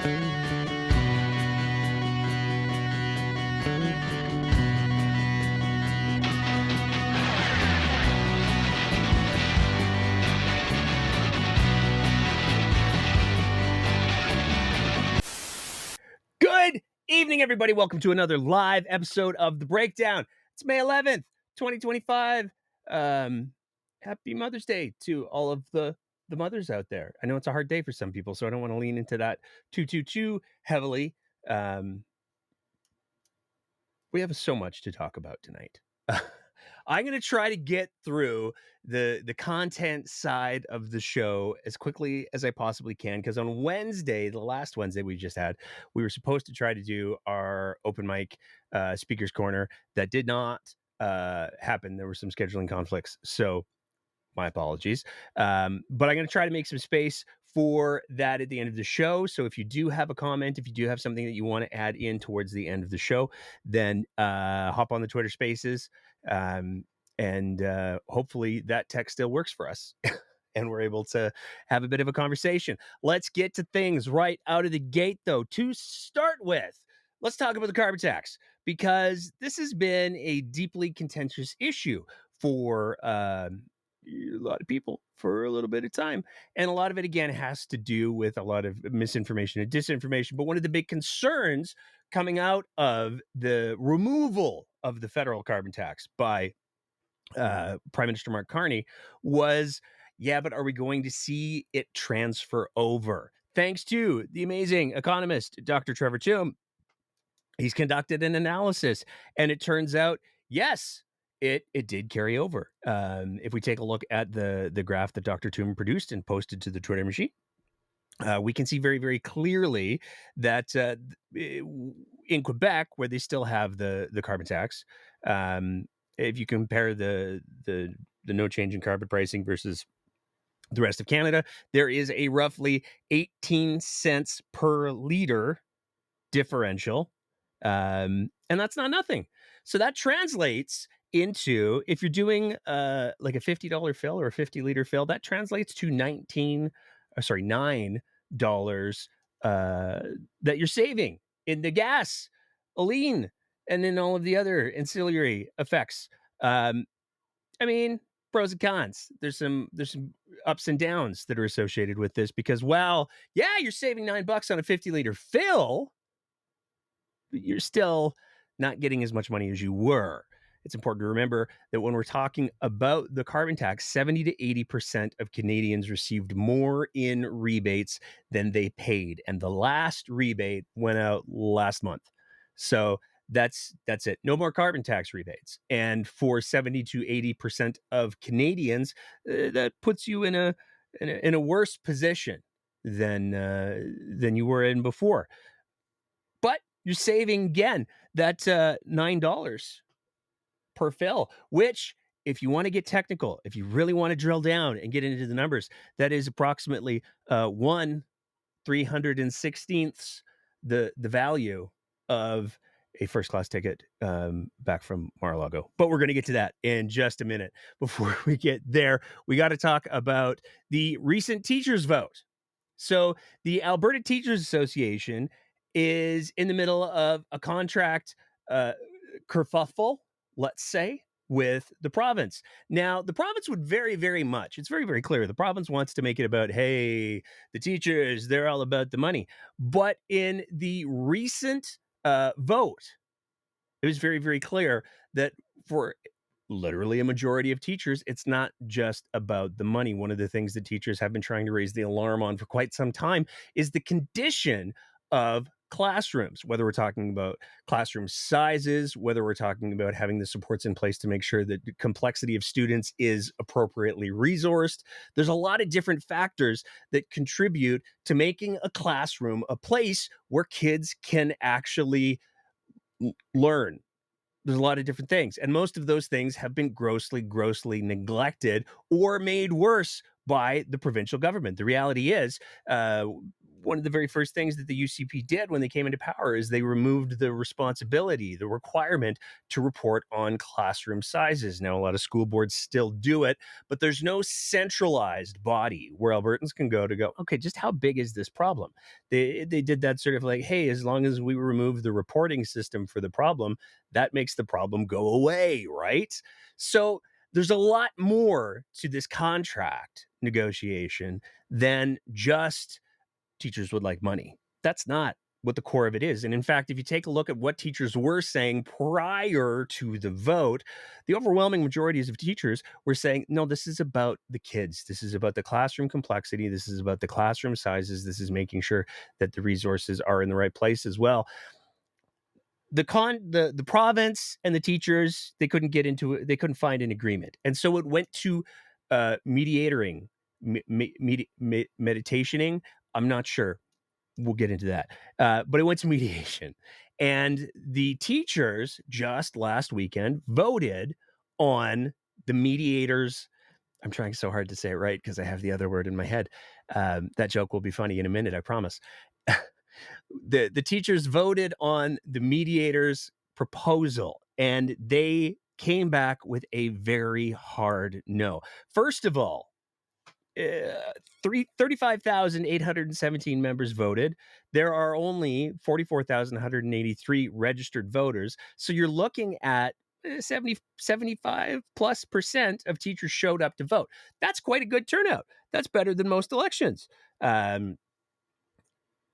Good evening, everybody. Welcome to another live episode of The Breakdown. It's May 11th, 2025. Happy Mother's Day to all of the mothers out there. I know it's a hard day for some people, so I don't want to lean into that too heavily. We have so much to talk about tonight. I'm going to try to get through the content side of the show as quickly as I possibly can, because on Wednesday, the last Wednesday we just had, we were supposed to try to do our open mic speakers corner. That did not happen. There were some scheduling conflicts, so my apologies. But I'm going to try to make some space for that at the end of the show. So if you do have a comment, if you do have something that you want to add in towards the end of the show, then hop on the Twitter Spaces, and hopefully that text still works for us. And we're able to have a bit of a conversation. Let's get to things right out of the gate, though. To start with, let's talk about the carbon tax, because this has been a deeply contentious issue for a lot of people for a little bit of time. And a lot of it, again, has to do with a lot of misinformation and disinformation. But one of the big concerns coming out of the removal of the federal carbon tax by Prime Minister Mark Carney was, yeah, but are we going to see it transfer over? Thanks to the amazing economist, Dr. Trevor Toom. He's conducted an analysis, and it turns out, yes, it did carry over. If we take a look at the graph that Dr. Toom produced and posted to the Twitter machine, we can see very, very clearly that in Quebec, where they still have the carbon tax, if you compare the no change in carbon pricing versus the rest of Canada, there is a roughly 18 cents per liter differential. And that's not nothing. So that translates into, if you're doing like a $50 fill or a 50-liter fill, that translates to $9 that you're saving in the gas, lean, and in all of the other ancillary effects. I mean, pros and cons. There's some ups and downs that are associated with this, because, well, yeah, you're saving $9 on a 50-liter fill, but you're still not getting as much money as you were. It's important to remember that when we're talking about the carbon tax, 70 to 80% of Canadians received more in rebates than they paid. And the last rebate went out last month. So that's it. No more carbon tax rebates. And for 70 to 80% of Canadians, that puts you in a worse position than you were in before. But you're saving, again, that $9 per fill, which, if you want to get technical, if you really want to drill down and get into the numbers, that is approximately 1/316th the value of a first-class ticket back from Mar-a-Lago. But we're going to get to that in just a minute. Before we get there, we got to talk about the recent teachers' vote. So the Alberta Teachers Association is in the middle of a contract kerfuffle, let's say, with the province. Now, the province would very, very much, it's very, very clear, the province wants to make it about, hey, the teachers, they're all about the money. But in the recent vote, it was very, very clear that for literally a majority of teachers, it's not just about the money. One of the things that teachers have been trying to raise the alarm on for quite some time is the condition of classrooms, whether we're talking about classroom sizes, whether we're talking about having the supports in place to make sure that the complexity of students is appropriately resourced. There's a lot of different factors that contribute to making a classroom a place where kids can actually learn. There's a lot of different things, and most of those things have been grossly neglected or made worse by the provincial government. The reality is, one of the very first things that the UCP did when they came into power is they removed the responsibility, the requirement to report on classroom sizes. Now, a lot of school boards still do it, but there's no centralized body where Albertans can go, okay, just how big is this problem? They did that sort of like, hey, as long as we remove the reporting system for the problem, that makes the problem go away, right? So there's a lot more to this contract negotiation than just teachers would like money. That's not what the core of it is. And in fact, if you take a look at what teachers were saying prior to the vote, the overwhelming majorities of teachers were saying, no, this is about the kids. This is about the classroom complexity. This is about the classroom sizes. This is making sure that the resources are in the right place as well. The province and the teachers, they couldn't get into it. They couldn't find an agreement. And so it went to mediating, meditationing. I'm not sure. We'll get into that. But it went to mediation. And the teachers just last weekend voted on the mediators. I'm trying so hard to say it right because I have the other word in my head. That joke will be funny in a minute, I promise. The teachers voted on the mediators' proposal, and they came back with a very hard no. First of all, 35,817 members voted. There are only 44,183 registered voters. So you're looking at 75 plus percent of teachers showed up to vote. That's quite a good turnout. That's better than most elections.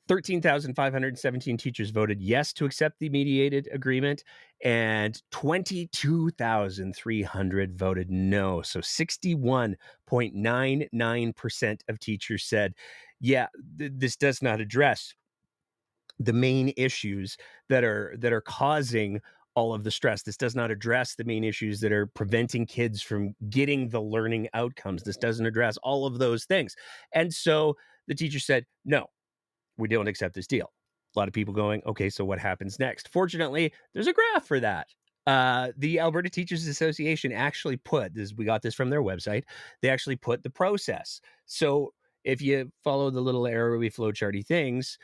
13,517 teachers voted yes to accept the mediated agreement, and 22,300 voted no. So 61.99% of teachers said, yeah, this does not address the main issues that are causing all of the stress. This does not address the main issues that are preventing kids from getting the learning outcomes. This doesn't address all of those things. And so the teacher said, no, we don't accept this deal. A lot of people going, okay, so what happens next? Fortunately, there's a graph for that. The Alberta Teachers Association actually put this, we got this from their website, they actually put the process. So if you follow the little arrowy flowcharty things,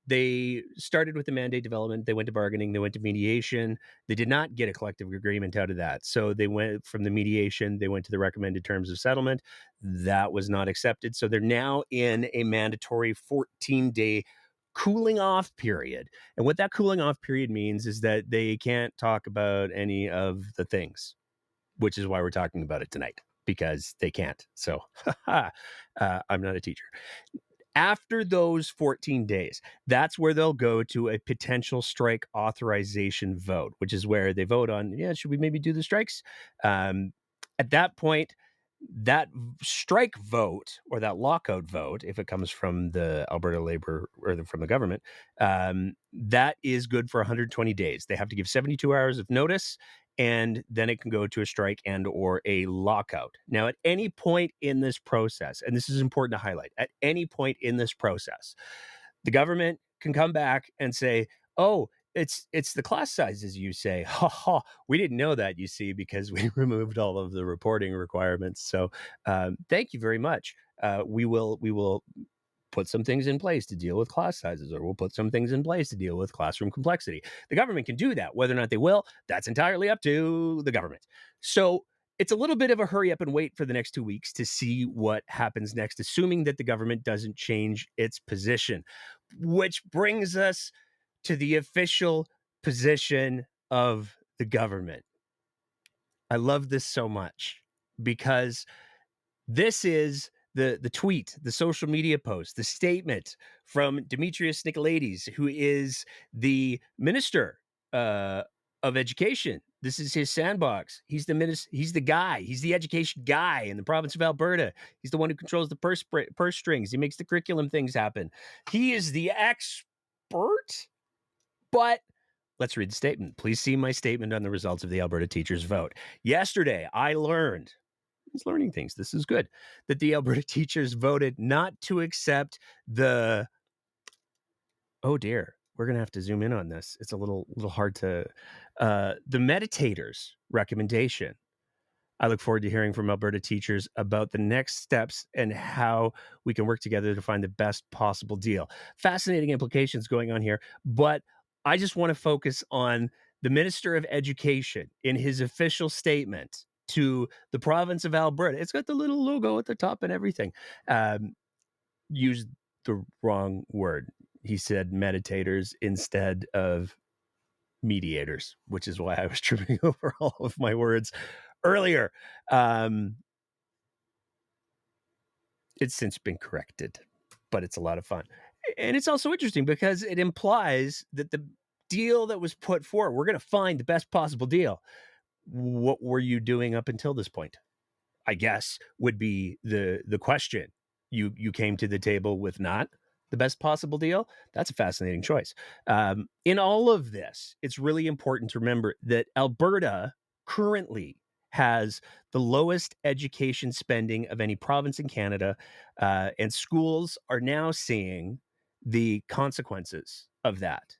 they started with the mandate development, they went to bargaining, they went to mediation. They did not get a collective agreement out of that. So they went from the mediation, they went to the recommended terms of settlement. That was not accepted. So they're now in a mandatory 14-day cooling off period. And what that cooling off period means is that they can't talk about any of the things, which is why we're talking about it tonight, because they can't. So I'm not a teacher. After those 14 days, that's where they'll go to a potential strike authorization vote, which is where they vote on, yeah, should we maybe do the strikes? At that point, that strike vote or that lockout vote, if it comes from the Alberta Labor or from the government, that is good for 120 days. They have to give 72 hours of notice, and then it can go to a strike and or a lockout. Now, at any point in this process, and this is important to highlight, at any point in this process, the government can come back and say, oh, it's the class sizes, you say. Ha ha, we didn't know that, you see, because we removed all of the reporting requirements. So thank you very much. We will put some things in place to deal with class sizes, or we'll put some things in place to deal with classroom complexity. The government can do that. Whether or not they will, that's entirely up to the government. So it's a little bit of a hurry up and wait for the next 2 weeks to see what happens next, assuming that the government doesn't change its position, which brings us to the official position of the government. I love this so much because this is the tweet, the social media post, the statement from Demetrius Nicolaides, who is the minister of education. This is his sandbox. He's the minister. He's the guy. He's the education guy in the province of Alberta. He's the one who controls the purse strings. He makes the curriculum things happen. He is the expert. But let's read the statement. Please see my statement on the results of the Alberta teachers' vote. Yesterday, I learned, he's learning things, this is good, that the Alberta teachers voted not to accept the, oh dear, we're going to have to zoom in on this. It's a little hard to, the meditators' recommendation. I look forward to hearing from Alberta teachers about the next steps and how we can work together to find the best possible deal. Fascinating implications going on here, but I just want to focus on the Minister of Education in his official statement to the province of Alberta. It's got the little logo at the top and everything. Used the wrong word. He said meditators instead of mediators, which is why I was tripping over all of my words earlier. It's since been corrected, but it's a lot of fun. And it's also interesting because it implies that the deal that was put forward, we're going to find the best possible deal. What were you doing up until this point? I guess would be the question. You came to the table with not the best possible deal. That's a fascinating choice. In all of this, it's really important to remember that Alberta currently has the lowest education spending of any province in Canada, and schools are now seeing the consequences of that.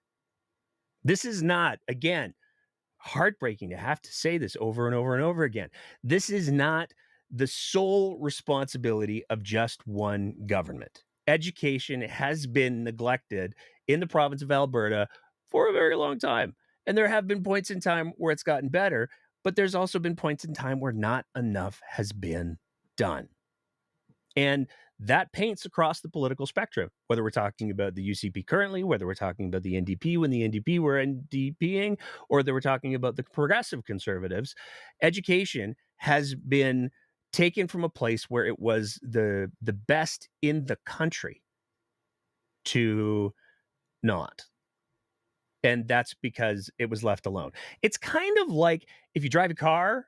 This is not, again, heartbreaking to have to say this over and over and over again. This is not the sole responsibility of just one government. Education has been neglected in the province of Alberta for a very long time. And there have been points in time where it's gotten better, but there's also been points in time where not enough has been done. And that paints across the political spectrum, whether we're talking about the UCP currently, whether we're talking about the NDP when the NDP were NDPing, or that we're talking about the progressive conservatives. Education has been taken from a place where it was the best in the country to not. And that's because it was left alone. It's kind of like if you drive a car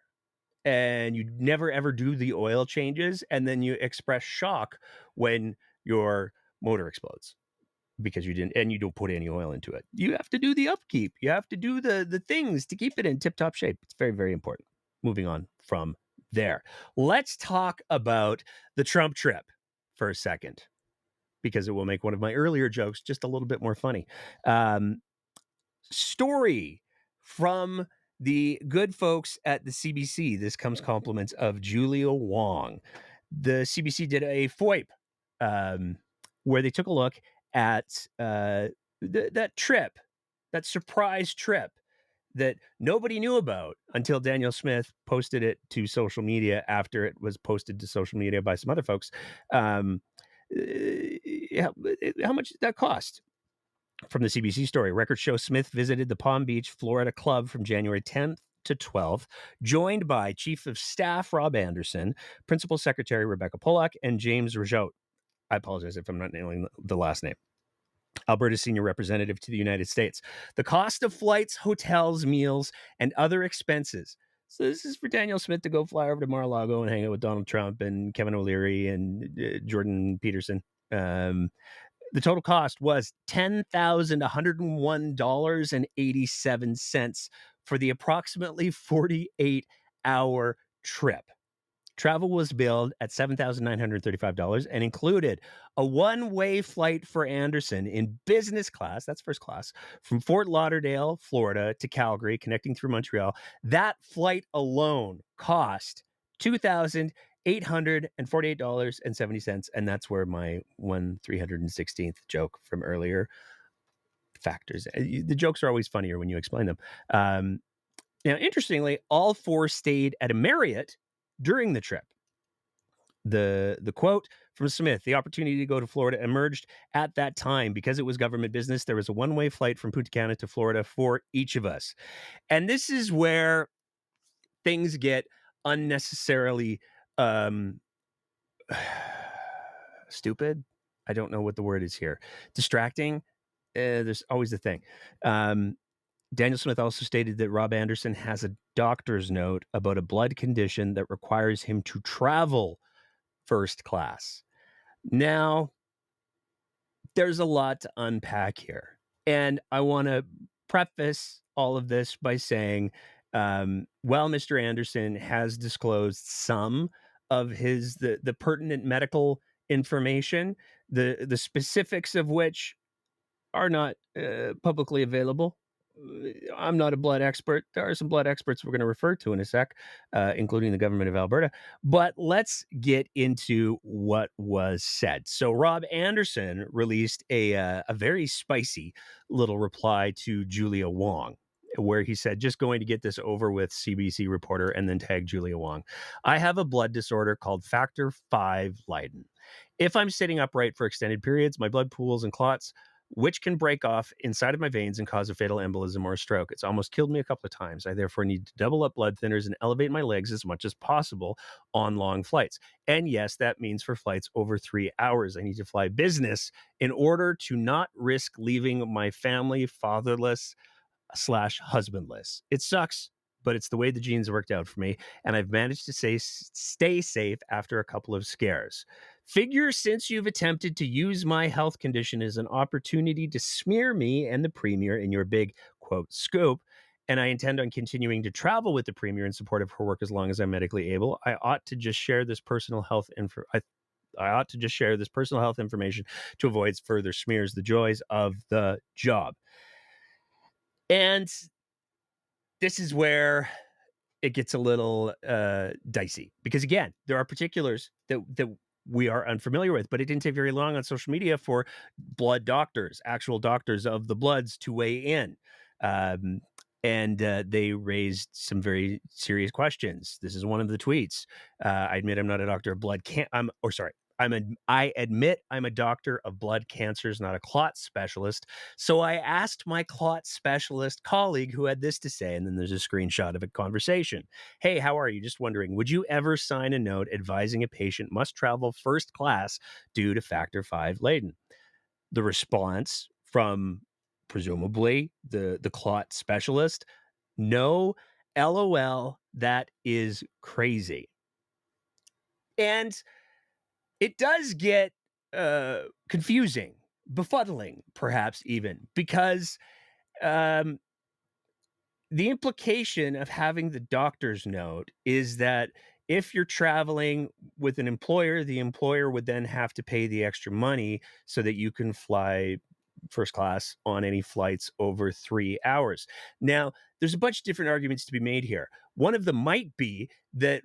and you never ever do the oil changes, and then you express shock when your motor explodes because you didn't, and you don't put any oil into it. You have to do the upkeep. You have to do the things to keep it in tip-top shape. It's very, very important. Moving on from there. Let's talk about the Trump trip for a second, because it will make one of my earlier jokes just a little bit more funny. Story from the good folks at the CBC. This comes compliments of Julia Wong. The CBC did a FOIP where they took a look at that trip, that surprise trip that nobody knew about until Daniel Smith posted it to social media after it was posted to social media by some other folks. How much did that cost? From the CBC story, records show Smith visited the Palm Beach, Florida club from January 10th to 12th, joined by Chief of Staff Rob Anderson, Principal Secretary Rebecca Pollock, and James Rajotte. I apologize if I'm not nailing the last name. Alberta's senior representative to the United States. The cost of flights, hotels, meals, and other expenses. So this is for Daniel Smith to go fly over to Mar-a-Lago and hang out with Donald Trump and Kevin O'Leary and Jordan Peterson. The total cost was $10,101.87 for the approximately 48-hour trip. Travel was billed at $7,935 and included a one-way flight for Anderson in business class, that's first class, from Fort Lauderdale, Florida to Calgary, connecting through Montreal. That flight alone cost $2,848.70, and that's where my 316th joke from earlier factors. The jokes are always funnier when you explain them. Now, interestingly, all four stayed at a Marriott during the trip. The quote from Smith: the opportunity to go to Florida emerged at that time because it was government business. There was a one-way flight from Punta Cana to Florida for each of us. And this is where things get unnecessarily stupid. I don't know what the word is here. Distracting. There's always the thing. Daniel Smith also stated that Rob Anderson has a doctor's note about a blood condition that requires him to travel first class. Now, there's a lot to unpack here. And I want to preface all of this by saying, while Mr. Anderson has disclosed some of the pertinent medical information, the specifics of which are not publicly available, I'm not a blood expert. There are some blood experts we're going to refer to in a sec, including the government of Alberta. But let's get into what was said. So Rob Anderson released a very spicy little reply to Julia Wong, where he said, "Just going to get this over with, CBC reporter," and then tag Julia Wong. "I have a blood disorder called Factor V Leiden. If I'm sitting upright for extended periods, my blood pools and clots, which can break off inside of my veins and cause a fatal embolism or a stroke. It's almost killed me a couple of times. I therefore need to double up blood thinners and elevate my legs as much as possible on long flights. And yes, that means for flights over 3 hours, I need to fly business in order to not risk leaving my family fatherless slash husbandless. It sucks, but it's the way the genes worked out for me, and I've managed to stay safe after a couple of scares. Figure since you've attempted to use my health condition as an opportunity to smear me and the premier in your big, quote, scoop, and I intend on continuing to travel with the premier in support of her work as long as I'm medically able, I ought to just share this personal health info. I ought to just share this personal health information to avoid further smears. The joys of the job." And this is where it gets a little dicey, because again, there are particulars that we are unfamiliar with, but it didn't take very long on social media for blood doctors, actual doctors of the bloods, to weigh in. Um, and they raised some very serious questions. This is one of the tweets. "I admit I'm not a doctor of blood. I admit I'm a doctor of blood cancers, not a clot specialist. So I asked my clot specialist colleague who had this to say," and then there's a screenshot of a conversation. "Hey, how are you? Just wondering, would you ever sign a note advising a patient must travel first class due to Factor V Leiden?" The response from presumably the clot specialist: "No, LOL, that is crazy." And it does get confusing, befuddling, perhaps even, because um, the implication of having the doctor's note is that if you're traveling with an employer, the employer would then have to pay the extra money so that you can fly first class on any flights over 3 hours. Now, there's a bunch of different arguments to be made here. One of them might be that,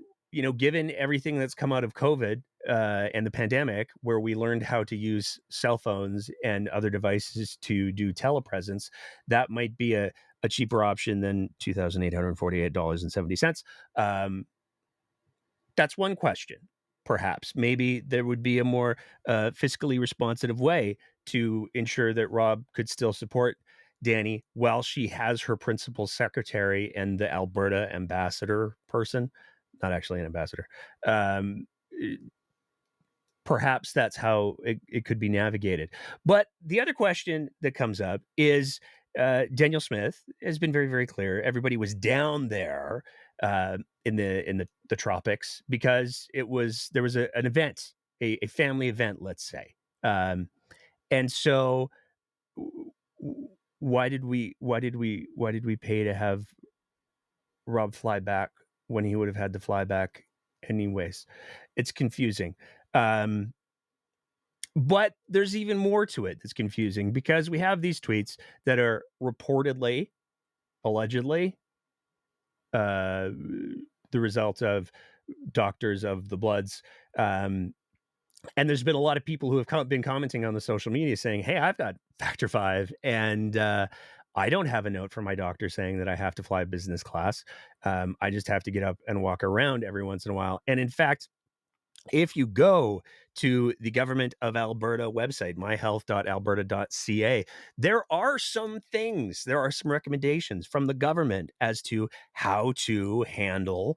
given everything that's come out of COVID and the pandemic, where we learned how to use cell phones and other devices to do telepresence, that might be a cheaper option than $2,848.70. That's one question. Perhaps maybe there would be a more fiscally responsive way to ensure that Rob could still support Danny while she has her principal secretary and the Alberta ambassador person, not actually an ambassador. Um, Perhaps that's how it could be navigated. But the other question that comes up is, Daniel Smith has been very, very clear. Everybody was down there in the tropics because there was an event, a family event, let's say. And so why did we pay to have Rob fly back when he would have had to fly back anyways? It's confusing. Um, But there's even more to it that's confusing, because we have these tweets that are reportedly, allegedly, uh, the result of doctors of the bloods. Um, and there's been a lot of people who have been commenting on the social media saying, "Hey, I've got Factor V, and I don't have a note from my doctor saying that I have to fly business class. I just have to get up and walk around every once in a while." And in fact, if you go to the government of Alberta website, myhealth.alberta.ca, there are some recommendations from the government as to how to handle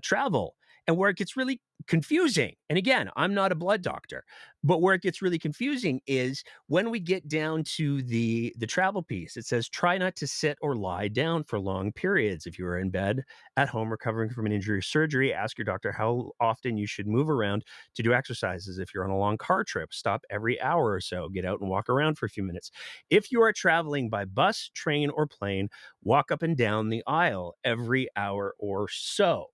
travel. And where it gets really confusing, and again, I'm not a blood doctor, but where it gets really confusing is when we get down to the travel piece. It says, "Try not to sit or lie down for long periods. If you are in bed at home recovering from an injury or surgery, ask your doctor how often you should move around to do exercises. If you're on a long car trip, stop every hour or so, get out and walk around for a few minutes. If you are traveling by bus, train, or plane, walk up and down the aisle every hour or so."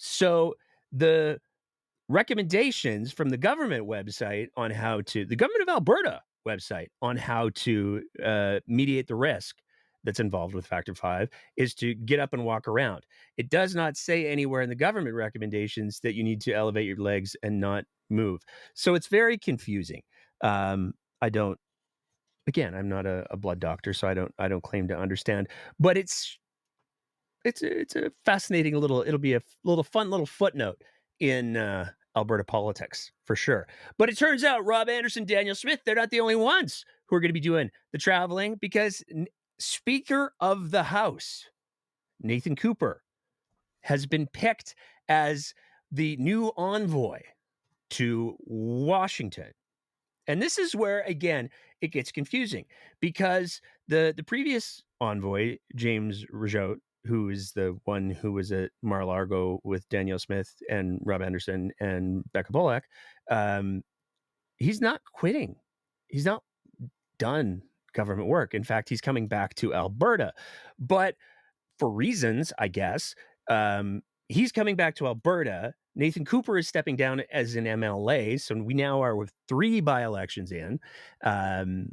So the recommendations from the government website the government of Alberta website on how to mediate the risk that's involved with Factor 5 is to get up and walk around. It does not say anywhere in the government recommendations that you need to elevate your legs and not move. So it's very confusing. I don't Again, I'm not a blood doctor, so I don't claim to understand, but it's a fascinating it'll be a little fun little footnote in Alberta politics for sure. But it turns out Rob Anderson, Daniel Smith, they're not the only ones who are going to be doing the traveling, because Speaker of the House Nathan Cooper has been picked as the new envoy to Washington. And this is where, again, it gets confusing, because the previous envoy, James Mraiche, who is the one who was at Mar-a-Lago with Daniel Smith and Rob Anderson and Becca Bullock, he's not quitting. He's not done government work. In fact, he's coming back to Alberta. But for reasons, I guess, he's coming back to Alberta. Nathan Cooper is stepping down as an MLA. So we now are with 3 by-elections in. And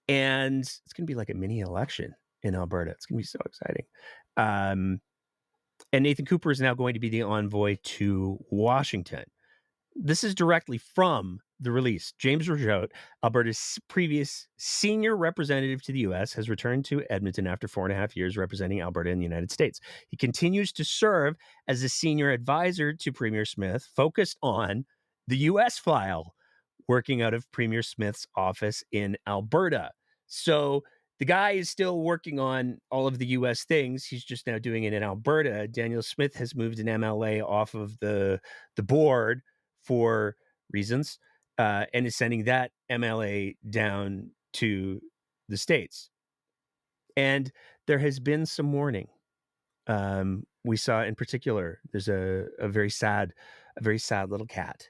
it's going to be like a mini election in Alberta. It's going to be so exciting. And Nathan Cooper is now going to be the envoy to Washington. This is directly from the release. James Mraiche, Alberta's previous senior representative to the U.S., has returned to Edmonton after 4.5 years representing Alberta in the United States. He continues to serve as a senior advisor to Premier Smith, focused on the U.S. file, working out of Premier Smith's office in Alberta. So the guy is still working on all of the U.S. things. He's just now doing it in Alberta. Daniel Smith has moved an MLA off of the board for reasons, and is sending that MLA down to the States. And there has been some warning. We saw in particular, there's a very sad little cat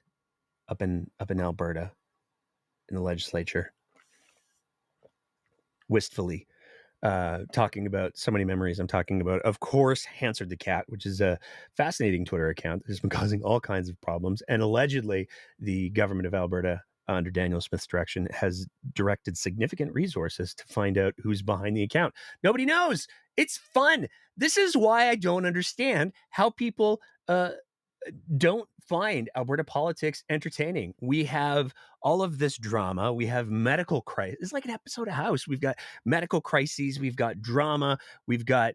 up in Alberta in the legislature, wistfully talking about so many memories. I'm talking about, of course, Hansard the Cat, which is a fascinating Twitter account that has been causing all kinds of problems. And allegedly, the government of Alberta, under Daniel Smith's direction, has directed significant resources to find out who's behind the account. Nobody knows. It's fun. This is why I don't understand how people don't find Alberta politics entertaining. We have all of this drama. We have medical crisis. It's like an episode of House. We've got medical crises. We've got drama. We've got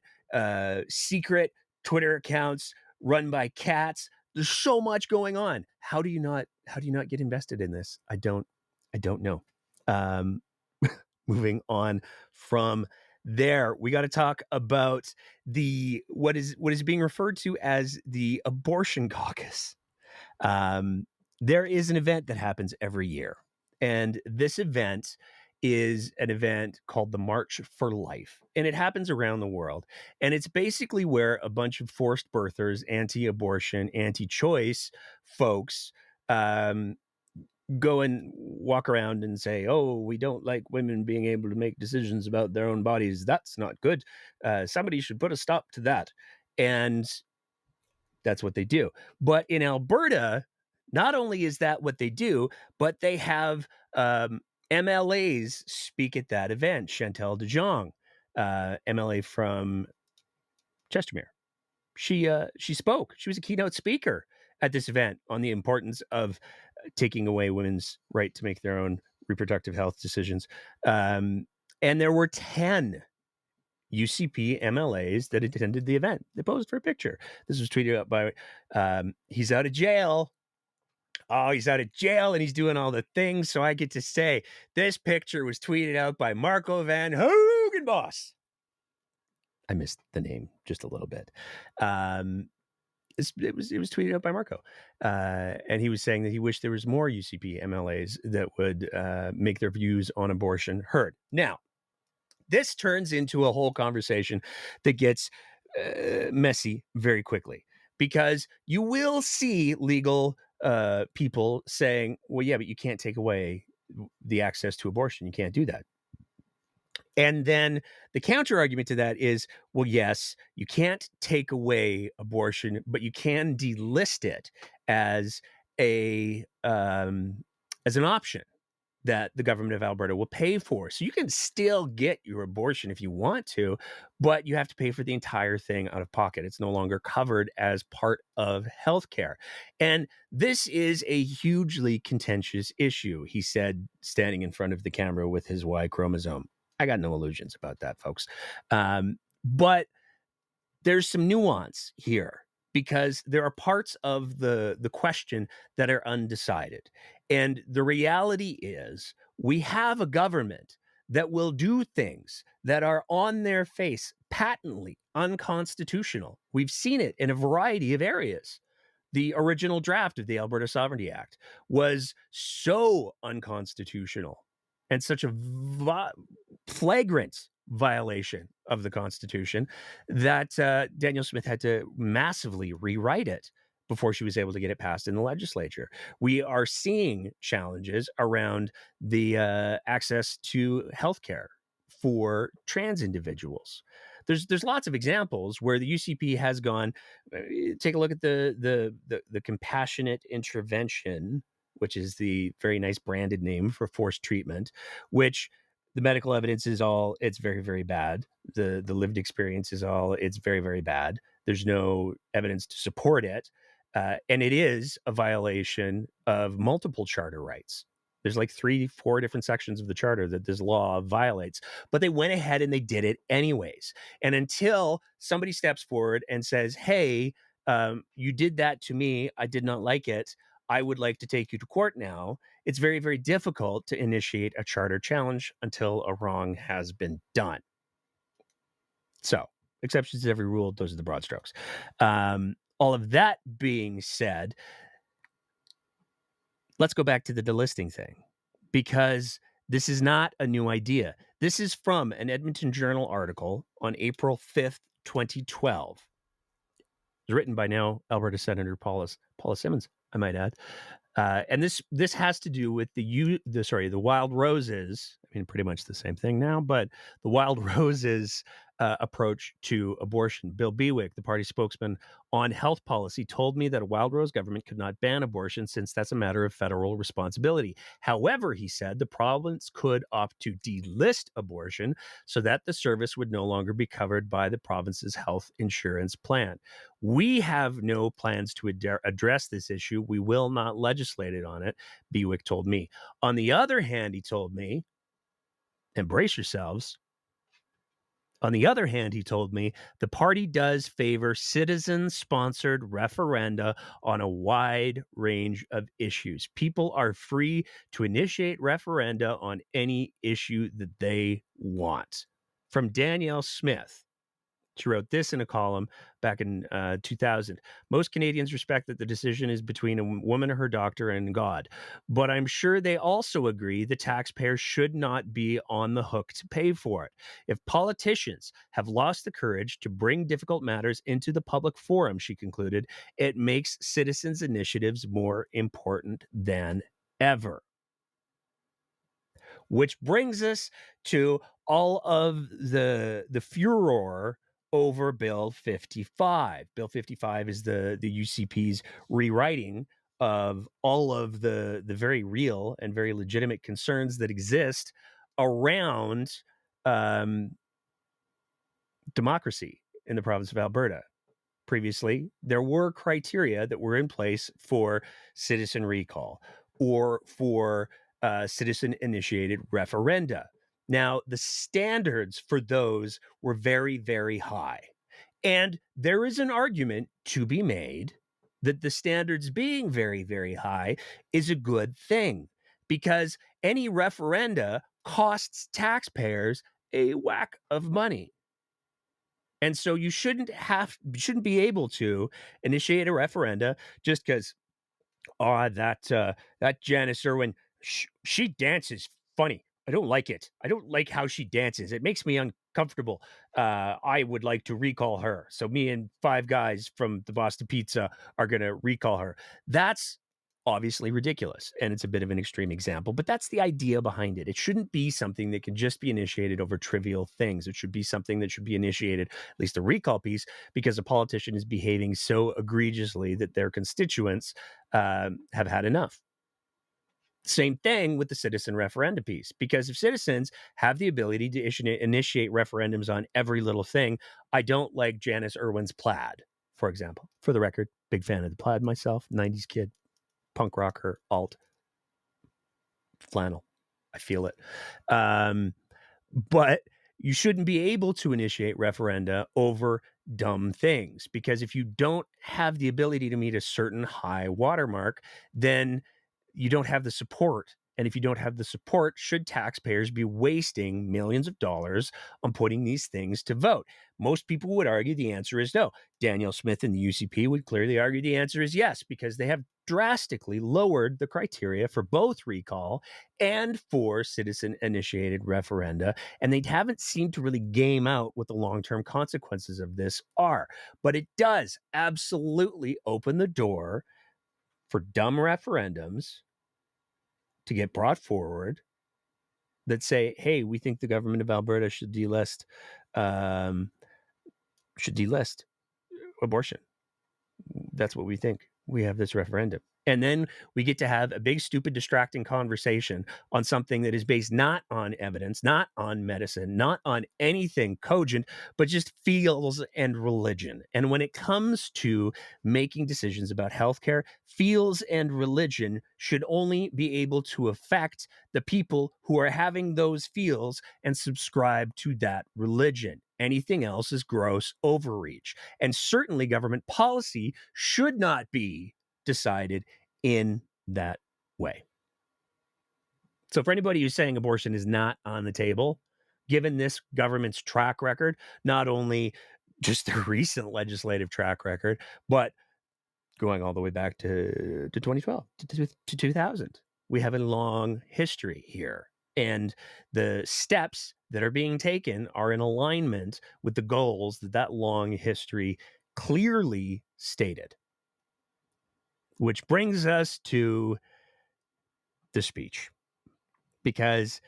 secret Twitter accounts run by cats. There's so much going on. How do you not get invested in this? I don't know. Moving on from there, we got to talk about what is being referred to as the abortion caucus. There is an event that happens every year, and this event is an event called the March for Life, and it happens around the world. And it's basically where a bunch of forced birthers, anti-abortion, anti-choice folks go and walk around and say, oh, we don't like women being able to make decisions about their own bodies. That's not good. Somebody should put a stop to that. And that's what they do. But in Alberta, not only is that what they do, but they have MLAs speak at that event. Chantal de Jong, MLA from Chestermere. She spoke. She was a keynote speaker at this event on the importance of taking away women's right to make their own reproductive health decisions. And there were 10 UCP MLAs that attended the event. They posed for a picture. This was tweeted out by, he's out of jail. Oh, he's out of jail and he's doing all the things. So I get to say this picture was tweeted out by Marco Van Hogenbos. I missed the name just a little bit. It was tweeted out by Marco, and he was saying that he wished there was more UCP MLAs that would make their views on abortion heard. Now, this turns into a whole conversation that gets messy very quickly, because you will see legal people saying, well, yeah, but you can't take away the access to abortion. You can't do that. And then the counter argument to that is, well, yes, you can't take away abortion, but you can delist it as an option that the government of Alberta will pay for. So you can still get your abortion if you want to, but you have to pay for the entire thing out of pocket. It's no longer covered as part of healthcare. And this is a hugely contentious issue, he said, standing in front of the camera with his Y chromosome. I got no illusions about that, folks. But there's some nuance here because there are parts of the question that are undecided. And the reality is we have a government that will do things that are on their face patently unconstitutional. We've seen it in a variety of areas. The original draft of the Alberta Sovereignty Act was so unconstitutional and such a flagrant violation of the Constitution that Danielle Smith had to massively rewrite it before she was able to get it passed in the legislature. We are seeing challenges around the access to healthcare for trans individuals. There's lots of examples where the UCP has gone. Take a look at the compassionate intervention, which is the very nice branded name for forced treatment, which the medical evidence is all it's very, very bad. The lived experience is all it's very, very bad. There's no evidence to support it. And it is a violation of multiple charter rights. There's like 3-4 different sections of the charter that this law violates, but they went ahead and they did it anyways. And until somebody steps forward and says, hey, you did that to me, I did not like it, I would like to take you to court now, it's very, very difficult to initiate a charter challenge until a wrong has been done. So, exceptions to every rule, those are the broad strokes. All of that being said, let's go back to the delisting thing, because this is not a new idea. This is from an Edmonton Journal article on April 5th, 2012. It was written by now Alberta Senator Paula Simmons, I might add. And this has to do with the Wild Roses. I mean, pretty much the same thing now, but the Wild Roses approach to abortion. Bill Bewick, the party spokesman on health policy, told me that a Wild Rose government could not ban abortion since that's a matter of federal responsibility. However, he said the province could opt to delist abortion so that the service would no longer be covered by the province's health insurance plan. We have no plans to address this issue. We will not legislate on it, Bewick told me. On the other hand, he told me, embrace yourselves. On the other hand, he told me, the party does favor citizen-sponsored referenda on a wide range of issues. People are free to initiate referenda on any issue that they want. From Danielle Smith. She wrote this in a column back in 2000. Most Canadians respect that the decision is between a woman or her doctor and God. But I'm sure they also agree the taxpayers should not be on the hook to pay for it. If politicians have lost the courage to bring difficult matters into the public forum, she concluded, it makes citizens' initiatives more important than ever. Which brings us to all of the furor over Bill 55. Bill 55 is the UCP's rewriting of all of the very real and very legitimate concerns that exist around democracy in the province of Alberta. Previously, there were criteria that were in place for citizen recall or for citizen-initiated referenda. Now, the standards for those were very, very high. And there is an argument to be made that the standards being very, very high is a good thing, because any referenda costs taxpayers a whack of money. And so you shouldn't be able to initiate a referenda just because, that Janice Irwin, she dances funny. I don't like it. I don't like how she dances. It makes me uncomfortable. I would like to recall her. So me and 5 guys from the Boston Pizza are going to recall her. That's obviously ridiculous, and it's a bit of an extreme example, but that's the idea behind it. It shouldn't be something that can just be initiated over trivial things. It should be something that should be initiated, at least the recall piece, because a politician is behaving so egregiously that their constituents have had enough. Same thing with the citizen referenda piece, because if citizens have the ability to initiate referendums on every little thing, I don't like Janice Irwin's plaid, for example. For the record, big fan of the plaid myself, 90s kid, punk rocker, alt, flannel. I feel it. But you shouldn't be able to initiate referenda over dumb things, because if you don't have the ability to meet a certain high watermark, then you don't have the support. And if you don't have the support, should taxpayers be wasting millions of dollars on putting these things to vote? Most people would argue the answer is no. Danielle Smith and the UCP would clearly argue the answer is yes, because they have drastically lowered the criteria for both recall and for citizen-initiated referenda, and they haven't seemed to really game out what the long-term consequences of this are. But it does absolutely open the door for dumb referendums to get brought forward that say, hey, we think the government of Alberta should delist abortion. That's what we think. We have this referendum. And then we get to have a big, stupid, distracting conversation on something that is based not on evidence, not on medicine, not on anything cogent, but just feels and religion. And when it comes to making decisions about healthcare, feels and religion should only be able to affect the people who are having those feels and subscribe to that religion. Anything else is gross overreach. And certainly government policy should not be decided in that way. So for anybody who's saying abortion is not on the table, given this government's track record, not only just their recent legislative track record, but going all the way back to 2012, to 2000, we have a long history here. And the steps that are being taken are in alignment with the goals that long history clearly stated. Which brings us to the speech, because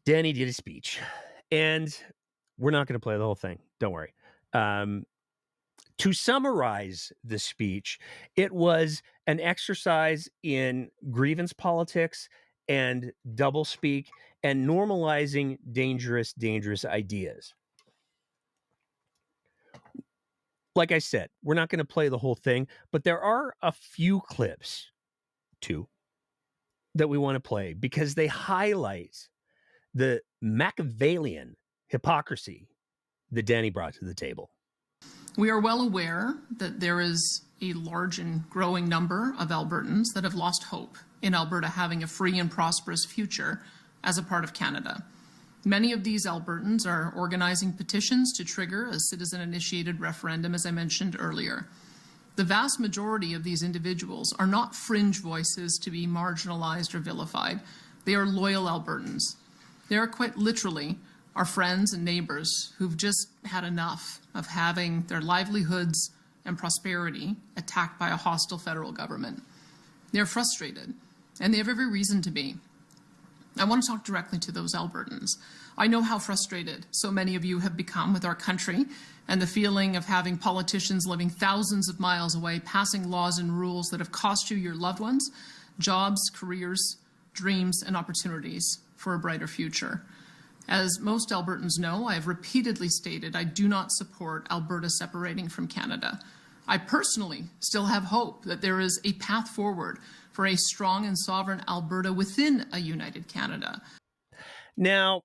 Danny did a speech, and we're not going to play the whole thing. Don't worry. To summarize the speech, it was an exercise in grievance politics and doublespeak and normalizing dangerous ideas. Like I said, we're not going to play the whole thing, but there are a few clips, too, that we want to play because they highlight the Machiavellian hypocrisy that Danny brought to the table. We are well aware that there is a large and growing number of Albertans that have lost hope in Alberta having a free and prosperous future as a part of Canada. Many of these Albertans are organizing petitions to trigger a citizen-initiated referendum, as I mentioned earlier. The vast majority of these individuals are not fringe voices to be marginalized or vilified. They are loyal Albertans. They are quite literally our friends and neighbors who've just had enough of having their livelihoods and prosperity attacked by a hostile federal government. They're frustrated, and they have every reason to be. I want to talk directly to those Albertans. I know how frustrated so many of you have become with our country and the feeling of having politicians living thousands of miles away, passing laws and rules that have cost you your loved ones, jobs, careers, dreams, and opportunities for a brighter future. As most Albertans know, I have repeatedly stated I do not support Alberta separating from Canada. I personally still have hope that there is a path forward for a strong and sovereign Alberta within a united Canada. Now,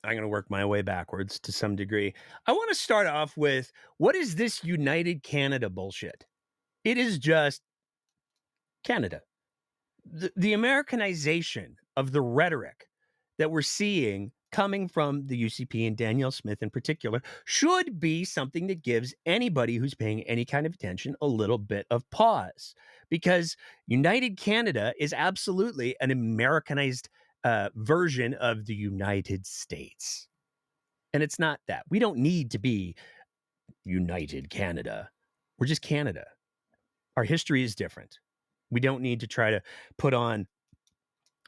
I'm going to work my way backwards to some degree. I want to start off with, what is this United Canada bullshit? It is just Canada. The Americanization of the rhetoric that we're seeing coming from the UCP and Danielle Smith in particular should be something that gives anybody who's paying any kind of attention a little bit of pause, because United Canada is absolutely an Americanized version of the United States. And it's not that. We don't need to be United Canada. We're just Canada. Our history is different. We don't need to try to put on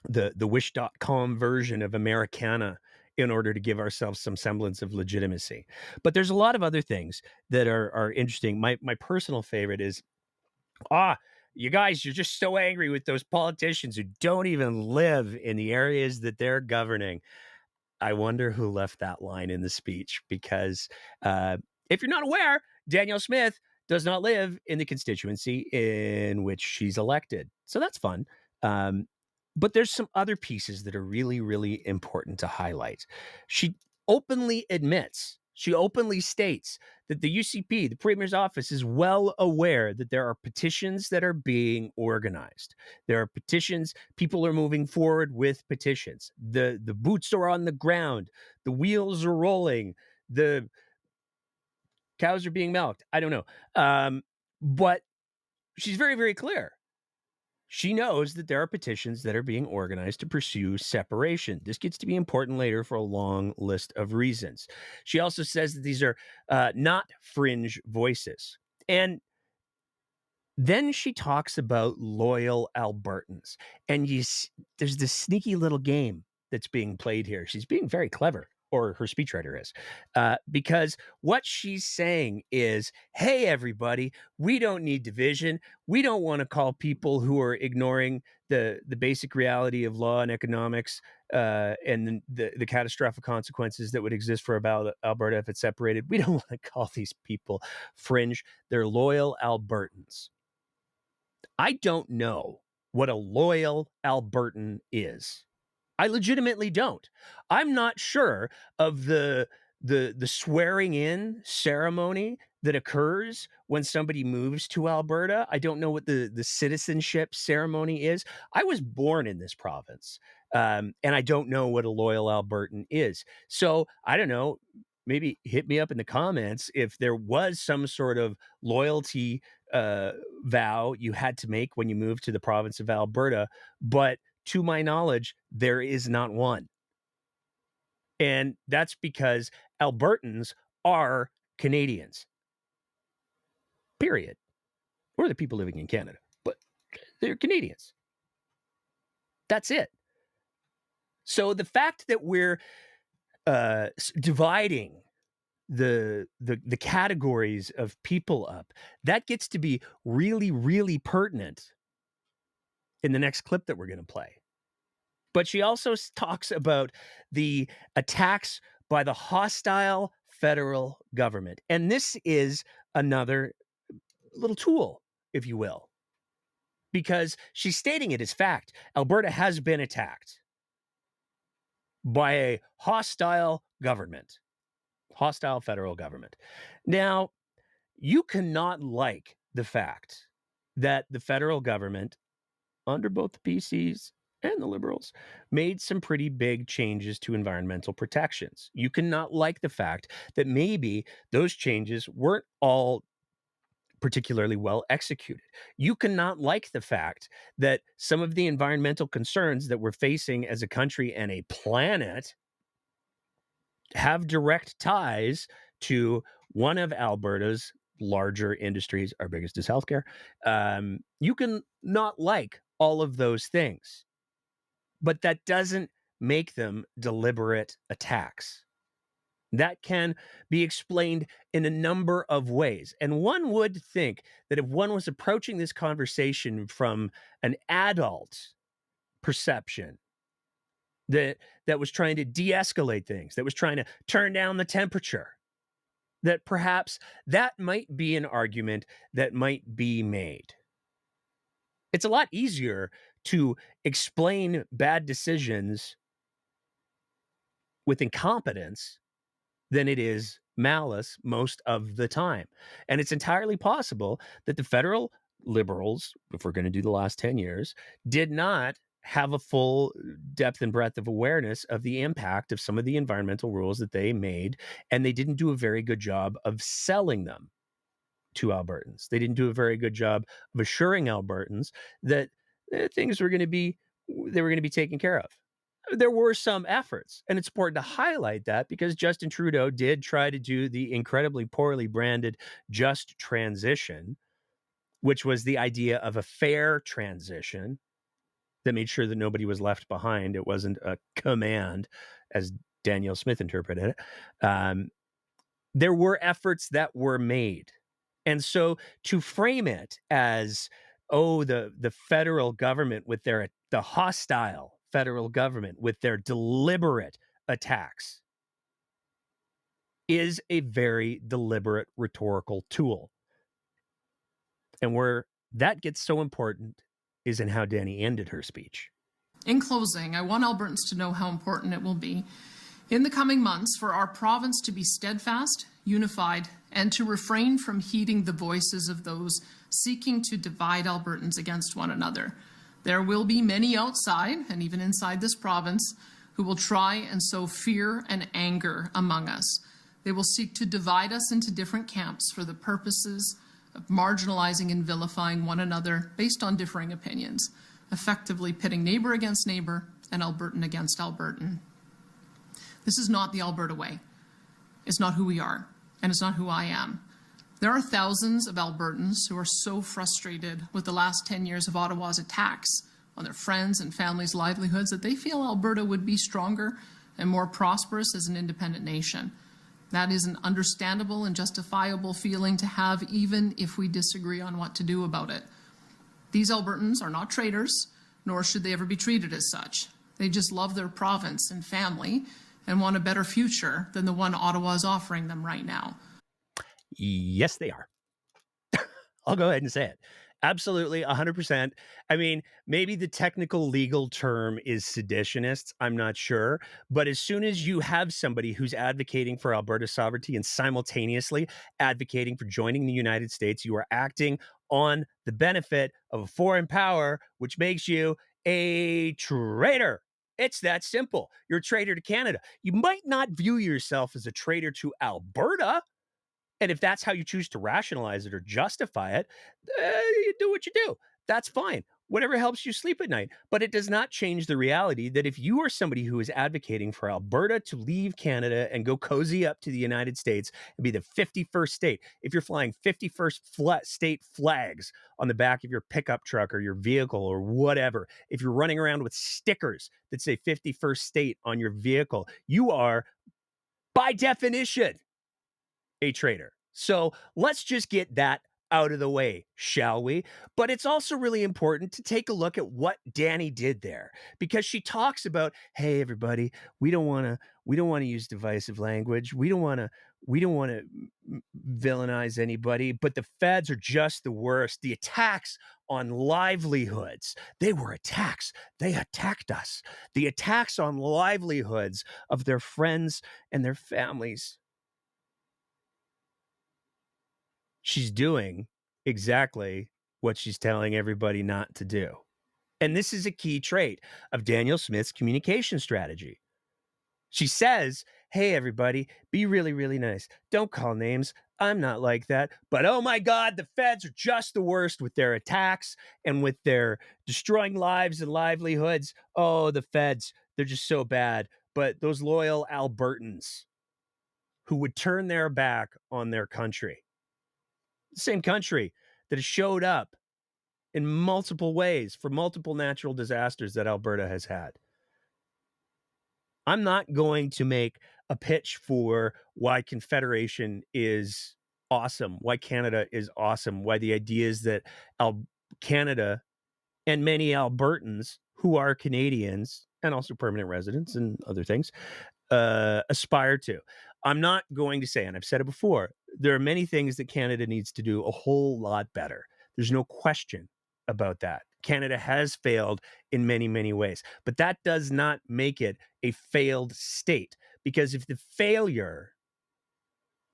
the wish.com version of Americana in order to give ourselves some semblance of legitimacy. But there's a lot of other things that are interesting. My personal favorite is, you guys, you're just so angry with those politicians who don't even live in the areas that they're governing. I wonder who left that line in the speech because, if you're not aware, Danielle Smith does not live in the constituency in which she's elected. So that's fun. Um, but there's some other pieces that are really, really important to highlight. She openly admits, she openly states that the UCP, the Premier's office, is well aware that there are petitions that are being organized. There are petitions, people are moving forward with petitions. The boots are on the ground, the wheels are rolling, the cows are being milked. I don't know. But she's very, very clear. She knows that there are petitions that are being organized to pursue separation. This gets to be important later for a long list of reasons. She also says that these are not fringe voices. And then she talks about loyal Albertans. And there's this sneaky little game that's being played here. She's being very clever, or her speechwriter is, because what she's saying is, hey, everybody, we don't need division. We don't want to call people who are ignoring the basic reality of law and economics and the catastrophic consequences that would exist for about Alberta if it's separated. We don't want to call these people fringe. They're loyal Albertans. I don't know what a loyal Albertan is. I legitimately don't. I'm not sure of the swearing in ceremony that occurs when somebody moves to Alberta. I don't know what the citizenship ceremony is. I was born in this province, and I don't know what a loyal Albertan is. So I don't know. Maybe hit me up in the comments if there was some sort of loyalty uh, vow you had to make when you moved to the province of Alberta. But to my knowledge, there is not one. And that's because Albertans are Canadians, period. Or the people living in Canada, but they're Canadians. That's it. So the fact that we're dividing the categories of people up, that gets to be really, really pertinent in the next clip that we're going to play. But she also talks about the attacks by the hostile federal government. And this is another little tool, if you will, because she's stating it as fact. Alberta has been attacked by a hostile government, hostile federal government. Now, you cannot like the fact that the federal government under both the PCs and the Liberals, made some pretty big changes to environmental protections. You cannot like the fact that maybe those changes weren't all particularly well executed. You cannot like the fact that some of the environmental concerns that we're facing as a country and a planet have direct ties to one of Alberta's larger industries. Our biggest is healthcare. You can not like all of those things, but that doesn't make them deliberate attacks. That can be explained in a number of ways. And one would think that if one was approaching this conversation from an adult perception, that was trying to de-escalate things, that was trying to turn down the temperature, that perhaps that might be an argument that might be made. It's a lot easier to explain bad decisions with incompetence than it is malice most of the time. And it's entirely possible that the federal Liberals, if we're going to do the last 10 years, did not have a full depth and breadth of awareness of the impact of some of the environmental rules that they made. And they didn't do a very good job of selling them to Albertans. They didn't do a very good job of assuring Albertans that things were going to be, they were going to be taken care of. There were some efforts, and it's important to highlight that because Justin Trudeau did try to do the incredibly poorly branded just transition, which was the idea of a fair transition that made sure that nobody was left behind. It wasn't a command, as Danielle Smith interpreted it. There were efforts that were made. And so to frame it as Oh, the federal government with their the hostile federal government with their deliberate attacks is a very deliberate rhetorical tool. And where that gets so important is in how Danny ended her speech. In closing, I want Albertans to know how important it will be in the coming months for our province to be steadfast, unified, and to refrain from heeding the voices of those seeking to divide Albertans against one another. There will be many outside, and even inside this province, who will try and sow fear and anger among us. They will seek to divide us into different camps for the purposes of marginalizing and vilifying one another based on differing opinions, effectively pitting neighbor against neighbor and Albertan against Albertan. This is not the Alberta way. It's not who we are, and it's not who I am. There are thousands of Albertans who are so frustrated with the last 10 years of Ottawa's attacks on their friends' and families' livelihoods that they feel Alberta would be stronger and more prosperous as an independent nation. That is an understandable and justifiable feeling to have, even if we disagree on what to do about it. These Albertans are not traitors, nor should they ever be treated as such. They just love their province and family and want a better future than the one Ottawa is offering them right now. Yes, they are. I'll go ahead and say it. Absolutely, 100%. I mean, maybe the technical legal term is seditionists. I'm not sure. But as soon as you have somebody who's advocating for Alberta sovereignty and simultaneously advocating for joining the United States, you are acting on the benefit of a foreign power, which makes you a traitor. It's that simple. You're a traitor to Canada. You might not view yourself as a traitor to Alberta. And if that's how you choose to rationalize it or justify it, you do what you do. That's fine. Whatever helps you sleep at night. But it does not change the reality that if you are somebody who is advocating for Alberta to leave Canada and go cozy up to the United States and be the 51st state, if you're flying 51st state flags on the back of your pickup truck or your vehicle or whatever, if you're running around with stickers that say 51st state on your vehicle, you are, by definition, a traitor. So let's just get that out of the way, shall we? But it's also really important to take a look at what Danny did there, because she talks about, hey, everybody, we don't want to use divisive language. We don't want to villainize anybody, but the feds are just the worst. The attacks on livelihoods, they were attacks. They attacked us. The attacks on livelihoods of their friends and their families. She's doing exactly what she's telling everybody not to do. And this is a key trait of Danielle Smith's communication strategy. She says, hey, everybody, be really, really nice. Don't call names. I'm not like that. But oh my God, the feds are just the worst with their attacks and with their destroying lives and livelihoods. Oh, the feds, they're just so bad. But those loyal Albertans who would turn their back on their country, the same country that has showed up in multiple ways for multiple natural disasters that Alberta has had. I'm not going to make a pitch for why Confederation is awesome, why Canada is awesome, why the ideas that Canada and many Albertans who are Canadians and also permanent residents and other things aspire to. I'm not going to say, and I've said it before, there are many things that Canada needs to do a whole lot better. There's no question about that. Canada has failed in many, many ways, but that does not make it a failed state, because if the failure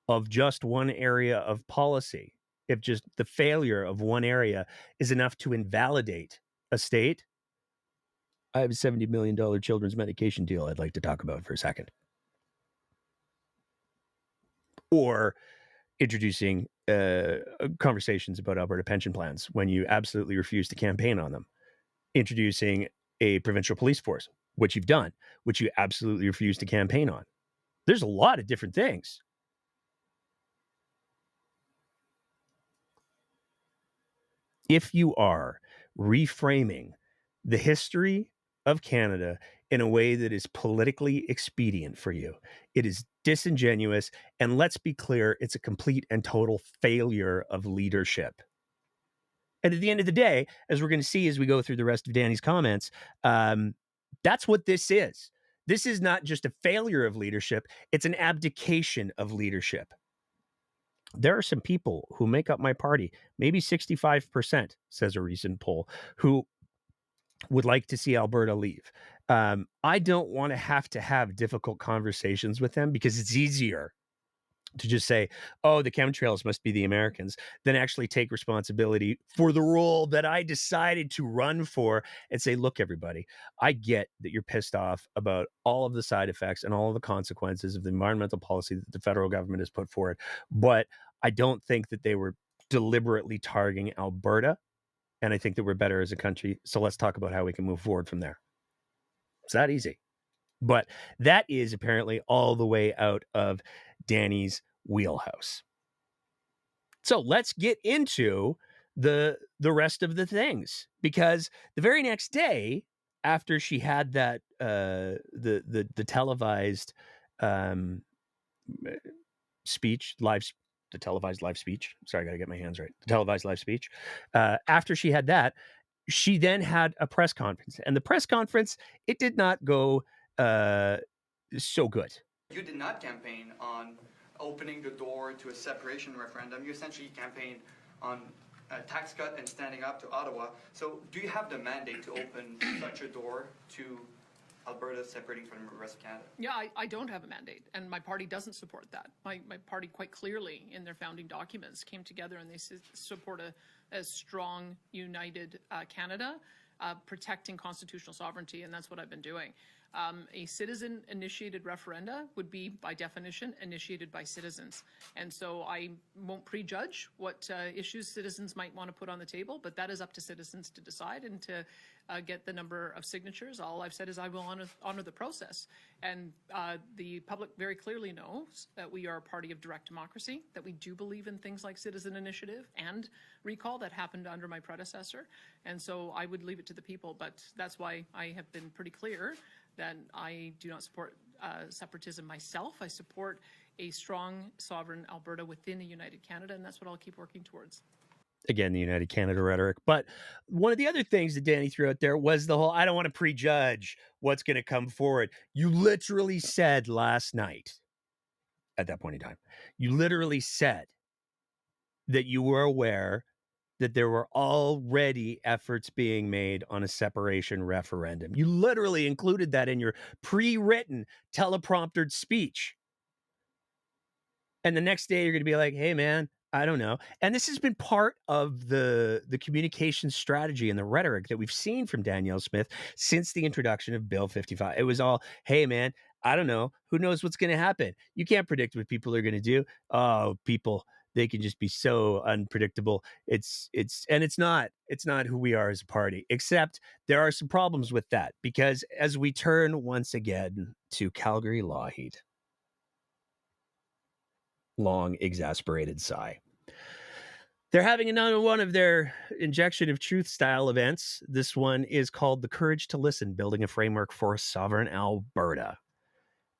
of just one area of policy, if just the failure of one area is enough to invalidate a state, I have a $70 million children's medication deal I'd like to talk about for a second. Or introducing conversations about Alberta pension plans when you absolutely refuse to campaign on them. Introducing a provincial police force, which you've done, which you absolutely refuse to campaign on. There's a lot of different things. If you are reframing the history of Canada in a way that is politically expedient for you, it is disingenuous. And let's be clear, it's a complete and total failure of leadership. And at the end of the day, as we're going to see as we go through the rest of Danny's comments, um, that's what this is. This is not just a failure of leadership, it's an abdication of leadership. There are some people who make up my party, maybe 65%, says a recent poll, who would like to see Alberta leave. I don't want to have difficult conversations with them because it's easier to just say, oh, the chemtrails must be the Americans, than actually take responsibility for the role that I decided to run for and say, look, everybody, I get that you're pissed off about all of the side effects and all of the consequences of the environmental policy that the federal government has put forward. But I don't think that they were deliberately targeting Alberta. And I think that we're better as a country. So let's talk about how we can move forward from there. It's that easy. But that is apparently all the way out of Danny's wheelhouse. So let's get into the rest of the things, because the very next day after she had that the televised um speech live the televised live speech, sorry, I got to get my hands right, the televised live speech, after she had that, she then had a press conference, and the press conference, it did not go uh so good. You did not campaign on opening the door to a separation referendum. You essentially campaigned on a tax cut and standing up to Ottawa. So do you have the mandate to open such a door to Alberta separating from the rest of Canada? Yeah, I don't have a mandate, and my party doesn't support that. My party quite clearly in their founding documents came together and they support a strong, united Canada, protecting constitutional sovereignty, and that's what I've been doing. A citizen-initiated referenda would be, by definition, initiated by citizens. And so I won't prejudge what issues citizens might want to put on the table, but that is up to citizens to decide and to get the number of signatures. All I've said is I will honor the process. And the public very clearly knows that we are a party of direct democracy, that we do believe in things like citizen initiative and recall that happened under my predecessor. And so I would leave it to the people, but that's why I have been pretty clear that I do not support separatism myself. I support a strong, sovereign Alberta within a united Canada, and that's what I'll keep working towards. Again, the United Canada rhetoric. But one of the other things that Danny threw out there was the whole, I don't want to prejudge what's going to come forward. You literally said last night, at that point in time, you literally said that you were aware that there were already efforts being made on a separation referendum. You literally included that in your pre-written telepromptered speech. And the next day you're going to be like, hey, man, I don't know. And this has been part of the communication strategy and the rhetoric that we've seen from Danielle Smith since the introduction of Bill 55. It was all, hey, man, I don't know. Who knows what's going to happen? You can't predict what people are going to do. Oh, people, they can just be so unpredictable. It's not who we are as a party, except there are some problems with that, because as we turn once again to Calgary law heat, long exasperated sigh. They're having another one of their injection of truth style events. This one is called The Courage to Listen, Building a Framework for Sovereign Alberta.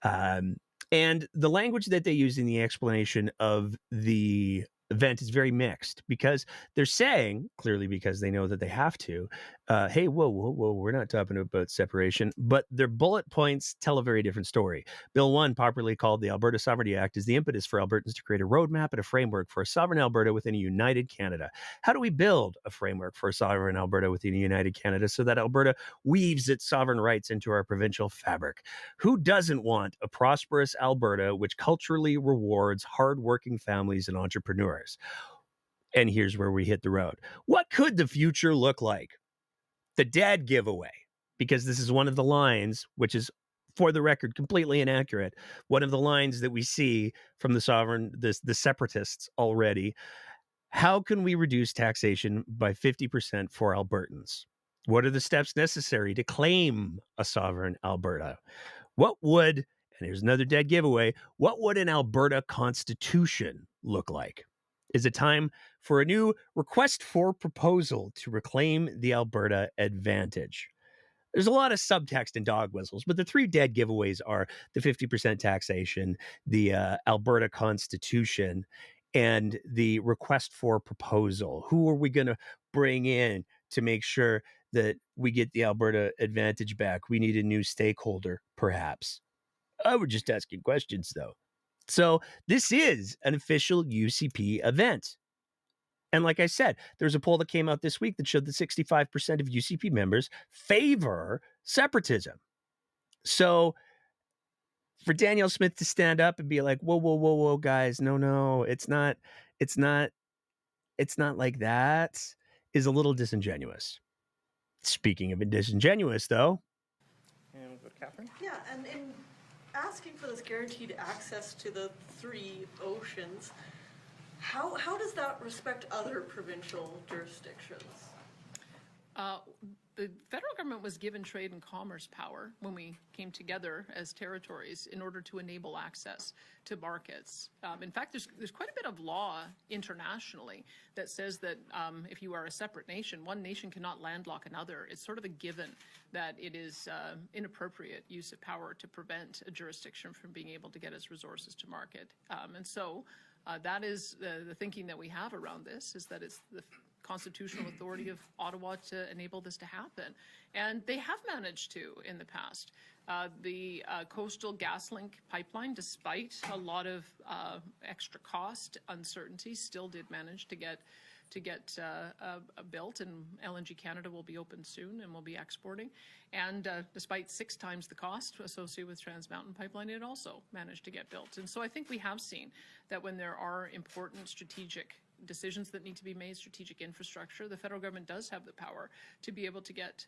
Um, and the language that they use in the explanation of the event is very mixed, because they're saying, clearly because they know that they have to, hey, whoa, we're not talking about separation, but their bullet points tell a very different story. Bill 1, popularly called the Alberta Sovereignty Act, is the impetus for Albertans to create a roadmap and a framework for a sovereign Alberta within a united Canada. How do we build a framework for a sovereign Alberta within a united Canada so that Alberta weaves its sovereign rights into our provincial fabric? Who doesn't want a prosperous Alberta which culturally rewards hardworking families and entrepreneurs? And here's where we hit the road. What could the future look like? The dad giveaway, because this is one of the lines, which is, for the record, completely inaccurate. One of the lines that we see from the separatists already. How can we reduce taxation by 50% for Albertans? What are the steps necessary to claim a sovereign Alberta? What would, and here's another dead giveaway, what would an Alberta constitution look like? Is it time for a new request for proposal to reclaim the Alberta advantage? There's a lot of subtext and dog whistles, but the three dead giveaways are the 50% taxation, the Alberta Constitution, and the request for proposal. Who are we going to bring in to make sure that we get the Alberta advantage back? We need a new stakeholder, perhaps. We're just asking questions, though. So this is an official UCP event. And like I said, there's a poll that came out this week that showed that 65% of UCP members favor separatism. So for Danielle Smith to stand up and be like, whoa, whoa, whoa, whoa, guys, no, it's not like that, is a little disingenuous. Speaking of disingenuous, though. And we'll go to Catherine. Yeah, and in asking for this guaranteed access to the 3 oceans, how does that respect other provincial jurisdictions? The federal government was given trade and commerce power when we came together as territories in order to enable access to markets. In fact, there's quite a bit of law internationally that says that if you are a separate nation, one nation cannot landlock another. It's sort of a given that it is inappropriate use of power to prevent a jurisdiction from being able to get its resources to market. And so that is the thinking that we have around this, is that it's the constitutional authority of Ottawa to enable this to happen. And they have managed to in the past. The Coastal GasLink pipeline, despite a lot of extra cost, uncertainty, still did manage to get built, and LNG Canada will be open soon and will be exporting. And despite 6 times the cost associated with Trans Mountain Pipeline, it also managed to get built. And so I think we have seen that when there are important strategic decisions that need to be made, strategic infrastructure, the federal government does have the power to be able to get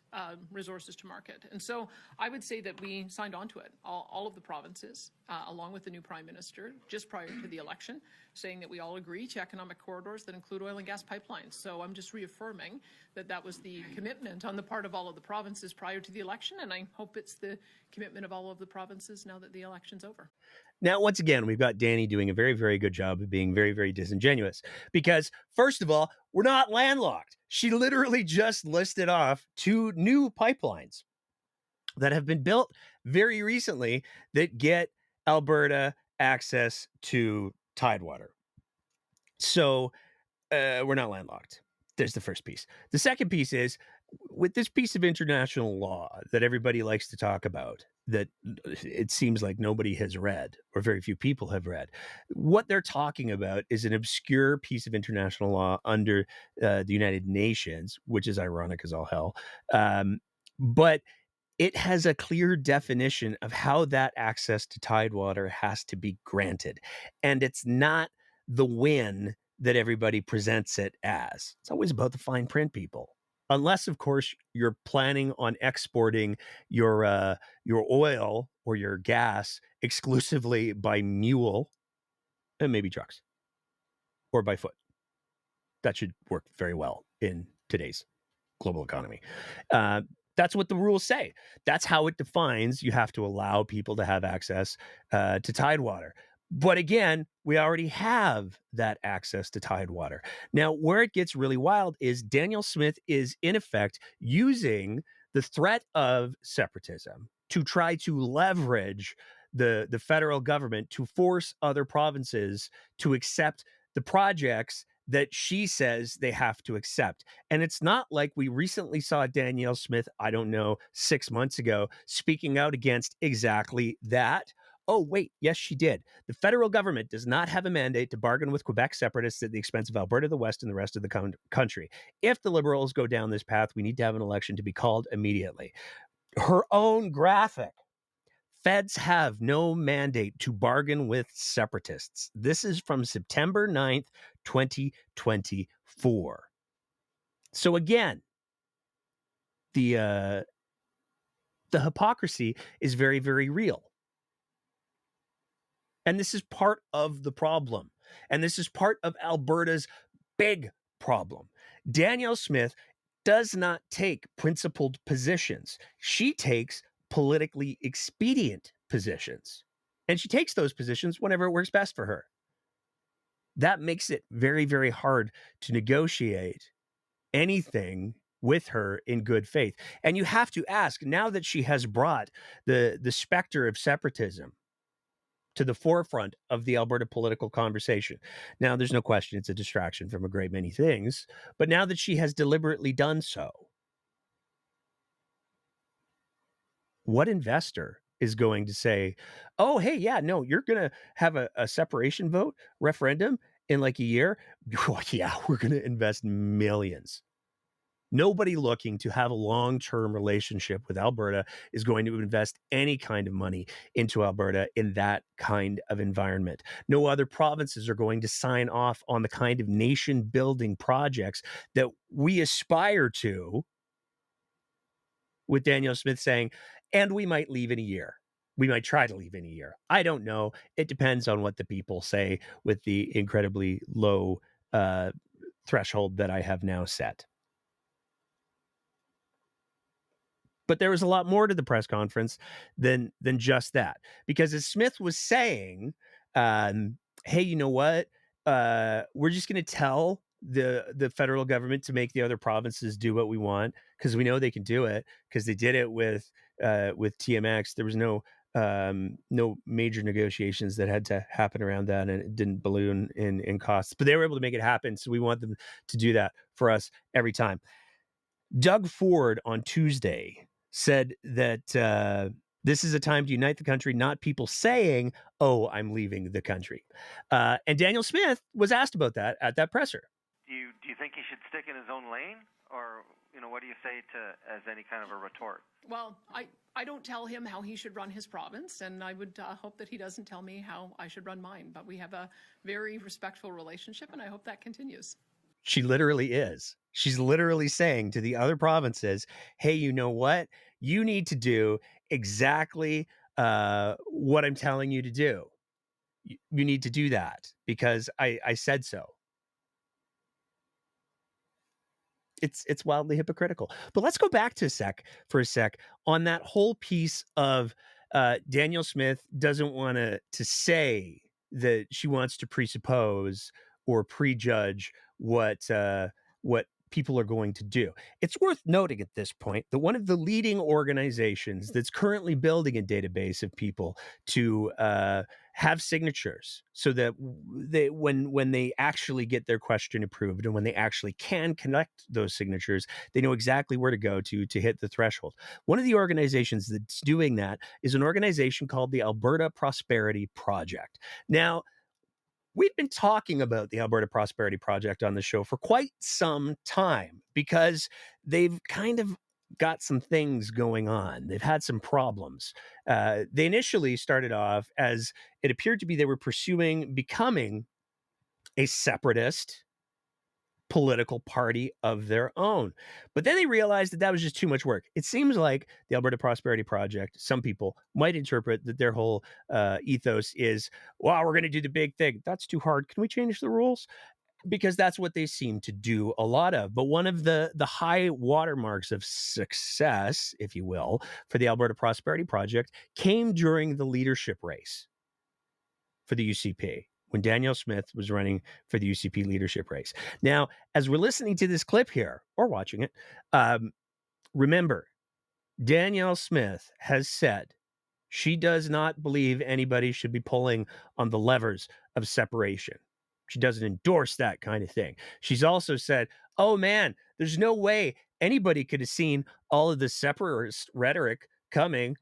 resources to market. And so I would say that we signed on to it, all of the provinces, along with the new Prime Minister, just prior to the election, saying that we all agree to economic corridors that include oil and gas pipelines. So I'm just reaffirming that that was the commitment on the part of all of the provinces prior to the election, and I hope it's the commitment of all of the provinces now that the election's over. Now, once again, we've got Danny doing a very, very good job of being very, very disingenuous because, first of all, we're not landlocked. She literally just listed off 2 new pipelines that have been built very recently that get Alberta access to tidewater. So we're not landlocked. There's the first piece. The second piece is, with this piece of international law that everybody likes to talk about, that it seems like nobody has read, or very few people have read, what they're talking about is an obscure piece of international law under the United Nations, which is ironic as all hell. But it has a clear definition of how that access to tidewater has to be granted. And it's not the win that everybody presents it as. It's always about the fine print, people. Unless, of course, you're planning on exporting your oil or your gas exclusively by mule and maybe trucks or by foot. That should work very well in today's global economy. That's what the rules say. That's how it defines you have to allow people to have access to tidewater. But again, we already have that access to tidewater. Now, where it gets really wild is Danielle Smith is, in effect, using the threat of separatism to try to leverage the federal government to force other provinces to accept the projects that she says they have to accept. And it's not like we recently saw Danielle Smith, I don't know, 6 months ago, speaking out against exactly that. Oh, wait, yes, she did. The federal government does not have a mandate to bargain with Quebec separatists at the expense of Alberta, the West, and the rest of the country. If the Liberals go down this path, we need to have an election to be called immediately. Her own graphic. Feds have no mandate to bargain with separatists. This is from September 9th, 2024. So again, the hypocrisy is very, very real. And this is part of the problem. And this is part of Alberta's big problem. Danielle Smith does not take principled positions. She takes politically expedient positions. And she takes those positions whenever it works best for her. That makes it very, very hard to negotiate anything with her in good faith. And you have to ask, now that she has brought the specter of separatism to the forefront of the Alberta political conversation. Now, there's no question it's a distraction from a great many things, but now that she has deliberately done so, what investor is going to say, oh, hey, yeah, no, you're going to have a separation vote referendum in like a year? Oh, yeah, we're going to invest millions. Nobody looking to have a long-term relationship with Alberta is going to invest any kind of money into Alberta in that kind of environment. No other provinces are going to sign off on the kind of nation-building projects that we aspire to, with Danielle Smith saying, and we might leave in a year. We might try to leave in a year. I don't know. It depends on what the people say with the incredibly low threshold that I have now set. But there was a lot more to the press conference than just that. Because as Smith was saying, hey, you know what? We're just going to tell the federal government to make the other provinces do what we want because we know they can do it because they did it with TMX. There was no major negotiations that had to happen around that, and it didn't balloon in costs. But they were able to make it happen, so we want them to do that for us every time. Doug Ford on Tuesday said that this is a time to unite the country, not people saying, oh, I'm leaving the country. And Daniel Smith was asked about that at that presser. Do you think he should stick in his own lane? Or, what do you say as any kind of a retort? Well, I don't tell him how he should run his province, and I would hope that he doesn't tell me how I should run mine. But we have a very respectful relationship, and I hope that continues. She literally is. She's literally saying to the other provinces, hey, you know what? You need to do exactly what I'm telling you to do. You need to do that because I said so. It's wildly hypocritical. But let's go back to for a sec on that whole piece of Danielle Smith doesn't want to say that she wants to presuppose or prejudge what people are going to do. It's worth noting at this point that one of the leading organizations that's currently building a database of people to have signatures so that when they actually get their question approved and when they actually can collect those signatures, they know exactly where to go to hit the threshold. One of the organizations that's doing that is an organization called the Alberta Prosperity Project. Now, we've been talking about the Alberta Prosperity Project on the show for quite some time because they've kind of got some things going on. They've had some problems. They initially started off as it appeared to be they were pursuing becoming a separatist political party of their own. But then they realized that was just too much work. It seems like the Alberta Prosperity Project, some people might interpret that their whole ethos is, well, we're going to do the big thing. That's too hard. Can we change the rules? Because that's what they seem to do a lot of. But one of the high watermarks of success, if you will, for the Alberta Prosperity Project came during the leadership race for the UCP, when Danielle Smith was running for the UCP leadership race. Now, as we're listening to this clip here, or watching it, remember, Danielle Smith has said she does not believe anybody should be pulling on the levers of separation. She doesn't endorse that kind of thing. She's also said, oh man, there's no way anybody could have seen all of the separatist rhetoric coming.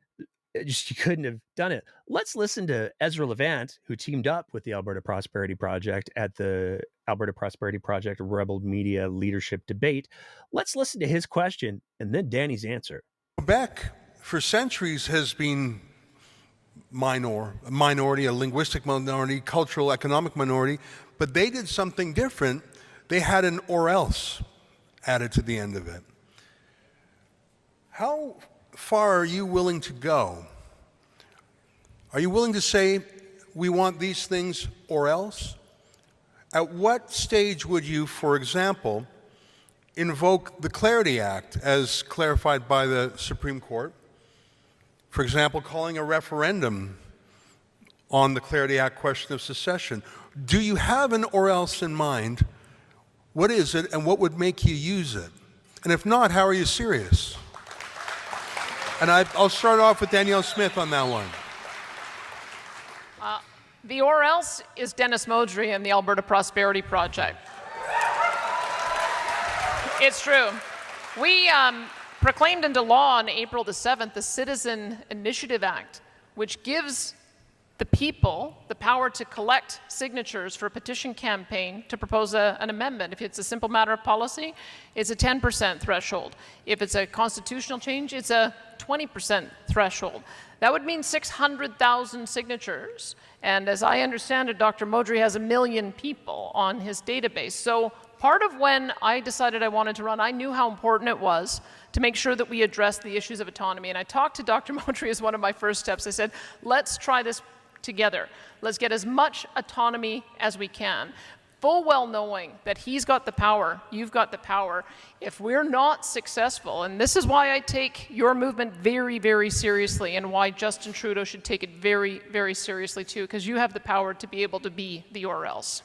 You couldn't have done it. Let's listen to Ezra Levant, who teamed up with the Alberta Prosperity Project at the Alberta Prosperity Project Rebel Media Leadership Debate. Let's listen to his question and then Danny's answer. Quebec, for centuries, has been a minority, a linguistic minority, cultural, economic minority, but they did something different. They had an or else added to the end of it. How far are you willing to go? Are you willing to say, we want these things or else? At what stage would you, for example, invoke the Clarity Act as clarified by the Supreme Court? For example, calling a referendum on the Clarity Act question of secession. Do you have an or else in mind? What is it and what would make you use it? And if not, how are you serious? And I'll start off with Danielle Smith on that one. The or else is Dennis Modry and the Alberta Prosperity Project. It's true. We proclaimed into law on April the 7th the Citizen Initiative Act, which gives the people the power to collect signatures for a petition campaign to propose an amendment. If it's a simple matter of policy, it's a 10% threshold. If it's a constitutional change, it's a 20% threshold. That would mean 600,000 signatures. And as I understand it, Dr. Modry has 1 million people on his database. So part of when I decided I wanted to run, I knew how important it was to make sure that we addressed the issues of autonomy. And I talked to Dr. Modry as one of my first steps. I said, let's try this together. Let's get as much autonomy as we can, full well knowing that he's got the power, you've got the power. If we're not successful, and this is why I take your movement very, very seriously, and why Justin Trudeau should take it very, very seriously too, because you have the power to be able to be the or else.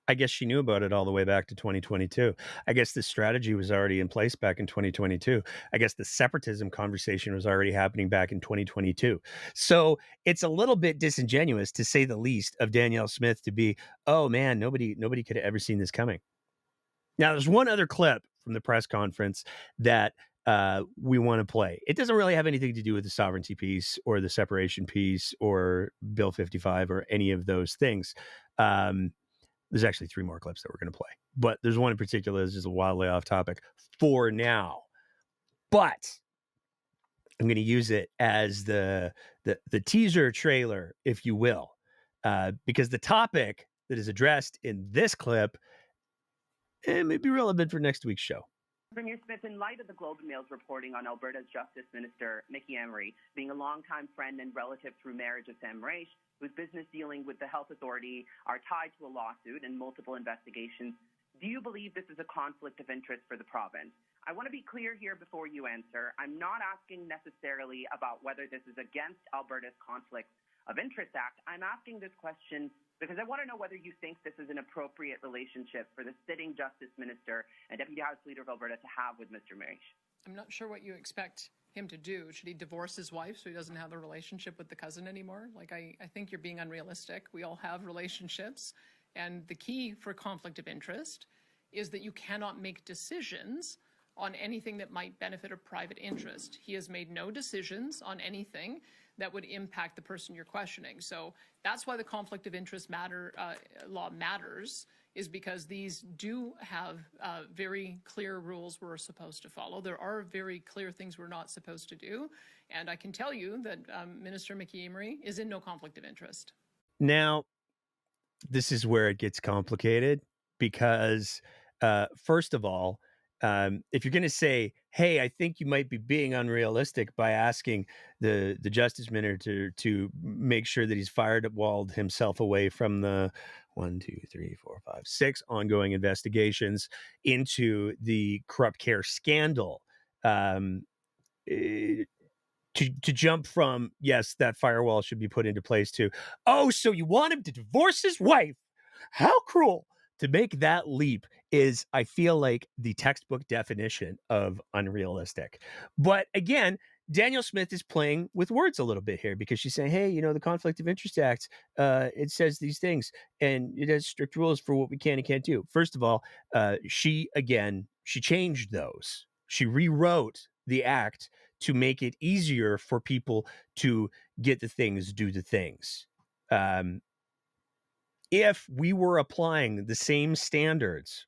I guess she knew about it all the way back to 2022. I guess this strategy was already in place back in 2022. I guess the separatism conversation was already happening back in 2022. So it's a little bit disingenuous, to say the least, of Danielle Smith to be, oh man, nobody could have ever seen this coming. Now, there's one other clip from the press conference that we want to play. It doesn't really have anything to do with the sovereignty piece or the separation piece or Bill 55 or any of those things. There's actually 3 more clips that we're going to play, but there's one in particular that's just wildly off topic for now. But I'm going to use it as the teaser trailer, if you will, because the topic that is addressed in this clip may be relevant for next week's show. Premier Smith, in light of the Globe and Mail's reporting on Alberta's Justice Minister, Mickey Emery, being a longtime friend and relative through marriage of Sam Mraiche, whose business dealing with the health authority are tied to a lawsuit and multiple investigations, do you believe this is a conflict of interest for the province? I want to be clear here before you answer. I'm not asking necessarily about whether this is against Alberta's Conflict of Interest Act. I'm asking this question because I want to know whether you think this is an appropriate relationship for the sitting Justice Minister and Deputy House Leader of Alberta to have with Mr. Mraiche. I'm not sure what you expect him to do. Should he divorce his wife so he doesn't have the relationship with the cousin anymore? Like, I think you're being unrealistic. We all have relationships. And the key for conflict of interest is that you cannot make decisions on anything that might benefit a private interest. He has made no decisions on anything that would impact the person you're questioning. So that's why the conflict of interest law matters, is because these do have very clear rules we're supposed to follow. There are very clear things we're not supposed to do. And I can tell you that Minister Mickey Emery is in no conflict of interest. Now, this is where it gets complicated because, first of all, if you're going to say, hey, I think you might be being unrealistic by asking the Justice Minister to make sure that he's firewalled himself away from the 6 ongoing investigations into the corrupt care scandal, to jump from, yes, that firewall should be put into place, to, oh, so you want him to divorce his wife? How cruel. To make that leap is, I feel like, the textbook definition of unrealistic. But again, Danielle Smith is playing with words a little bit here because she's saying, hey, the Conflict of Interest Act, it says these things and it has strict rules for what we can and can't do. First of all, she changed those. She rewrote the act to make it easier for people to get the things, do the things. If we were applying the same standards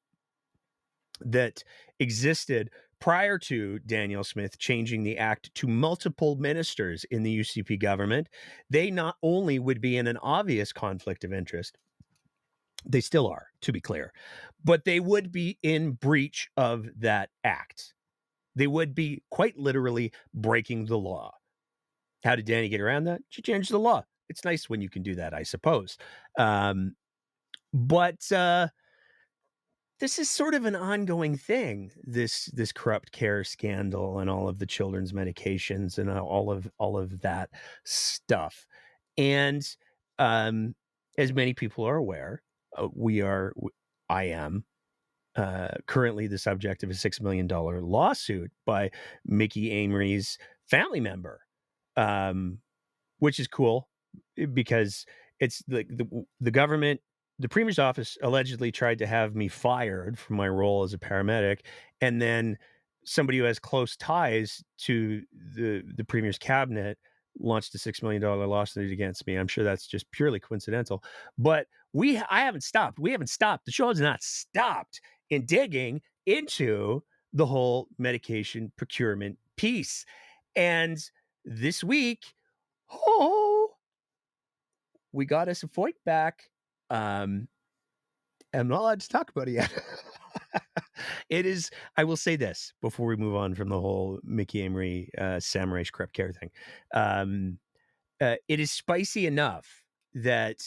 that existed prior to Danielle Smith changing the act to multiple ministers in the UCP government, they not only would be in an obvious conflict of interest, they still are, to be clear, but they would be in breach of that act. They would be quite literally breaking the law. How did Danny get around that? She changed the law. It's nice when you can do that, I suppose. But this is sort of an ongoing thing, this corrupt care scandal and all of the children's medications and all of that stuff. And as many people are aware, I am currently the subject of a $6 million lawsuit by Mickey Emery's family member, which is cool because It's the government, the premier's office allegedly tried to have me fired from my role as a paramedic, and then somebody who has close ties to the premier's cabinet launched a $6 million lawsuit against me. I'm sure that's just purely coincidental, but I haven't stopped. We haven't stopped. The show has not stopped in digging into the whole medication procurement piece. And this week, oh, we got us a Foyt back. I'm not allowed to talk about it yet. It is, I will say this before we move on from the whole Mickey Amory, Sam Mraiche Crep Care thing. It is spicy enough that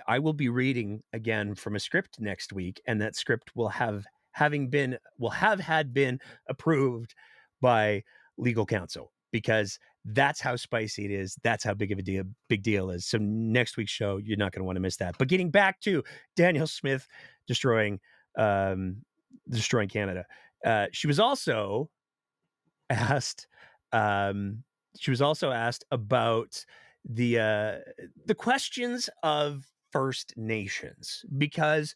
I will be reading again from a script next week, and that script will have had been approved by legal counsel, because that's how spicy it is. That's how big deal is. So next week's show, you're not going to want to miss that. But getting back to Danielle Smith destroying Canada, she was also asked. She was also asked about the questions of First Nations, because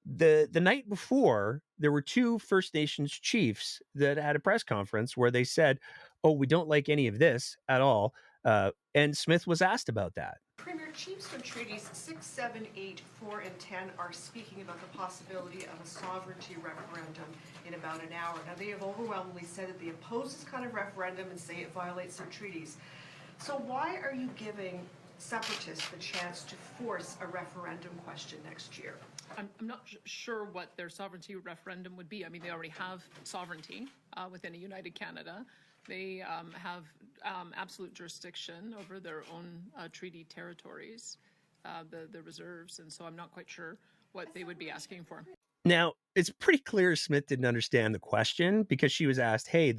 the night before, there were two First Nations chiefs that had a press conference where they said, "Oh, we don't like any of this at all." And Smith was asked about that. Premier, chiefs from treaties 6, 7, 8, 4, and 10 are speaking about the possibility of a sovereignty referendum in about an hour. Now, they have overwhelmingly said that they oppose this kind of referendum and say it violates their treaties. So why are you giving separatists the chance to force a referendum question next year? I'm not sure what their sovereignty referendum would be. I mean, they already have sovereignty within a united Canada. They have absolute jurisdiction over their own treaty territories, the reserves, and so I'm not quite sure what they would be asking for. Now, it's pretty clear Smith didn't understand the question, because she was asked, "Hey,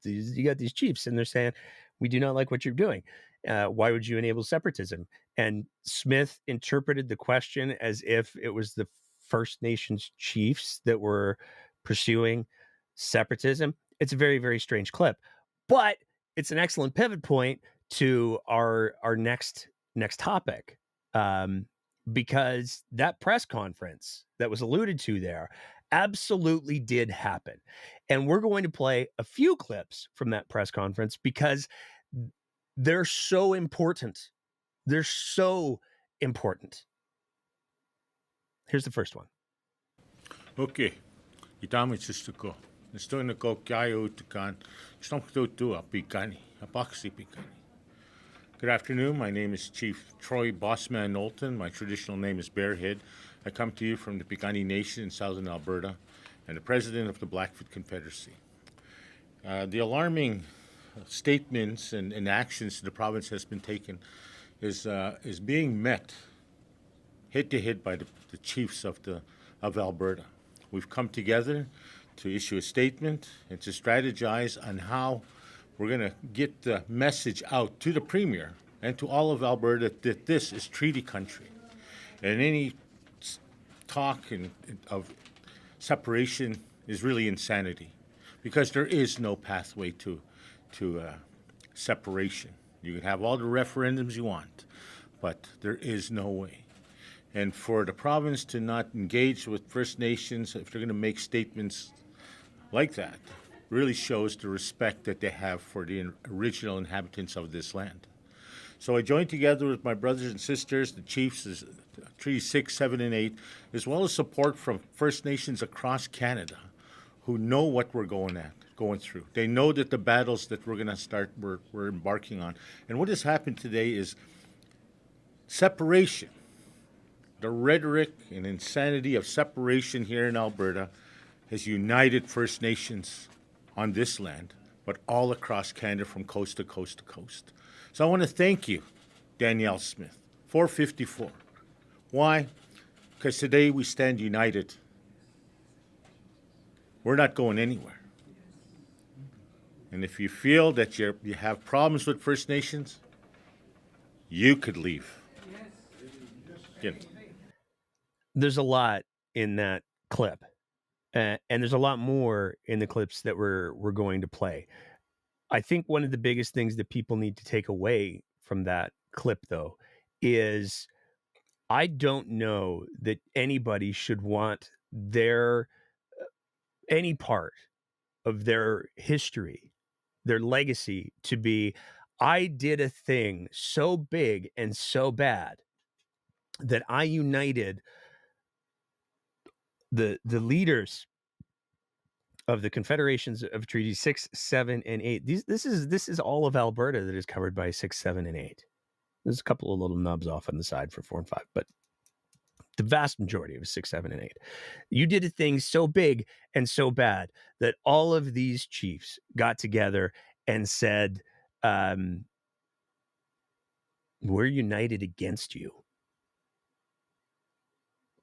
you got these chiefs, and they're saying, we do not like what you're doing. Why would you enable separatism?" And Smith interpreted the question as if it was the First Nations chiefs that were pursuing separatism. It's a very, very strange clip, but it's an excellent pivot point to our next topic. Because that press conference that was alluded to there absolutely did happen. And we're going to play a few clips from that press conference, because they're so important. They're so important. Here's the first one. Okay. Itamitsistuko. Estoy ko kaya utukan. Stomkto a pikani. A boxy pikani. Good afternoon. My name is Chief Troy Bossman Knowlton. My traditional name is Bearhead. I come to you from the Piikani Nation in southern Alberta, and the president of the Blackfoot Confederacy. The alarming statements and actions the province has been taken is being met head to head by the chiefs of Alberta. We've come together to issue a statement and to strategize on how we're going to get the message out to the Premier and to all of Alberta that this is treaty country. And any talk of separation is really insanity, because there is no pathway to separation. You can have all the referendums you want, but there is no way. And for the province to not engage with First Nations, if they're going to make statements like that, really shows the respect that they have for the original inhabitants of this land. So I joined together with my brothers and sisters, the chiefs, Treaties 6, 7, and 8, as well as support from First Nations across Canada who know what we're going through. They know that the battles that we're embarking on. And what has happened today is separation. The rhetoric and insanity of separation here in Alberta has united First Nations on this land, but all across Canada from coast to coast to coast. So I want to thank you, Danielle Smith, 454. Why? Because today we stand united. We're not going anywhere. And if you feel that you have problems with First Nations, you could leave. There's a lot in that clip. And there's a lot more in the clips that we're going to play. I think one of the biggest things that people need to take away from that clip, though, is I don't know that anybody should want their any part of their history, their legacy to be, I did a thing so big and so bad that I united the leaders of the confederations of treaties 6, 7, and 8. This is all of Alberta that is covered by 6, 7, and 8. There's a couple of little nubs off on the side for 4 and 5, but the vast majority of 6, 7, and 8. You did a thing so big and so bad that all of these chiefs got together and said, we're united against you.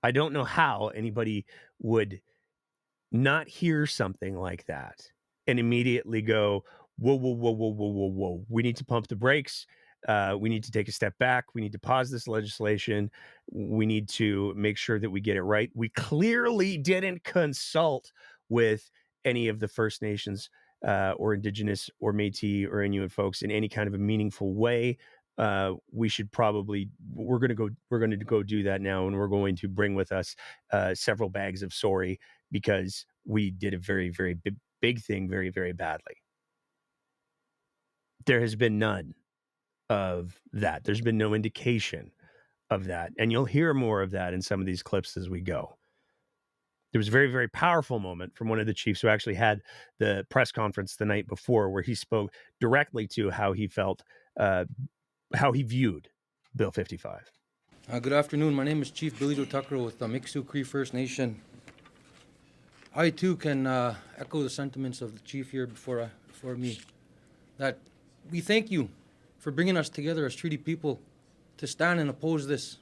I don't know how anybody would not hear something like that and immediately go, whoa, whoa, whoa, whoa, whoa, whoa, whoa. We need to pump the brakes. We need to take a step back. We need to pause this legislation. We need to make sure that we get it right. We clearly didn't consult with any of the First Nations or Indigenous or Métis or Inuit folks in any kind of a meaningful way. We're going to go do that now, and we're going to bring with us several bags of sorry, because we did a very, very big thing very, very badly. There has been none of that. There's been no indication of that. And you'll hear more of that in some of these clips as we go. There was a very, very powerful moment from one of the chiefs who actually had the press conference the night before, where he spoke directly to how he felt, how he viewed Bill 55. Good afternoon. My name is Chief Billy Joe Tucker with the Miksuk Cree First Nation. I too can echo the sentiments of the chief here before me, that we thank you for bringing us together as treaty people to stand and oppose this.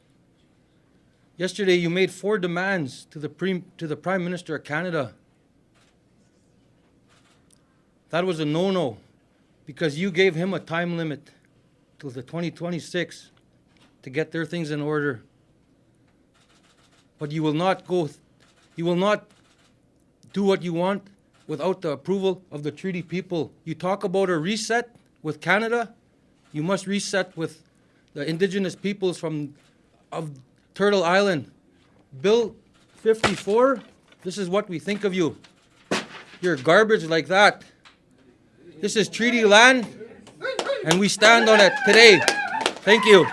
Yesterday, you made 4 demands to the Prime Minister of Canada. That was a no-no, because you gave him a time limit till the 2026 to get their things in order. But you will not do what you want without the approval of the treaty people. You talk about a reset with Canada, you must reset with the Indigenous peoples of Turtle Island. Bill 54, this is what we think of you. You're garbage like that. This is treaty land, and we stand on it today. Thank you.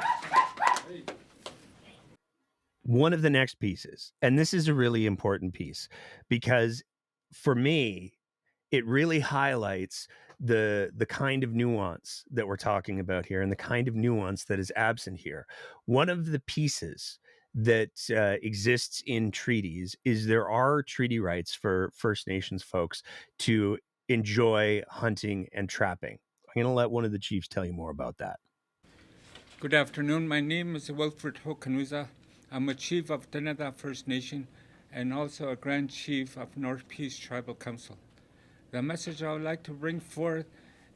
One of the next pieces, and this is a really important piece, because for me, it really highlights the kind of nuance that we're talking about here and the kind of nuance that is absent here. One of the pieces that exists in treaties is there are treaty rights for First Nations folks to enjoy hunting and trapping. I'm going to let one of the chiefs tell you more about that. Good afternoon. My name is Wilfred Hokanuza. I'm a chief of Denada First Nation and also a Grand Chief of North Peace Tribal Council. The message I would like to bring forth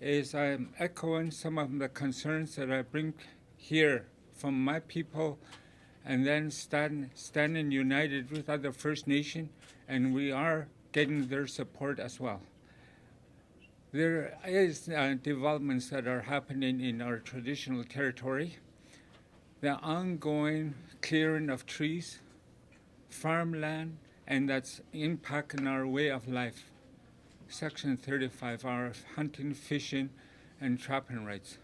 is I'm echoing some of the concerns that I bring here from my people, and then standing united with other First Nation, and we are getting their support as well. There is developments that are happening in our traditional territory. The ongoing clearing of trees, farmland, and that's impacting our way of life. Section 35, our hunting, fishing, and trapping rights.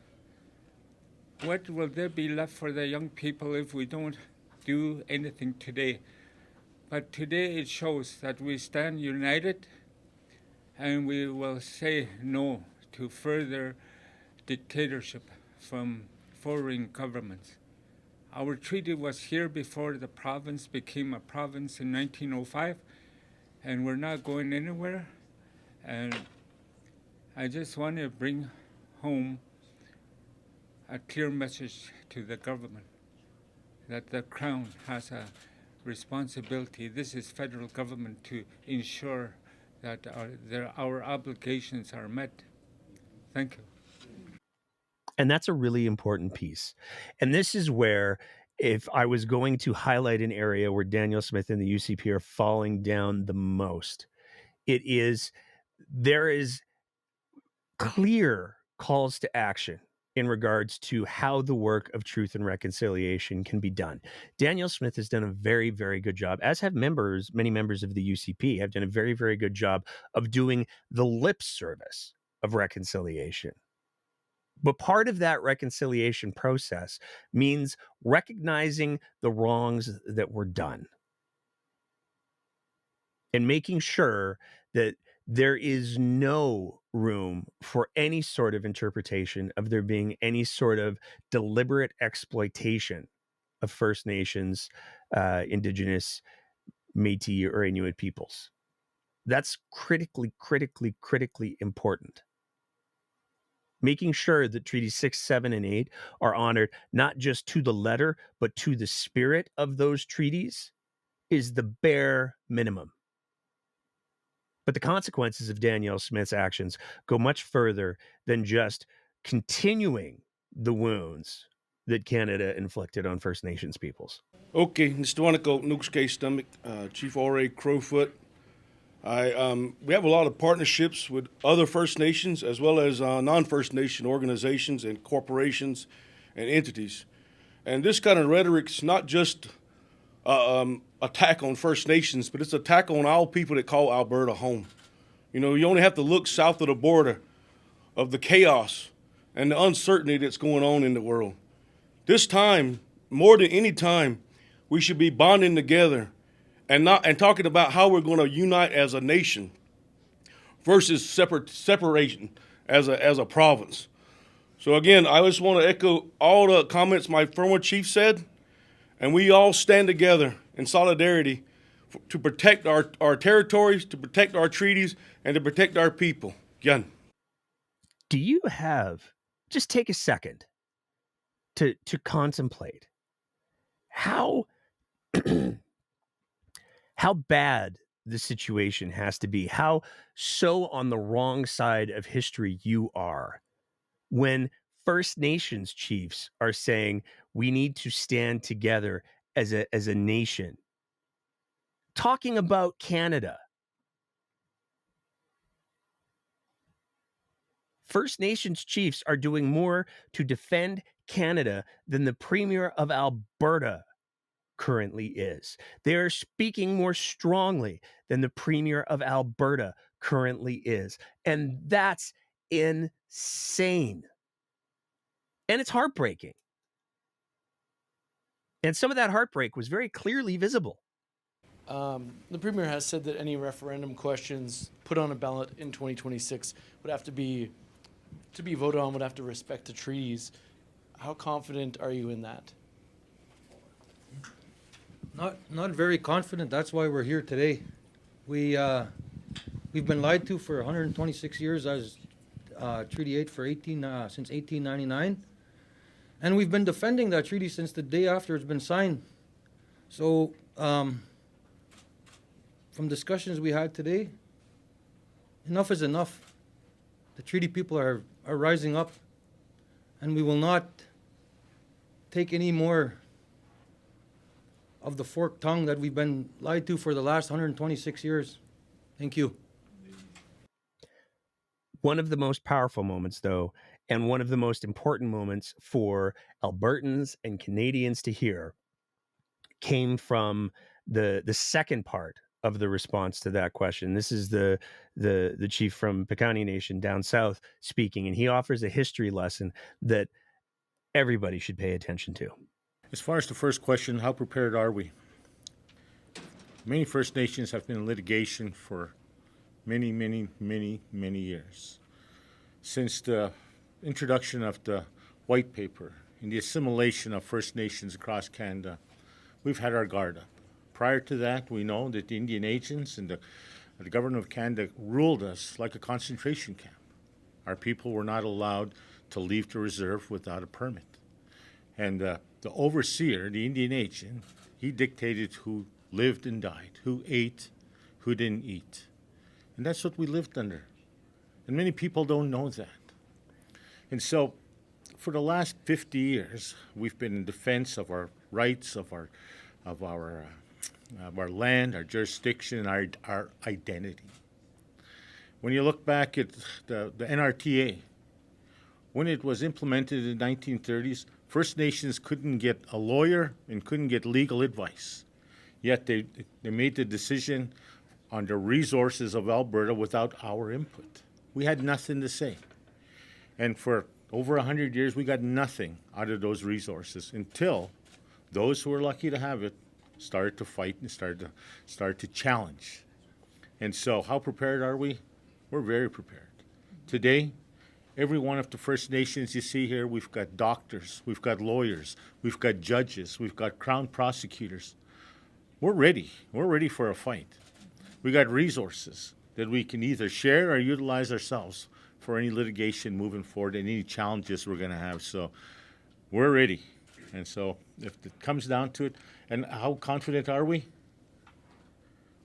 What will there be left for the young people if we don't do anything today? But today it shows that we stand united, and we will say no to further dictatorship from foreign governments. Our treaty was here before the province became a province in 1905, and we're not going anywhere. And I just want to bring home a clear message to the government that the Crown has a responsibility. This is federal government to ensure that our obligations are met. Thank you. And that's a really important piece. And this is where, if I was going to highlight an area where Daniel Smith and the UCP are falling down the most, there is clear calls to action in regards to how the work of truth and reconciliation can be done. Danielle Smith has done a very, very good job, as have many members of the UCP have done a very, very good job of doing the lip service of reconciliation. But part of that reconciliation process means recognizing the wrongs that were done and making sure that there is no room for any sort of interpretation of there being any sort of deliberate exploitation of First Nations, Indigenous, Métis, or Inuit peoples. That's critically important. Making sure that Treaties 6, 7, and 8 are honored not just to the letter, but to the spirit of those treaties is the bare minimum. But the consequences of Danielle Smith's actions go much further than just continuing the wounds that Canada inflicted on First Nations peoples. Okay, Mr. Wanako, Nook's Stomach, Chief Ore Crowfoot. We have a lot of partnerships with other First Nations as well as non-First Nation organizations and corporations and entities. And this kind of rhetoric's not just attack on First Nations, but it's attack on all people that call Alberta home. You know, you only have to look south of the border of the chaos and the uncertainty that's going on in the world. This time, more than any time, we should be bonding together and talking about how we're going to unite as a nation versus separation as a province. So again, I just want to echo all the comments my former chief said, and we all stand together in solidarity to protect our territories, to protect our treaties, and to protect our people. Again. Do you just take a second to contemplate how how bad the situation has to be, how so on the wrong side of history you are when First Nations chiefs are saying we need to stand together as a nation, talking about Canada. First Nations chiefs are doing more to defend Canada than the Premier of Alberta currently is. They are speaking more strongly than the Premier of Alberta currently is. And that's insane. And it's heartbreaking. And some of that heartbreak was very clearly visible. The Premier has said that any referendum questions put on a ballot in 2026 would have to be voted on, would have to respect the treaties. How confident are you in that? Not very confident. That's why we're here today. We've been lied to for 126 years as Treaty 8 since 1899, and we've been defending that treaty since the day after it's been signed. So, from discussions we had today, enough is enough. The treaty people are rising up, and we will not take any more of the forked tongue that we've been lied to for the last 126 years. Thank you. One of the most powerful moments, though, and one of the most important moments for Albertans and Canadians to hear came from the second part of the response to that question. This is the chief from Piikani Nation down south speaking, and he offers a history lesson that everybody should pay attention to. As far as the first question, how prepared are we? Many First Nations have been in litigation for many years. Since the introduction of the White Paper and the assimilation of First Nations across Canada, we've had our guard up. Prior to that, we know that the Indian agents and the government of Canada ruled us like a concentration camp. Our people were not allowed to leave the reserve without a permit. And the overseer, the Indian agent, he dictated who lived and died, who ate, who didn't eat. And that's what we lived under. And many people don't know that. And so for the last 50 years, we've been in defense of our rights, of our land, our jurisdiction, our identity. When you look back at the NRTA, when it was implemented in the 1930s, First Nations couldn't get a lawyer and couldn't get legal advice. Yet they made the decision on the resources of Alberta without our input. We had nothing to say. And for over 100 years, we got nothing out of those resources until those who were lucky to have it started to fight and started to challenge. And so how prepared are we? We're very prepared. Today, every one of the First Nations you see here, we've got doctors, we've got lawyers, we've got judges, we've got crown prosecutors. We're ready. We're ready for a fight. We got resources that we can either share or utilize ourselves for any litigation moving forward and any challenges we're going to have. So we're ready. And so if it comes down to it, and how confident are we?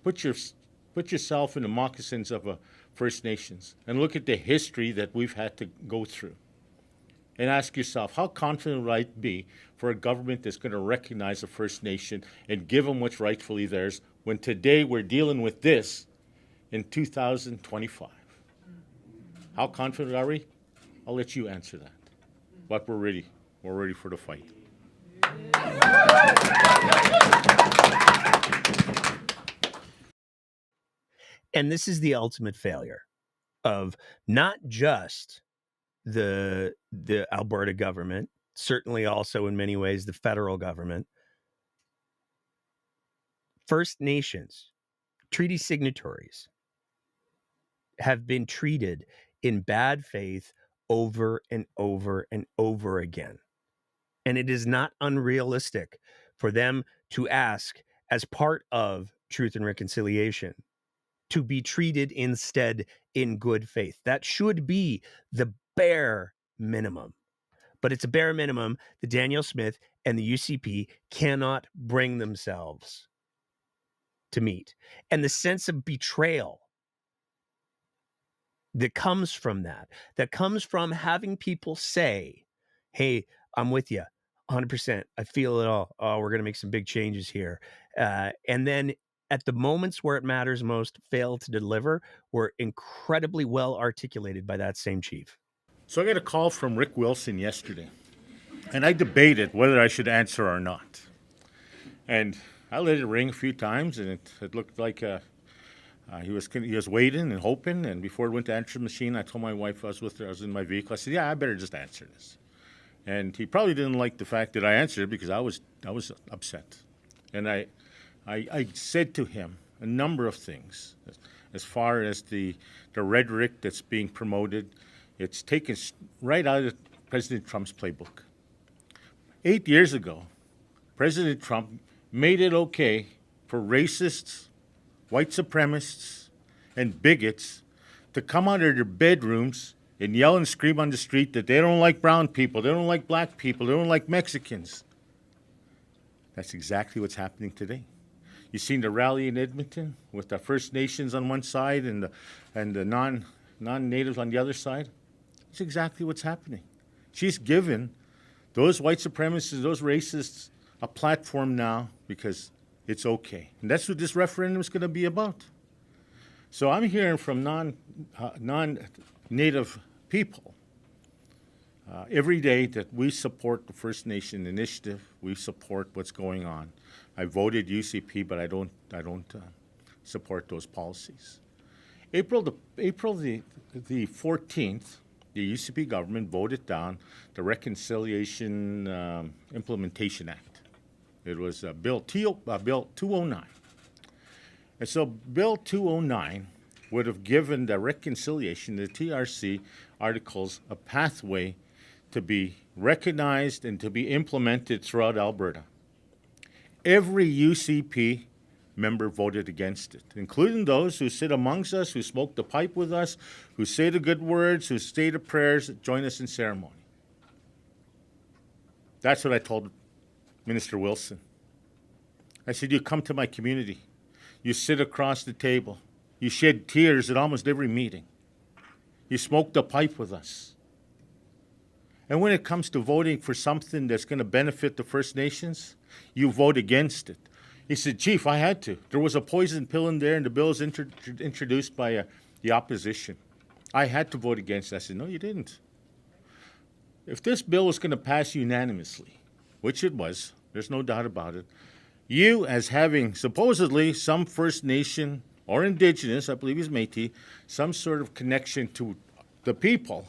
Put yourself in the moccasins of a First Nations and look at the history that we've had to go through. And ask yourself, how confident would I be for a government that's going to recognize a First Nation and give them what's rightfully theirs when today we're dealing with this in 2025? How confident are we? I'll let you answer that. But we're ready. We're ready for the fight. And this is the ultimate failure of not just the Alberta government, certainly also in many ways the federal government. First Nations, treaty signatories, have been treated in bad faith over and over and over again. And it is not unrealistic for them to ask, as part of Truth and Reconciliation, to be treated instead in good faith. That should be the bare minimum. But it's a bare minimum that Danielle Smith and the UCP cannot bring themselves to meet. And the sense of betrayal that comes from that comes from having people say, hey, I'm with you 100%. I feel it all. Oh, we're going to make some big changes here. And then at the moments where it matters most, fail to deliver, were incredibly well articulated by that same chief. So I got a call from Rick Wilson yesterday, and I debated whether I should answer or not. And I let it ring a few times, and it looked like he was waiting and hoping. And before it went to answer the machine, I told my wife, I was in my vehicle. I said, "Yeah, I better just answer this." And he probably didn't like the fact that I answered it because I was upset. And I said to him a number of things as far as the rhetoric that's being promoted. It's taken right out of President Trump's playbook. 8 years ago, President Trump made it okay for racists, white supremacists, and bigots to come out of their bedrooms and yell and scream on the street that they don't like brown people, they don't like black people, they don't like Mexicans. That's exactly what's happening today. You've seen the rally in Edmonton with the First Nations on one side and the non-natives on the other side. It's exactly what's happening. She's given those white supremacists, those racists, a platform now because it's okay. And that's what this referendum is going to be about. So I'm hearing from non-native people every day that we support the First Nation initiative. We support what's going on. I voted UCP, but I don't support those policies. April the 14th, the UCP government voted down the Reconciliation Implementation Act. It was Bill 209. And so Bill 209 would have given the reconciliation, the TRC articles, a pathway to be recognized and to be implemented throughout Alberta. Every UCP member voted against it, including those who sit amongst us, who smoke the pipe with us, who say the good words, who say the prayers, join us in ceremony. That's what I told Minister Wilson. I said, you come to my community. You sit across the table. You shed tears at almost every meeting. You smoke the pipe with us. And when it comes to voting for something that's going to benefit the First Nations, you vote against it. He said, Chief, I had to. There was a poison pill in there, and the bill was introduced by the opposition. I had to vote against it. I said, no, you didn't. if this bill was going to pass unanimously, which it was, there's no doubt about it, you, as having supposedly some First Nation or Indigenous, I believe he's Métis, some sort of connection to the people,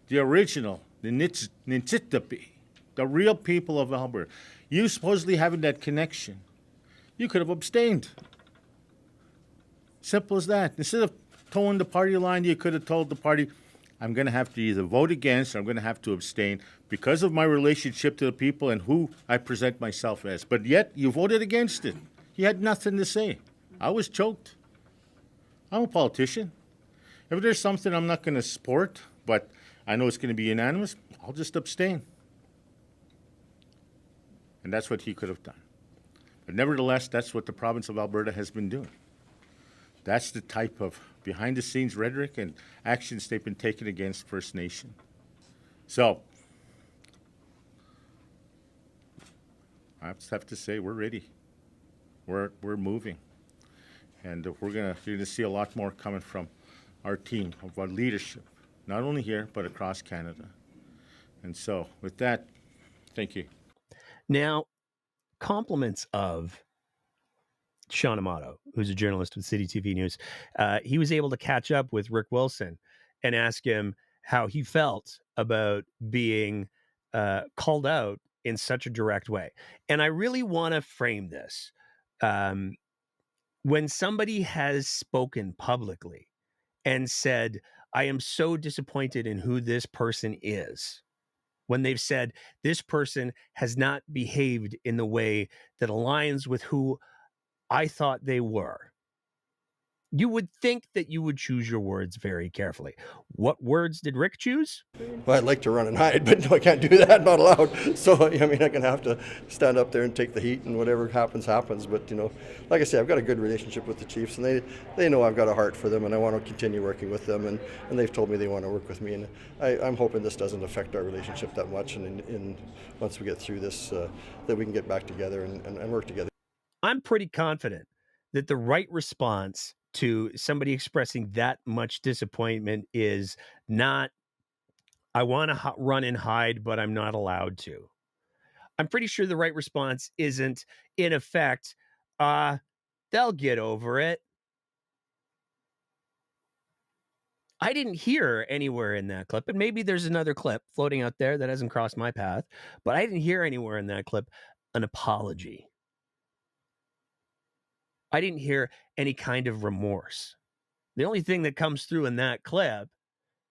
the original, the Niitsitapi, the real people of Alberta, you supposedly having that connection, you could have abstained. Simple as that. Instead of towing the party line, you could have told the party, I'm going to have to either vote against or I'm going to have to abstain because of my relationship to the people and who I present myself as. But yet, you voted against it. You had nothing to say. I was choked. I'm a politician. If there's something I'm not going to support, but I know it's going to be unanimous, I'll just abstain. And that's what he could have done. But nevertheless, that's what the province of Alberta has been doing. That's the type of behind-the-scenes rhetoric and actions they've been taking against First Nation. So, I just have to say we're ready. We're moving. And you're gonna see a lot more coming from our team, of our leadership, not only here, but across Canada. And so, with that, thank you. Now, compliments of Sean Amato, who's a journalist with City TV News, he was able to catch up with Rick Wilson and ask him how he felt about being called out in such a direct way. And I really want to frame this. When somebody has spoken publicly and said, I am so disappointed in who this person is, when they've said this person has not behaved in the way that aligns with who I thought they were, you would think that you would choose your words very carefully. What words did Rick choose? Well, I'd like to run and hide, but no, I can't do that, not allowed. So, I mean, I'm going to have to stand up there and take the heat, and whatever happens, happens. But, like I say, I've got a good relationship with the Chiefs, and they know I've got a heart for them, and I want to continue working with them, and they've told me they want to work with me. And I'm hoping this doesn't affect our relationship that much, and once we get through this, that we can get back together and work together. I'm pretty confident that the right response to somebody expressing that much disappointment is not, I want to run and hide, but I'm not allowed to. I'm pretty sure the right response isn't, in effect, they'll get over it. I didn't hear anywhere in that clip, and maybe there's another clip floating out there that hasn't crossed my path, but I didn't hear anywhere in that clip an apology. I didn't hear any kind of remorse. The only thing that comes through in that clip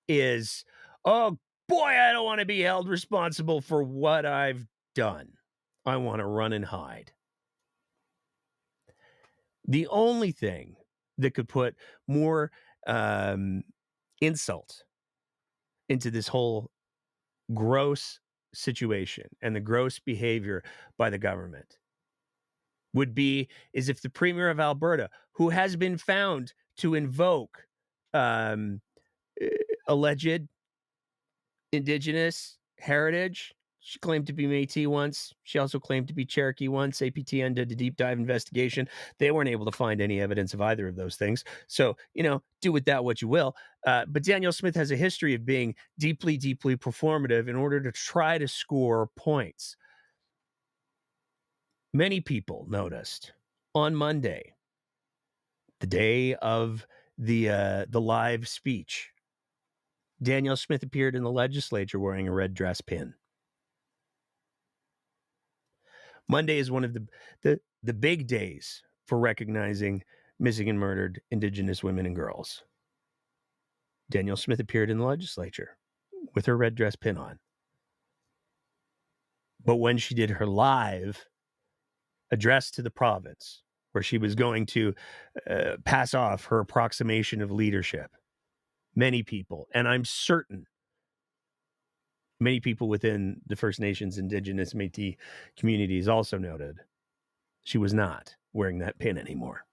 is, oh boy, I don't want to be held responsible for what I've done. I want to run and hide. The only thing that could put more insult into this whole gross situation and the gross behavior by the government would be is if the Premier of Alberta, who has been found to invoke alleged Indigenous heritage. She claimed to be Métis once. She also claimed to be Cherokee once. APTN did a deep dive investigation. They weren't able to find any evidence of either of those things. So, do with that what you will. But Danielle Smith has a history of being deeply, deeply performative in order to try to score points. Many people noticed on Monday, the day of the live speech, Danielle Smith appeared in the legislature wearing a red dress pin. Monday is one of the big days for recognizing missing and murdered Indigenous women and girls. Danielle Smith appeared in the legislature with her red dress pin on. But when she did her live address to the province, where she was going to pass off her approximation of leadership, many people, and I'm certain many people within the First Nations, Indigenous, Métis communities also noted she was not wearing that pin anymore.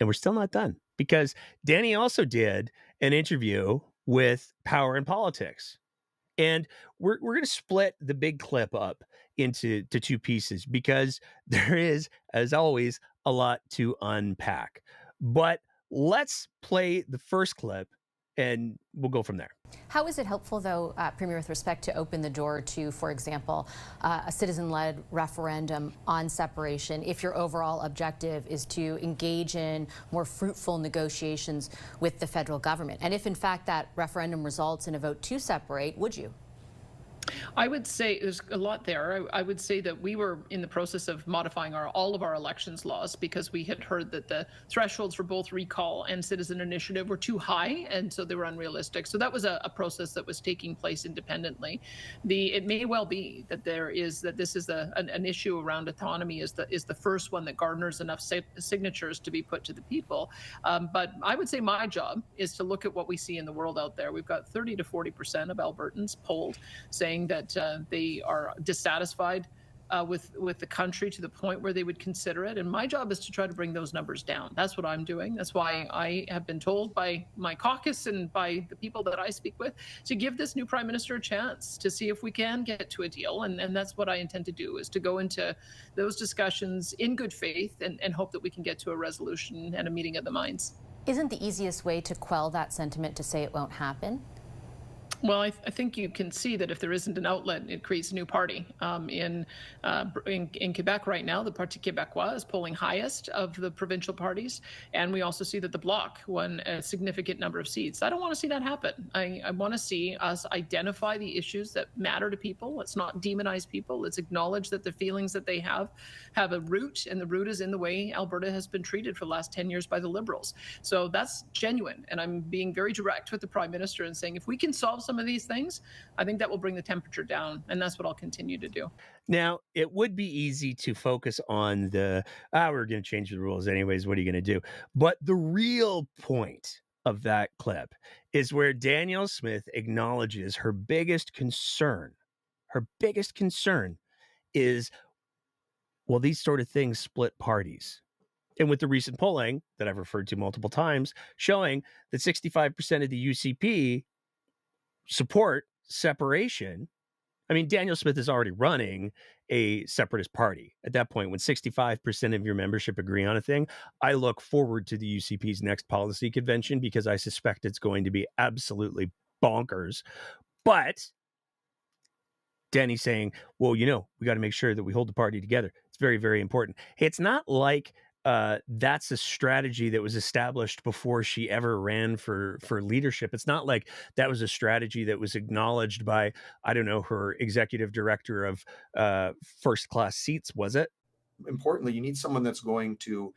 And we're still not done, because Danny also did an interview with Power and Politics. And we're going to split the big clip up into two pieces, because there is, as always, a lot to unpack. But let's play the first clip and we'll go from there. How is it helpful, though, Premier, with respect to open the door to, for example, a citizen-led referendum on separation if your overall objective is to engage in more fruitful negotiations with the federal government? And if, in fact, that referendum results in a vote to separate, would you? I would say there's a lot there. I would say that we were in the process of modifying all of our elections laws because we had heard that the thresholds for both recall and citizen initiative were too high, and so they were unrealistic. So that was a process that was taking place independently. It may well be that this is an issue around autonomy is the first one that garners enough signatures to be put to the people. But I would say my job is to look at what we see in the world out there. We've got 30 to 40% of Albertans polled saying that they are dissatisfied with the country to the point where they would consider it. And my job is to try to bring those numbers down. That's what I'm doing. That's why I have been told by my caucus and by the people that I speak with to give this new prime minister a chance to see if we can get to a deal. And that's what I intend to do, is to go into those discussions in good faith and hope that we can get to a resolution and a meeting of the minds. Isn't the easiest way to quell that sentiment to say it won't happen? Well, I think you can see that if there isn't an outlet, it creates a new party. In Quebec right now, the Parti Québécois is polling highest of the provincial parties, and we also see that the Bloc won a significant number of seats. I don't want to see that happen. I want to see us identify the issues that matter to people. Let's not demonize people. Let's acknowledge that the feelings that they have a root, and the root is in the way Alberta has been treated for the last 10 years by the Liberals. So that's genuine, and I'm being very direct with the Prime Minister and saying if we can solve some of these things, I think that will bring the temperature down, and that's what I'll continue to do. Now, it would be easy to focus on we're going to change the rules anyways, what are you going to do? But the real point of that clip is where Danielle Smith acknowledges her biggest concern. Her biggest concern is, well, these sort of things split parties. And with the recent polling that I've referred to multiple times, showing that 65% of the UCP support separation. I mean, Danielle Smith is already running a separatist party. At that point, when 65% of your membership agree on a thing, I look forward to the UCP's next policy convention because I suspect it's going to be absolutely bonkers. But Danny's saying, well, we got to make sure that we hold the party together. It's very, very important. Hey, it's not like that's a strategy that was established before she ever ran for leadership. It's not like that was a strategy that was acknowledged by, I don't know, her executive director of first class seats, was it? Importantly, you need someone that's going to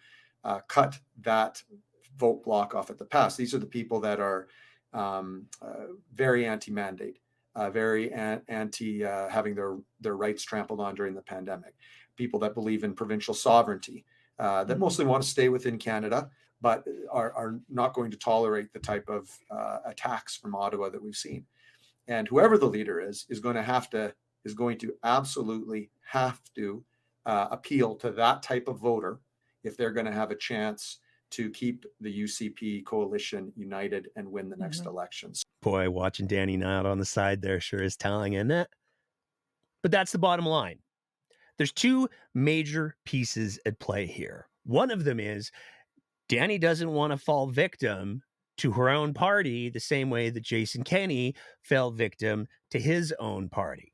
cut that vote block off at the pass. These are the people that are very anti-mandate, very anti having their rights trampled on during the pandemic. People that believe in provincial sovereignty, that mostly want to stay within Canada, but are not going to tolerate the type of attacks from Ottawa that we've seen. And whoever the leader is going to absolutely have to appeal to that type of voter if they're going to have a chance to keep the UCP coalition united and win the next elections. Boy, watching Danny nod on the side there sure is telling, isn't it? But that's the bottom line. There's two major pieces at play here. One of them is Danny doesn't want to fall victim to her own party the same way that Jason Kenney fell victim to his own party.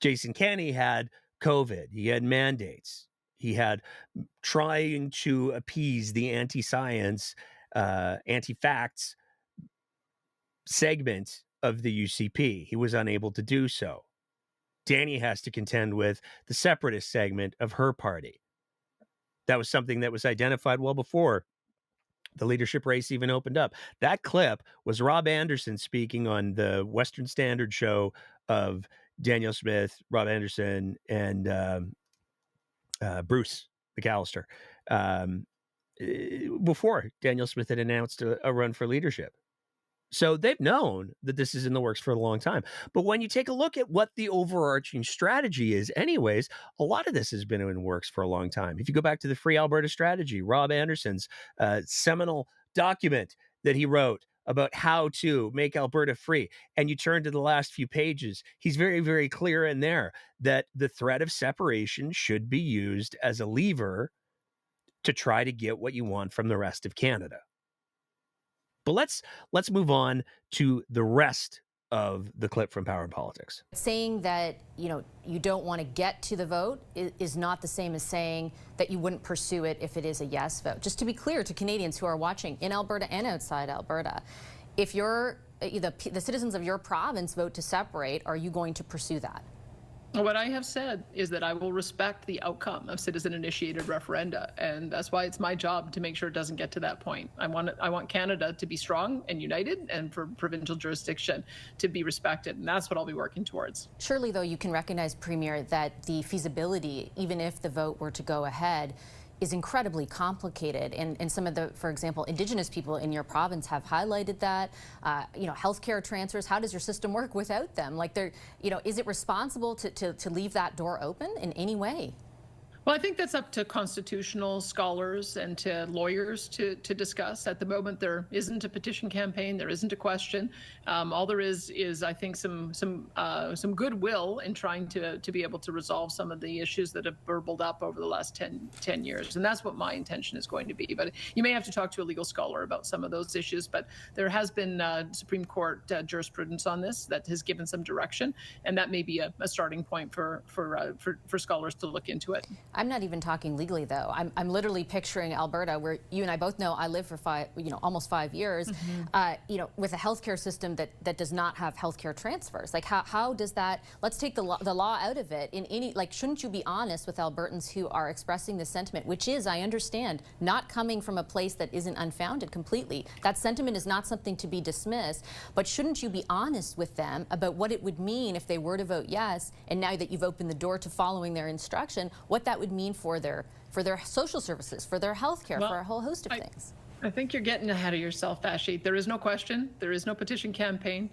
Jason Kenney had COVID. He had mandates. He had trying to appease the anti-science, anti-facts segment of the UCP. He was unable to do so. Danny has to contend with the separatist segment of her party. That was something that was identified well before the leadership race even opened up. That clip was Rob Anderson speaking on the Western Standard show of Danielle Smith, Rob Anderson, and Bruce McAllister before Danielle Smith had announced a run for leadership. So they've known that this is in the works for a long time. But when you take a look at what the overarching strategy is anyways, a lot of this has been in works for a long time. If you go back to the Free Alberta Strategy, Rob Anderson's seminal document that he wrote about how to make Alberta free, and you turn to the last few pages, he's very, very clear in there that the threat of separation should be used as a lever to try to get what you want from the rest of Canada. But let's move on to the rest of the clip from Power and Politics. Saying that, you don't want to get to the vote is not the same as saying that you wouldn't pursue it if it is a yes vote. Just to be clear to Canadians who are watching in Alberta and outside Alberta, if the citizens of your province vote to separate, are you going to pursue that? What I have said is that I will respect the outcome of citizen-initiated referenda, and that's why it's my job to make sure it doesn't get to that point. I want Canada to be strong and united, and for provincial jurisdiction to be respected, and that's what I'll be working towards. Surely, though, you can recognize, Premier, that the feasibility, even if the vote were to go ahead, is incredibly complicated, and some of the, for example, Indigenous people in your province have highlighted that. Healthcare transfers. How does your system work without them? Like, is it responsible to leave that door open in any way? Well, I think that's up to constitutional scholars and to lawyers to discuss. At the moment, there isn't a petition campaign. There isn't a question. All there is I think some goodwill in trying to be able to resolve some of the issues that have burbled up over the last 10 years. And that's what my intention is going to be. But you may have to talk to a legal scholar about some of those issues. But there has been Supreme Court jurisprudence on this that has given some direction, and that may be a starting point for scholars to look into it. I'm not even talking legally, though. I'm literally picturing Alberta, where you and I both know I lived for almost 5 years, with a healthcare system that does not have healthcare transfers. Like, how does that? Let's take the law out of it. Shouldn't you be honest with Albertans who are expressing this sentiment, which is, I understand, not coming from a place that isn't unfounded completely. That sentiment is not something to be dismissed, but shouldn't you be honest with them about what it would mean if they were to vote yes, and now that you've opened the door to following their instruction, what that would mean for their social services, for their health care, for a whole host of things? I think you're getting ahead of yourself, Vashi. There is no question. There is no petition campaign.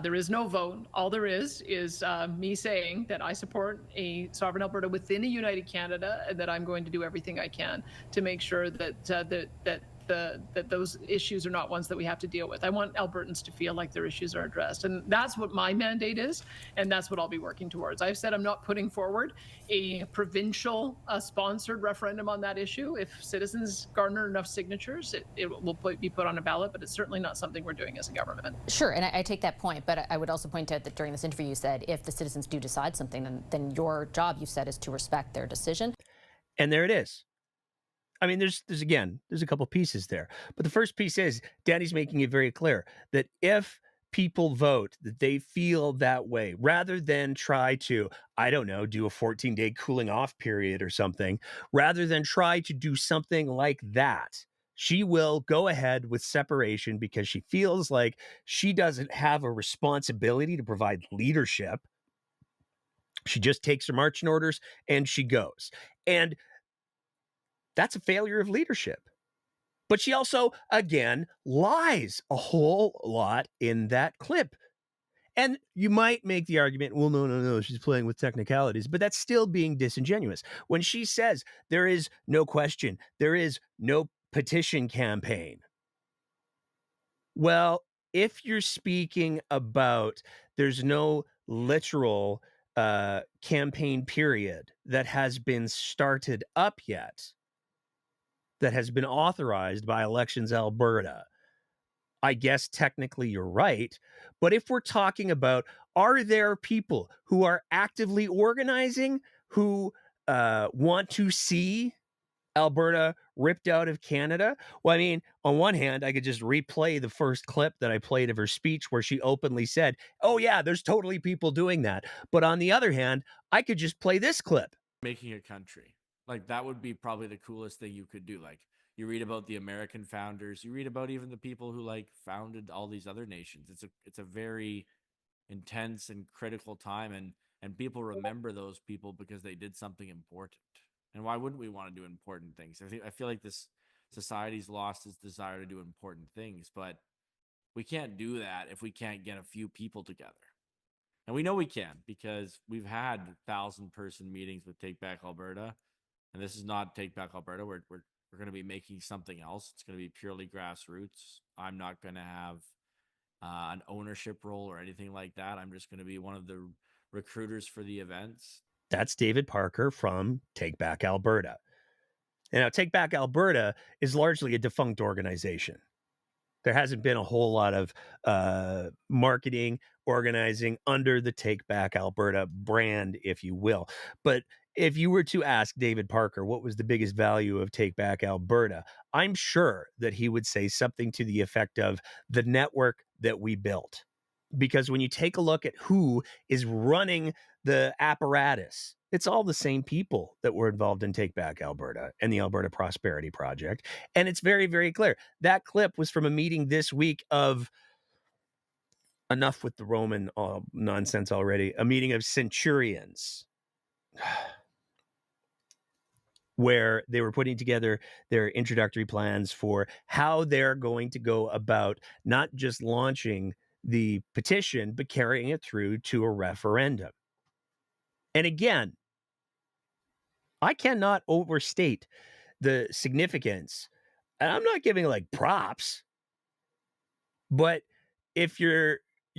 There is no vote. All there is me saying that I support a sovereign Alberta within a united Canada, and that I'm going to do everything I can to make sure that those issues are not ones that we have to deal with. I want Albertans to feel like their issues are addressed. And that's what my mandate is, and that's what I'll be working towards. I've said I'm not putting forward a provincial sponsored referendum on that issue. If citizens garner enough signatures, it will be put on a ballot, but it's certainly not something we're doing as a government. Sure, and I take that point, but I would also point out that during this interview you said if the citizens do decide something, then your job, you said, is to respect their decision. And there it is. I mean, there's a couple pieces there. But the first piece is Danny's making it very clear that if people vote that they feel that way, rather than try to, I don't know, do a 14-day cooling off period or something, rather than try to do something like that, she will go ahead with separation because she feels like she doesn't have a responsibility to provide leadership. She just takes her marching orders and she goes. And that's a failure of leadership. But she also, again, lies a whole lot in that clip. And you might make the argument, well, no, she's playing with technicalities, but that's still being disingenuous. When she says there is no question, there is no petition campaign. Well, if you're speaking about there's no literal campaign period that has been started up yet, that has been authorized by Elections Alberta, I guess technically you're right. But if we're talking about, are there people who are actively organizing who want to see Alberta ripped out of Canada? Well, I mean, on one hand, I could just replay the first clip that I played of her speech where she openly said, oh yeah, there's totally people doing that. But on the other hand, I could just play this clip. Making a country. Like, that would be probably the coolest thing you could do. Like, you read about the American founders, you read about even the people who founded all these other nations. It's a very intense and critical time, and people remember those people because they did something important. And why wouldn't we want to do important things? I feel like this society's lost its desire to do important things, but we can't do that if we can't get a few people together. And we know we can, because we've had 1,000-person meetings with Take Back Alberta, and this is not Take Back Alberta. We're going to be making something else. It's going to be purely grassroots. I'm not going to have an ownership role or anything like that. I'm just going to be one of the recruiters for the events. That's David Parker from Take Back Alberta. And now Take Back Alberta is largely a defunct organization. There hasn't been a whole lot of marketing, organizing under the Take Back Alberta brand, if you will. But if you were to ask David Parker what was the biggest value of Take Back Alberta, I'm sure that he would say something to the effect of the network that we built. Because when you take a look at who is running the apparatus, it's all the same people that were involved in Take Back Alberta and the Alberta Prosperity Project. And it's very, very clear. That clip was from a meeting this week of, enough with the Roman nonsense already, a meeting of centurions where they were putting together their introductory plans for how they're going to go about not just launching the petition, but carrying it through to a referendum. And again, I cannot overstate the significance. And I'm not giving like props, but if you're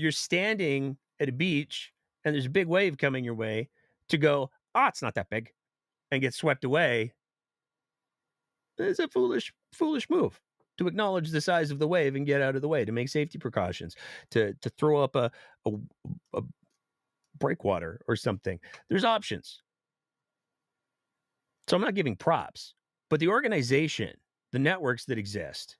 standing at a beach and there's a big wave coming your way, to go, it's not that big, and get swept away, is a foolish move. To acknowledge the size of the wave and get out of the way, to make safety precautions, to throw up a breakwater or something. There's options. So I'm not giving props, but the organization, the networks that exist,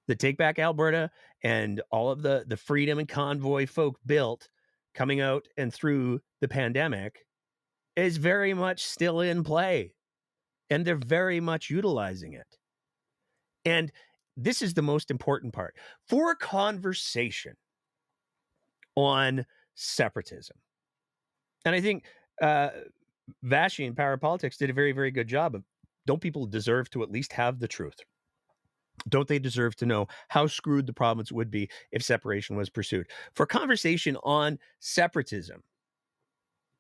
the Take Back Alberta and all of the Freedom and Convoy folk built coming out and through the pandemic, is very much still in play. And they're very much utilizing it. And this is the most important part. For a conversation on separatism, and I think Vashi and Power Politics did a very, very good job of, don't people deserve to at least have the truth? Don't they deserve to know how screwed the province would be if separation was pursued? For a conversation on separatism,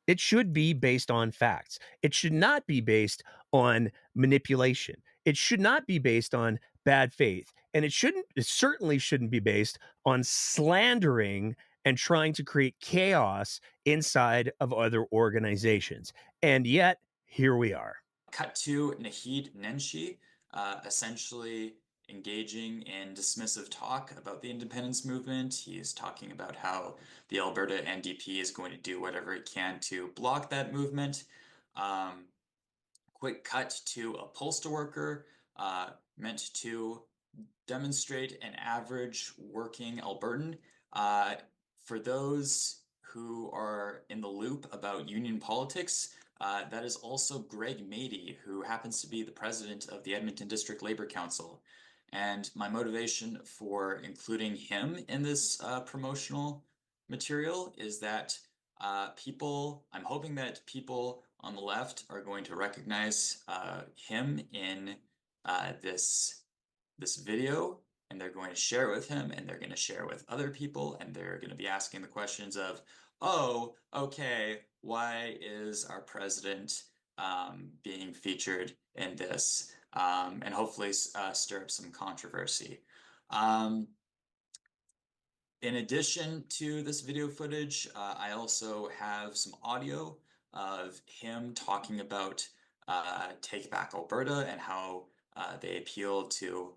it should be based on facts. It should not be based on manipulation. It should not be based on bad faith. And it certainly shouldn't be based on slandering and trying to create chaos inside of other organizations. And yet, here we are. Cut to Nahid Nenshi, essentially engaging in dismissive talk about the independence movement. He is talking about how the Alberta NDP is going to do whatever it can to block that movement. Quick cut to a postal worker meant to demonstrate an average working Albertan. For those who are in the loop about union politics, that is also Greg Mady, who happens to be the president of the Edmonton District Labour Council. And my motivation for including him in this promotional material is that I'm hoping that people on the left are going to recognize him in this video, and they're going to share it with him, and they're going to share it with other people, and they're going to be asking the questions of, oh, okay, why is our president being featured in this? And hopefully stir up some controversy. In addition to this video footage, I also have some audio of him talking about Take Back Alberta and how they appeal to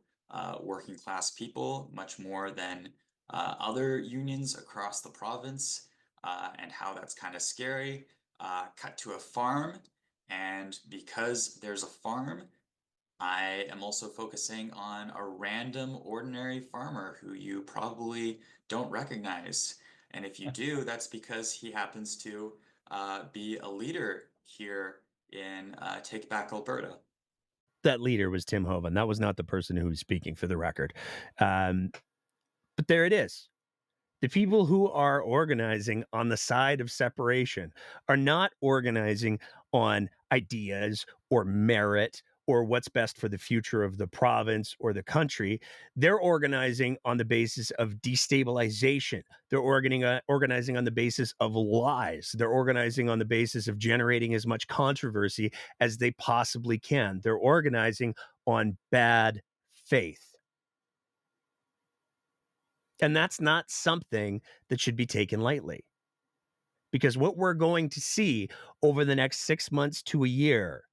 working class people much more than other unions across the province, and how that's kind of scary. Cut to a farm, and because there's a farm, I am also focusing on a random ordinary farmer who you probably don't recognize. And if you do, that's because he happens to be a leader here in Take Back Alberta. That leader was Tim Hovan. That was not the person who was speaking, for the record. But there it is. The people who are organizing on the side of separation are not organizing on ideas or merit or what's best for the future of the province or the country. They're organizing on the basis of destabilization. They're organizing on the basis of lies. They're organizing on the basis of generating as much controversy as they possibly can. They're organizing on bad faith. And that's not something that should be taken lightly. Because what we're going to see over the next 6 months to a year,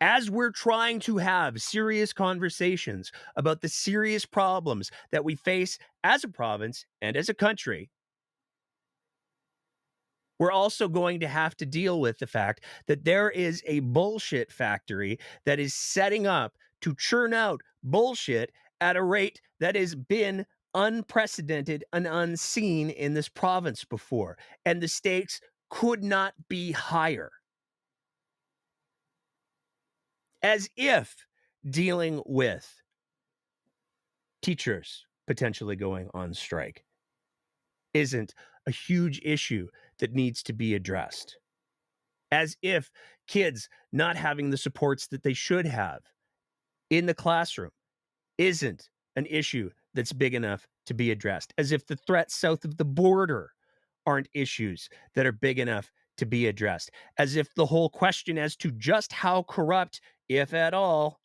as we're trying to have serious conversations about the serious problems that we face as a province and as a country, we're also going to have to deal with the fact that there is a bullshit factory that is setting up to churn out bullshit at a rate that has been unprecedented and unseen in this province before. And the stakes could not be higher. As if dealing with teachers potentially going on strike isn't a huge issue that needs to be addressed. As if kids not having the supports that they should have in the classroom isn't an issue that's big enough to be addressed. As if the threats south of the border aren't issues that are big enough to be addressed. As if the whole question as to just how corrupt, if at all,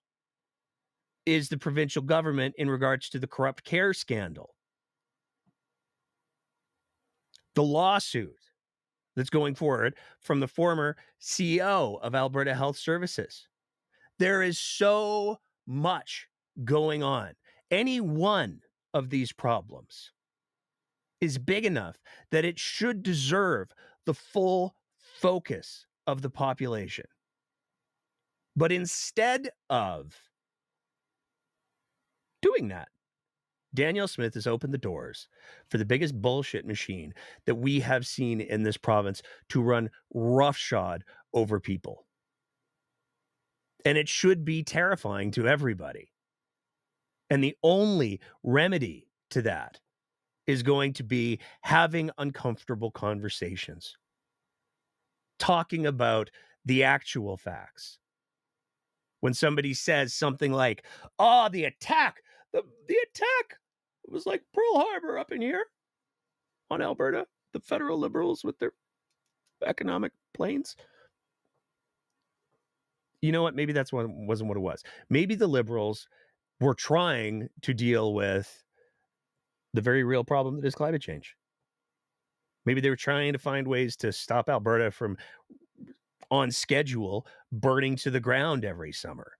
is the provincial government in regards to the corrupt care scandal. The lawsuit that's going forward from the former CEO of Alberta Health Services. There is so much going on. Any one of these problems is big enough that it should deserve the full focus of the population. But instead of doing that, Danielle Smith has opened the doors for the biggest bullshit machine that we have seen in this province to run roughshod over people. And it should be terrifying to everybody. And the only remedy to that is going to be having uncomfortable conversations, talking about the actual facts. When somebody says something like, oh, the attack was like Pearl Harbor up in here on Alberta, the federal Liberals with their economic planes. You know what? Maybe that's what wasn't what it was. Maybe the Liberals were trying to deal with the very real problem that is climate change. Maybe they were trying to find ways to stop Alberta from, on schedule, burning to the ground every summer.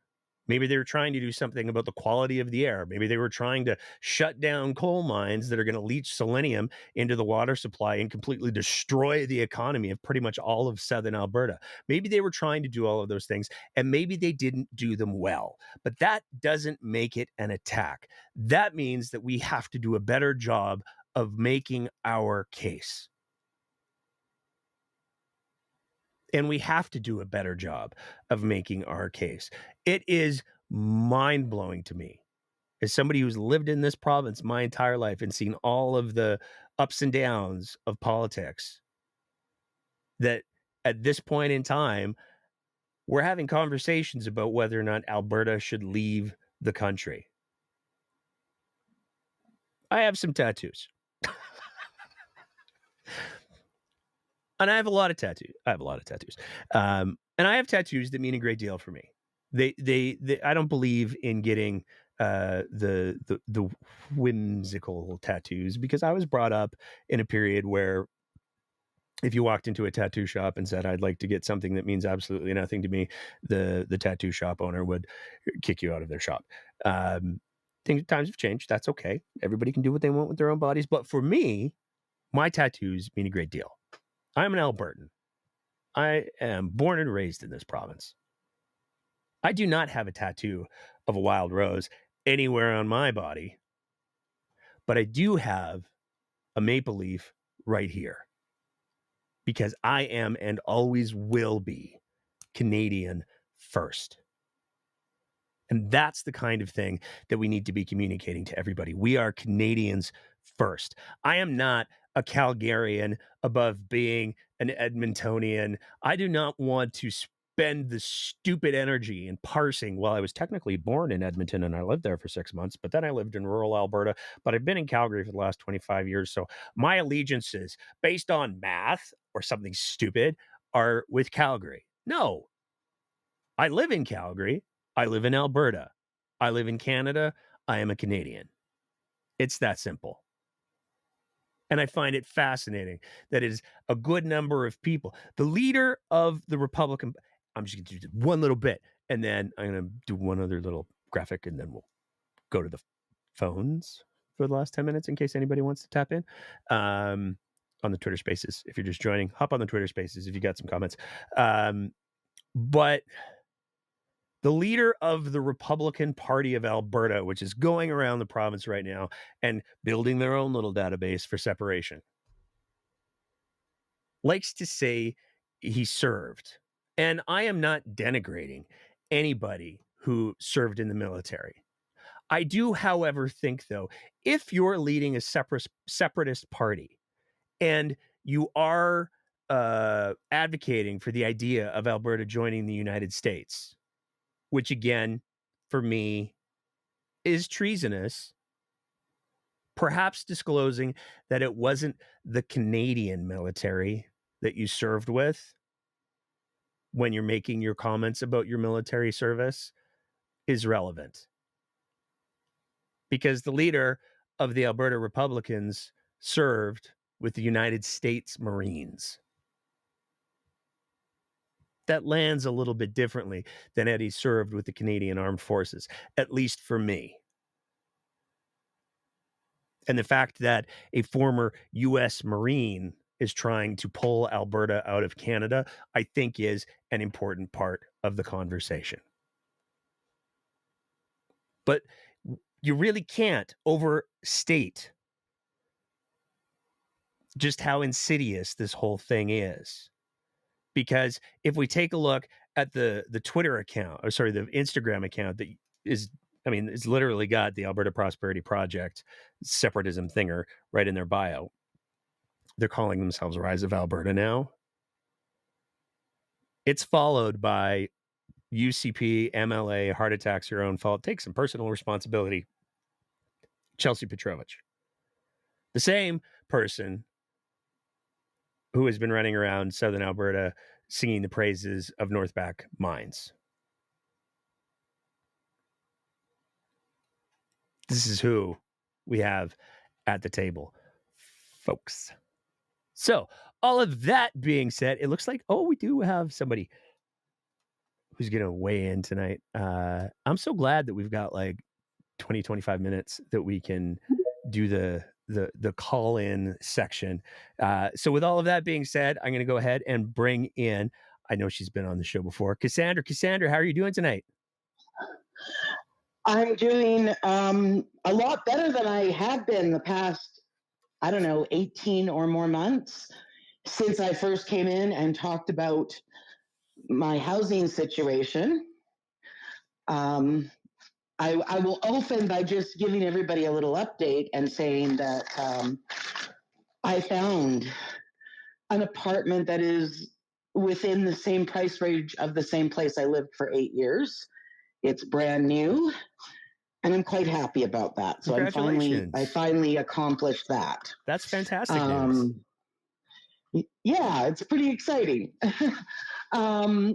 Maybe they were trying to do something about the quality of the air. Maybe they were trying to shut down coal mines that are going to leach selenium into the water supply and completely destroy the economy of pretty much all of southern Alberta. Maybe they were trying to do all of those things, and maybe they didn't do them well. But that doesn't make it an attack. That means that we have to do a better job of making our case. And we have to do a better job of making our case. It is mind-blowing to me, as somebody who's lived in this province my entire life and seen all of the ups and downs of politics, that at this point in time, we're having conversations about whether or not Alberta should leave the country. I have some tattoos. And I have a lot of tattoos. And I have tattoos that mean a great deal for me. They I don't believe in getting the whimsical tattoos, because I was brought up in a period where if you walked into a tattoo shop and said, I'd like to get something that means absolutely nothing to me, the tattoo shop owner would kick you out of their shop. Times have changed. That's okay. Everybody can do what they want with their own bodies. But for me, my tattoos mean a great deal. I'm an Albertan. I am born and raised in this province. I do not have a tattoo of a wild rose anywhere on my body, but I do have a maple leaf right here, because I am and always will be Canadian first. And that's the kind of thing that we need to be communicating to everybody. We are Canadians first. I am not a Calgarian above being an Edmontonian. I do not want to spend the stupid energy in parsing. Well, I was technically born in Edmonton and I lived there for 6 months, but then I lived in rural Alberta, but I've been in Calgary for the last 25 years. So my allegiances based on math or something stupid are with Calgary. No, I live in Calgary. I live in Alberta. I live in Canada. I am a Canadian. It's that simple. And I find it fascinating that it is a good number of people. The leader of the Republican, I'm just going to do one little bit. And then I'm going to do one other little graphic, and then we'll go to the phones for the last 10 minutes in case anybody wants to tap in on the Twitter Spaces. If you're just joining, hop on the Twitter Spaces if you got some comments. But the leader of the Republican Party of Alberta, which is going around the province right now and building their own little database for separation, likes to say he served. And I am not denigrating anybody who served in the military. I do, however, think, though, if you're leading a separatist party and you are advocating for the idea of Alberta joining the United States, which, again, for me, is treasonous, perhaps disclosing that it wasn't the Canadian military that you served with when you're making your comments about your military service is relevant. Because the leader of the Alberta Republicans served with the United States Marines. That lands a little bit differently than Eddie served with the Canadian Armed Forces, at least for me. And the fact that a former U.S. Marine is trying to pull Alberta out of Canada, I think is an important part of the conversation. But you really can't overstate just how insidious this whole thing is. Because if we take a look at the Twitter account, or sorry, the Instagram account that is, I mean, it's literally got the Alberta Prosperity Project separatism thinger right in their bio. They're calling themselves Rise of Alberta now. It's followed by UCP, MLA, heart attacks, your own fault. Take some personal responsibility. Chelsea Petrovich. The same person who has been running around Southern Alberta singing the praises of Northback mines. This is who we have at the table, folks. So, all of that being said, it looks like, we do have somebody who's going to weigh in tonight. I'm so glad that we've got like 20, 25 minutes that we can do the call-in section. So with all of that being said, I'm going to go ahead and bring in, I know she's been on the show before, Cassandra. Cassandra, how are you doing tonight? I'm doing a lot better than I have been the past, 18 or more months since I first came in and talked about my housing situation. I will open by just giving everybody a little update and saying that I found an apartment that is within the same price range of the same place I lived for 8 years. It's brand new, and I'm quite happy about that. So I finally accomplished that. That's fantastic news. Yeah, it's pretty exciting. Yeah,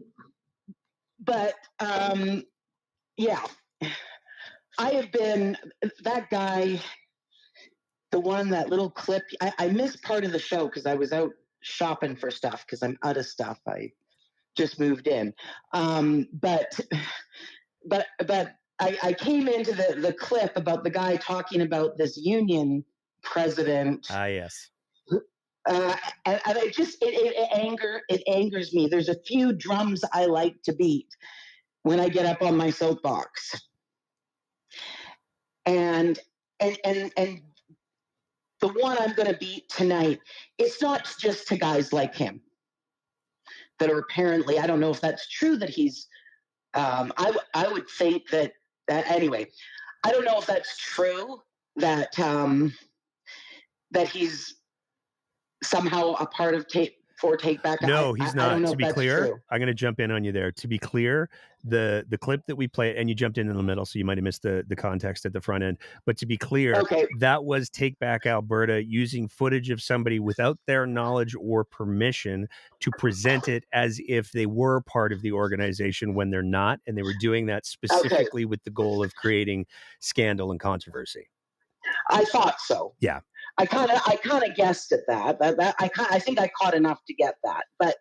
I have been that guy. That little clip, I missed part of the show because I was out shopping for stuff because I'm out of stuff. I just moved in. But I came into the clip about the guy talking about this union president. Yes. And it angers me. There's a few drums I like to beat when I get up on my soapbox. And the one I'm going to beat tonight, it's not just to guys like him that are apparently, I don't know if that's true that he's, I would think that anyway, I don't know if that's true that he's somehow a part of Take Back. No, he's not. To be clear, true. I'm going to jump in on you there. To be clear, the clip that we played, and you jumped in the middle, so you might have missed the context at the front end. But to be clear, that was Take Back Alberta using footage of somebody without their knowledge or permission to present it as if they were part of the organization when they're not, and they were doing that specifically with the goal of creating scandal and controversy. I thought so. Yeah. I kind of guessed at that. I think I caught enough to get that. But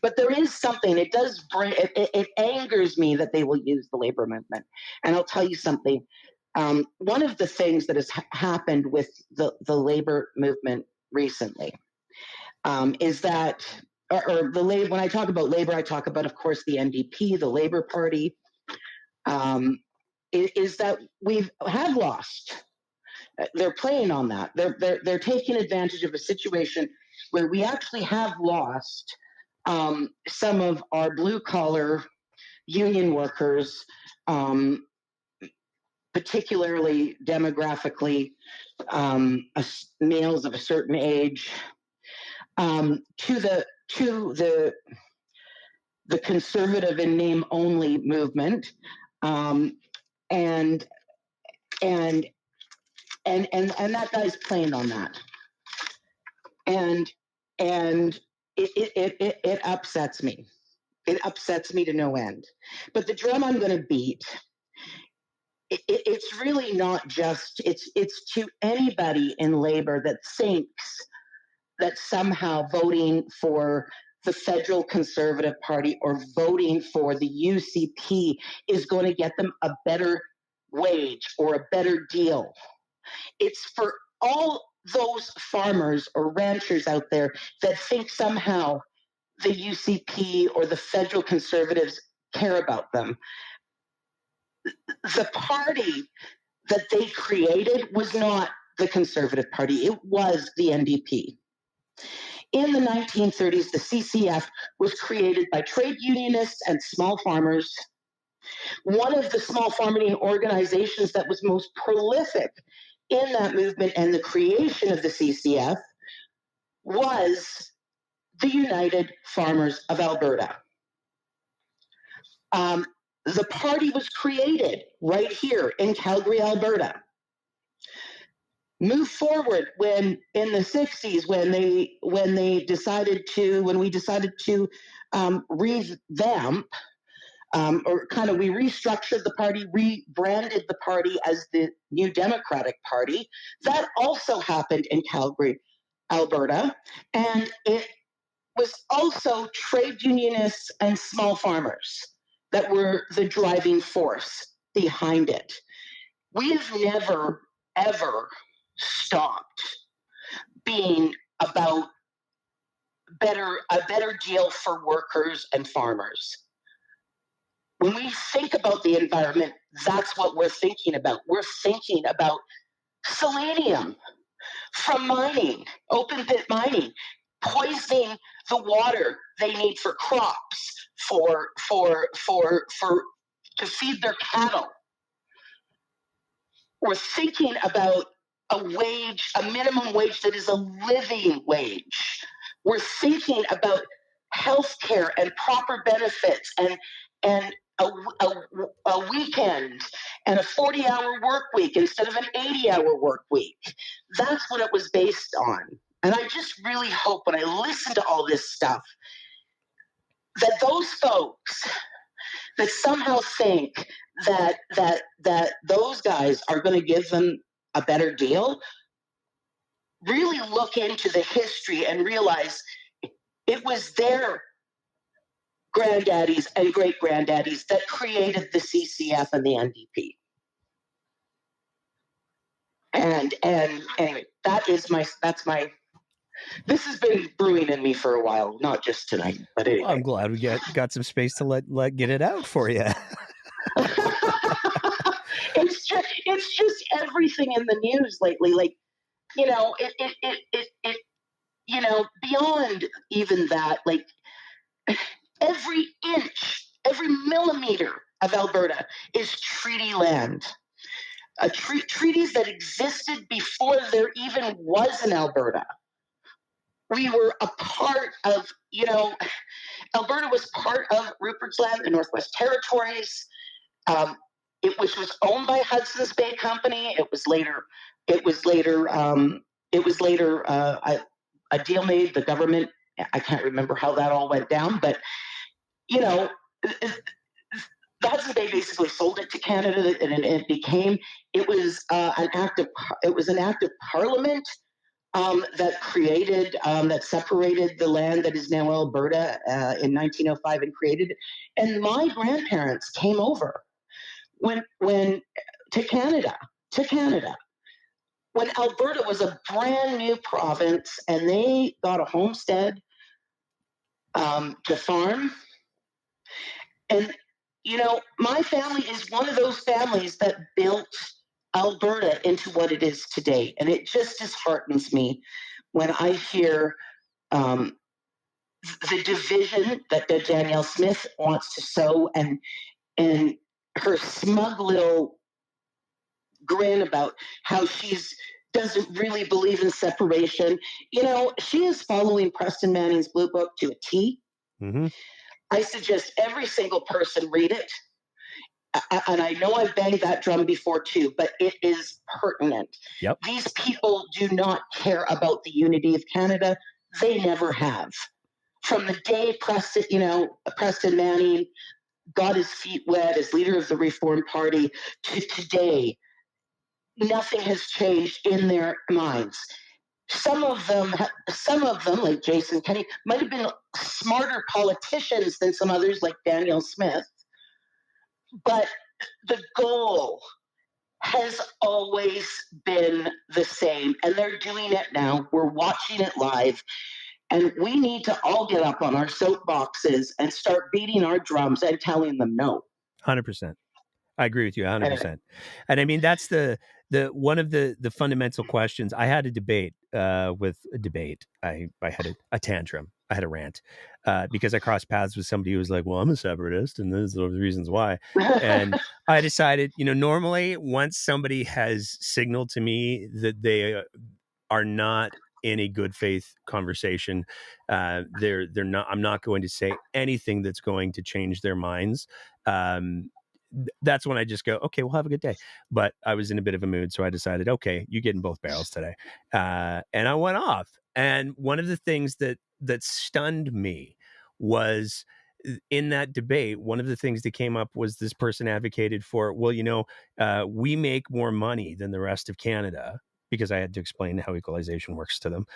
But there is something, it does bring, it angers me that they will use the labor movement. And I'll tell you something. One of the things that has happened with the labor movement recently is that, when I talk about labor, I talk about, of course, the NDP, the Labor Party, is that we have lost. They're playing on that. They're taking advantage of a situation where we actually have lost some of our blue collar union workers, particularly demographically males of a certain age, to the conservative in name only movement, and and that guy's playing on that, and it upsets me. It upsets me to no end. But the drum I'm going to beat, it's really not just, it's to anybody in labor that thinks that somehow voting for the federal Conservative Party or voting for the UCP is going to get them a better wage or a better deal. It's for all those farmers or ranchers out there that think somehow the UCP or the federal Conservatives care about them. The party that they created was not the Conservative Party, it was the NDP. In the 1930s, the CCF was created by trade unionists and small farmers. One of the small farming organizations that was most prolific in that movement and the creation of the CCF was the United Farmers of Alberta. The party was created right here in Calgary, Alberta. Move forward when in the 60s when we decided to revamp or kind of we restructured the party, rebranded the party as the New Democratic Party. That also happened in Calgary, Alberta, and it was also trade unionists and small farmers that were the driving force behind it. We've never, ever stopped being about a better deal for workers and farmers. When we think about the environment, that's what we're thinking about. We're thinking about selenium from mining, open pit mining, poisoning the water they need for crops, to feed their cattle. We're thinking about a minimum wage that is a living wage. We're thinking about health care and proper benefits and a weekend and a 40-hour work week instead of an 80-hour work week. That's what it was based on. And I just really hope when I listen to all this stuff that those folks that somehow think that those guys are going to give them a better deal really look into the history and realize it was their granddaddies and great granddaddies that created the CCF and the NDP. And anyway, that's my this has been brewing in me for a while, not just tonight, but anyway. Well, I'm glad we got some space to let get it out for you. It's just everything in the news lately, like, you know, it you know, beyond even that, like every inch, every millimeter of Alberta is treaty land. Treaties that existed before there even was an Alberta. We were a part of, you know, Alberta was part of Rupert's Land, the Northwest Territories. Which was owned by Hudson's Bay Company. It was later a deal made. The government, I can't remember how that all went down, but you know, the Hudson's Bay basically sold it to Canada, and it was an act of Parliament that separated the land that is now Alberta in 1905 and created it. And my grandparents came over when to Canada, when Alberta was a brand new province, and they got a homestead to farm. And my family is one of those families that built Alberta into what it is today, and it just disheartens me when I hear the division that Danielle Smith wants to sow, and her smug little grin about how she's doesn't really believe in separation. She is following Preston Manning's Blue Book to a T. Mm-hmm. I suggest every single person read it. And I know I've banged that drum before too, but it is pertinent. Yep. These people do not care about the unity of Canada. They never have. From the day Preston Manning got his feet wet as leader of the Reform Party to today, nothing has changed in their minds. Some of them, like Jason Kenney, might have been smarter politicians than some others, like Danielle Smith. But the goal has always been the same, and they're doing it now. We're watching it live, and we need to all get up on our soapboxes and start beating our drums and telling them no. 100%. I agree with you 100%. And I mean, that's the one of the fundamental questions. I had a debate I had a tantrum. I had a rant because I crossed paths with somebody who was like, well, I'm a separatist and these are the reasons why. And I decided, normally once somebody has signaled to me that they are not in a good faith conversation, they're not, I'm not going to say anything that's going to change their minds. That's when I just go, okay, well, have a good day. But I was in a bit of a mood, so I decided, okay, you get in both barrels today. And I went off. And one of the things that stunned me was in that debate, one of the things that came up was this person advocated for, well, we make more money than the rest of Canada, because I had to explain how equalization works to them.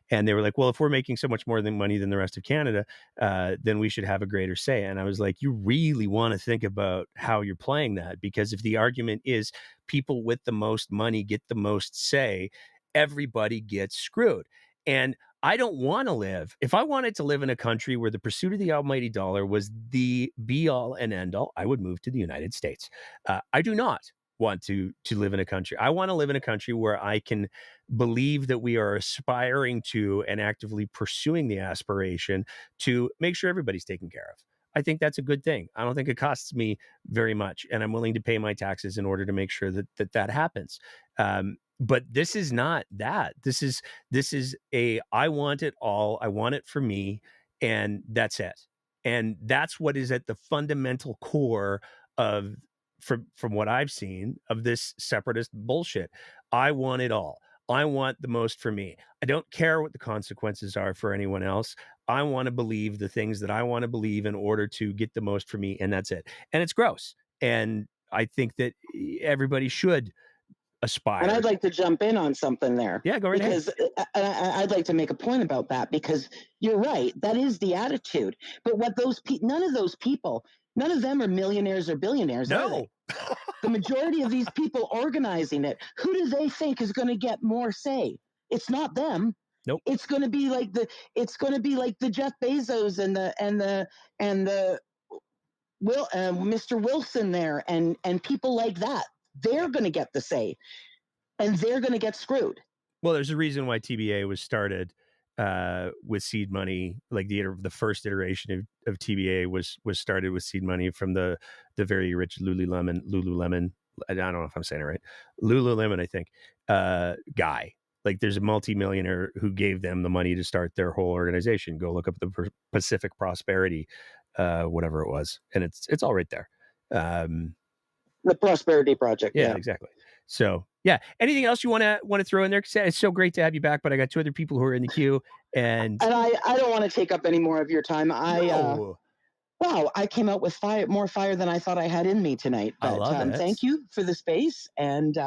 And they were like, well, if we're making so much more money than the rest of Canada, then we should have a greater say. And I was like, you really want to think about how you're playing that, because if the argument is people with the most money get the most say, everybody gets screwed. And I don't want to live. If I wanted to live in a country where the pursuit of the almighty dollar was the be all and end all, I would move to the United States. I do not want to live in a country. I want to live in a country where I can believe that we are aspiring to and actively pursuing the aspiration to make sure everybody's taken care of. I think that's a good thing. I don't think it costs me very much, and I'm willing to pay my taxes in order to make sure that happens. But this is not that. This is I want it all. I want it for me, and that's it. And that's what is at the fundamental core of, from what I've seen, of this separatist bullshit. I want it all. I want the most for me. I don't care what the consequences are for anyone else. I want to believe the things that I want to believe in order to get the most for me, and that's it. And it's gross. And I think that everybody should aspire. And I'd like to jump in on something there. Yeah, go right ahead. Because I'd like to make a point about that, because you're right. That is the attitude. But what none of those people, none of them are millionaires or billionaires. No. The majority of these people organizing it, who do they think is going to get more say? It's not them. Nope. It's going to be like the Jeff Bezos and the Mr. Wilson there and people like that. They're going to get the say, and they're going to get screwed. Well, there's a reason why TBA was started with seed money. Like the first iteration of TBA was started with seed money from the very rich Lululemon. I don't know if I'm saying it right. Lululemon, I think, guy. Like, there's a multimillionaire who gave them the money to start their whole organization. Go look up the Pacific Prosperity, whatever it was, and it's all right there. The Prosperity Project. Yeah, exactly. So, yeah. Anything else you want to throw in there? It's so great to have you back, but I got two other people who are in the queue, and I don't want to take up any more of your time. Wow, I came out with more fire than I thought I had in me tonight. But I love it. Thank you for the space, and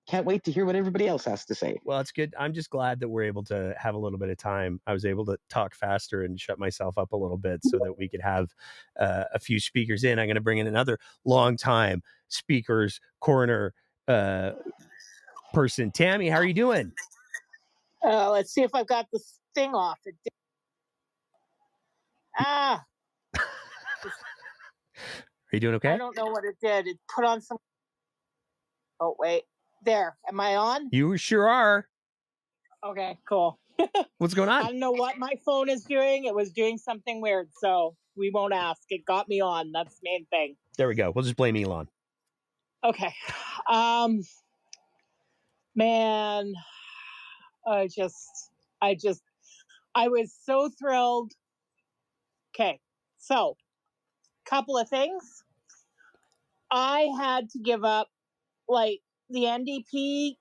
can't wait to hear what everybody else has to say. Well, it's good. I'm just glad that we're able to have a little bit of time. I was able to talk faster and shut myself up a little bit so that we could have a few speakers in. I'm going to bring in another long-time speakers corner person. Tammy, how are you doing? Let's see if I've got this thing off. Are you doing okay? I don't know what it did. It put on some. Oh, wait. There. Am I on? You sure are. Okay, cool. What's going on? I don't know what my phone is doing. It was doing something weird, so we won't ask. It got me on. That's the main thing. There we go. We'll just blame Elon. Okay. Man, I was so thrilled. Okay. So, couple of things. I had to give up, like, the NDP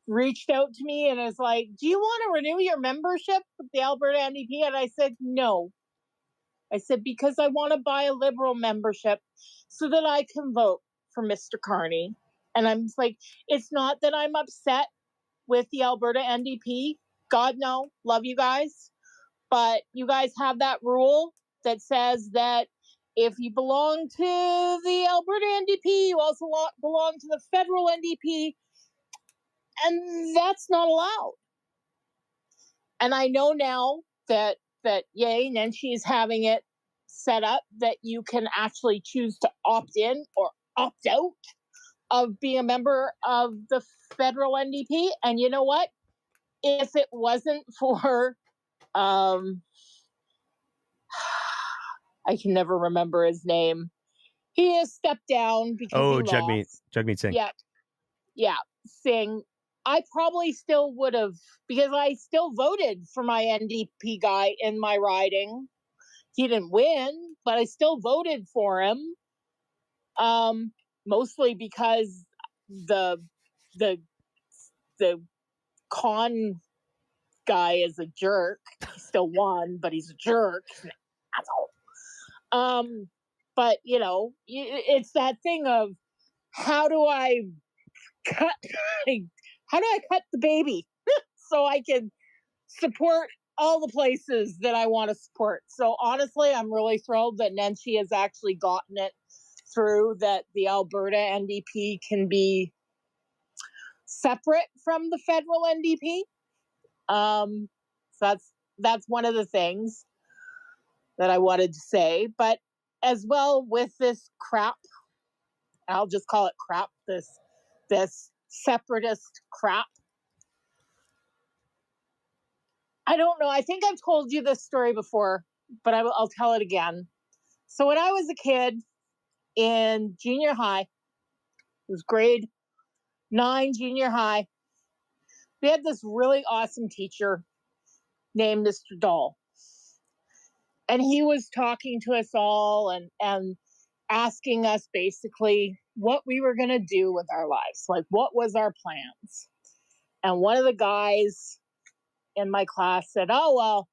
reached out to me and is like, do you want to renew your membership with the Alberta NDP? And I said, no. I said, because I want to buy a Liberal membership so that I can vote for Mr. Carney. And I'm like, it's not that I'm upset with the Alberta NDP. God, no. Love you guys. But you guys have that rule that says that if you belong to the Alberta NDP, you also belong to the federal NDP. And that's not allowed. And I know now that Nenshi is having it set up that you can actually choose to opt in or opt out of being a member of the federal NDP. And you know what? If it wasn't for I can never remember his name. He has stepped down because he Jagmeet Singh. Yeah, Singh. I probably still would have, because I still voted for my NDP guy in my riding. He didn't win, but I still voted for him. Mostly because the con guy is a jerk. He still won, but he's a jerk. But you know, it's that thing of how do I cut the baby so I can support all the places that I want to support. So honestly, I'm really thrilled that Nenshi has actually gotten it through, that the Alberta NDP can be separate from the federal NDP. So that's one of the things that I wanted to say. But as well, with this crap, I'll just call it crap, this separatist crap. I don't know. I think I've told you this story before, but I'll tell it again. So when I was a kid in junior high, it was grade 9 junior high, we had this really awesome teacher named Mr. Dahl. And he was talking to us all and asking us basically what we were going to do with our lives. Like, what was our plans? And one of the guys in my class said, oh, well,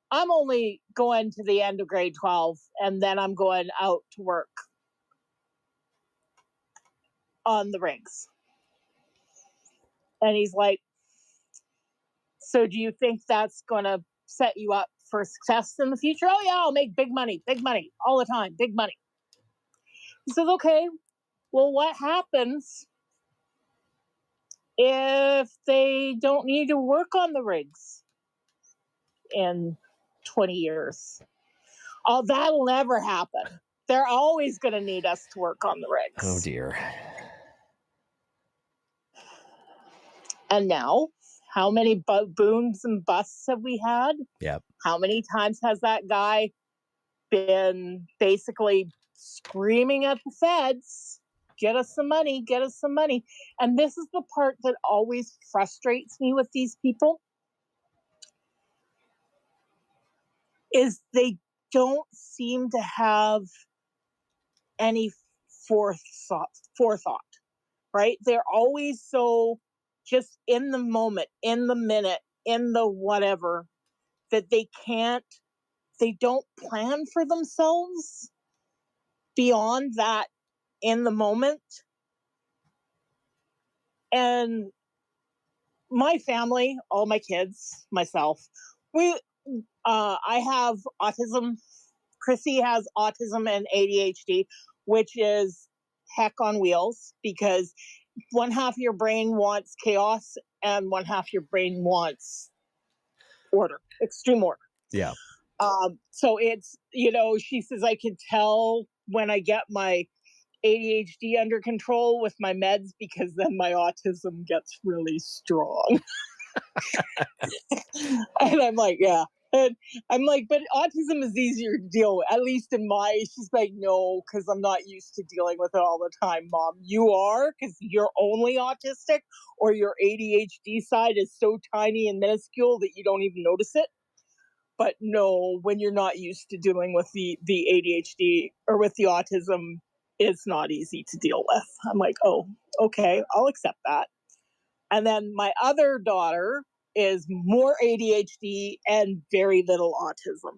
I'm only going to the end of grade 12 and then I'm going out to work on the rigs. And he's like, so do you think that's going to set you up for success in the future? Oh yeah, I'll make big money all the time, big money. He says, okay, well, what happens if they don't need to work on the rigs in 20 years? Oh, that'll never happen. They're always going to need us to work on the rigs. Oh, dear. And now, how many booms and busts have we had? Yep. How many times has that guy been basically screaming at the feds, get us some money, get us some money? And this is the part that always frustrates me with these people, is they don't seem to have any forethought, right? They're always so just in the moment, in the minute, in the whatever, that they don't plan for themselves beyond that in the moment. And my family, all my kids, myself, I have autism. Chrissy has autism and ADHD, which is heck on wheels, because one half of your brain wants chaos and one half of your brain wants order, extreme order. Yeah. So it's, she says I can tell when I get my ADHD under control with my meds, because then my autism gets really strong. And I'm like, yeah. And I'm like, but autism is easier to deal with, at least in my. She's like, no, because I'm not used to dealing with it all the time, Mom. You are, because you're only autistic, or your ADHD side is so tiny and minuscule that you don't even notice it. But no, when you're not used to dealing with the ADHD or with the autism, it's not easy to deal with. I'm like, oh, okay, I'll accept that. And then my other daughter is more ADHD and very little autism.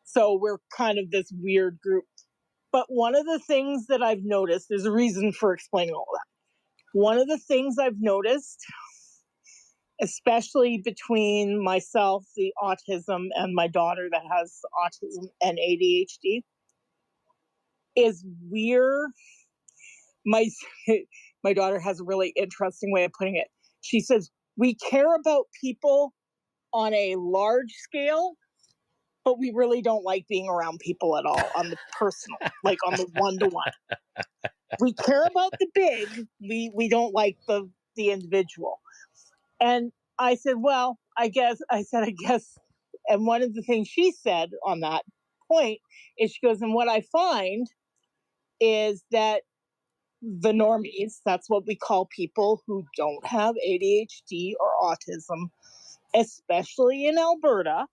So we're kind of this weird group. But one of the things that I've noticed, there's a reason for explaining all that. One of the things I've noticed, especially between myself, the autism, and my daughter that has autism and ADHD, is my my daughter has a really interesting way of putting it. She says, we care about people on a large scale, but we really don't like being around people at all on the personal, like on the one-to-one. We care about the big, we don't like the individual. And I said, well, I guess, and one of the things she said on that point is, she goes, and what I find is that the normies, that's what we call people who don't have ADHD or autism, especially in Alberta.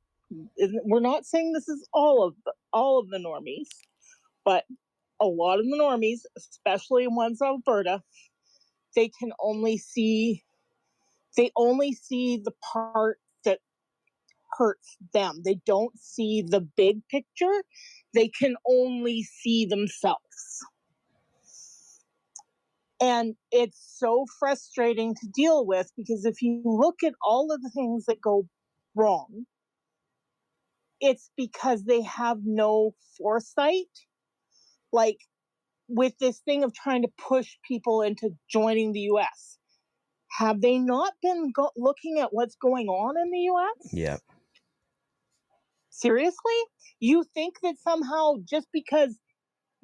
We're not saying this is all of the normies, but a lot of the normies, especially ones in Alberta, they only see the part that hurts them. They don't see the big picture. They can only see themselves. And it's so frustrating to deal with, because if you look at all of the things that go wrong, it's because they have no foresight. Like with this thing of trying to push people into joining the US, have they not been looking at what's going on in the US? Yeah. Seriously? You think that somehow just because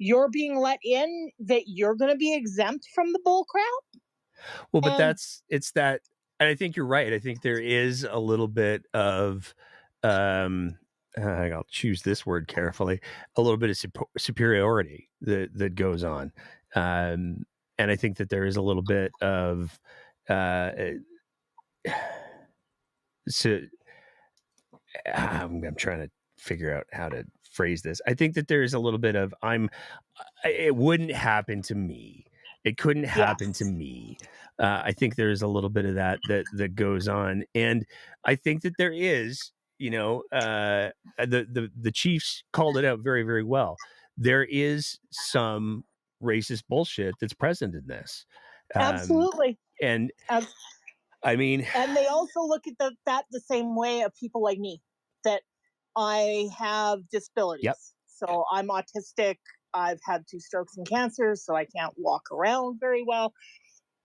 you're being let in, that you're going to be exempt from the bull crap? Well, but it's that, and I think you're right. I think there is a little bit of, I'll choose this word carefully, a little bit of superiority that goes on. And I think that there is a little bit of, so I'm trying to figure out how to phrase this. I think that there is a little bit of, it wouldn't happen to me. It couldn't happen to me. I think there's a little bit of that goes on, and I think that there is. The Chiefs called it out very, very well. There is some racist bullshit that's present in this. Absolutely. And I mean, and they also look at that the same way of people like me, that I have disabilities. Yep. So I'm autistic. I've had 2 strokes and cancer, so I can't walk around very well.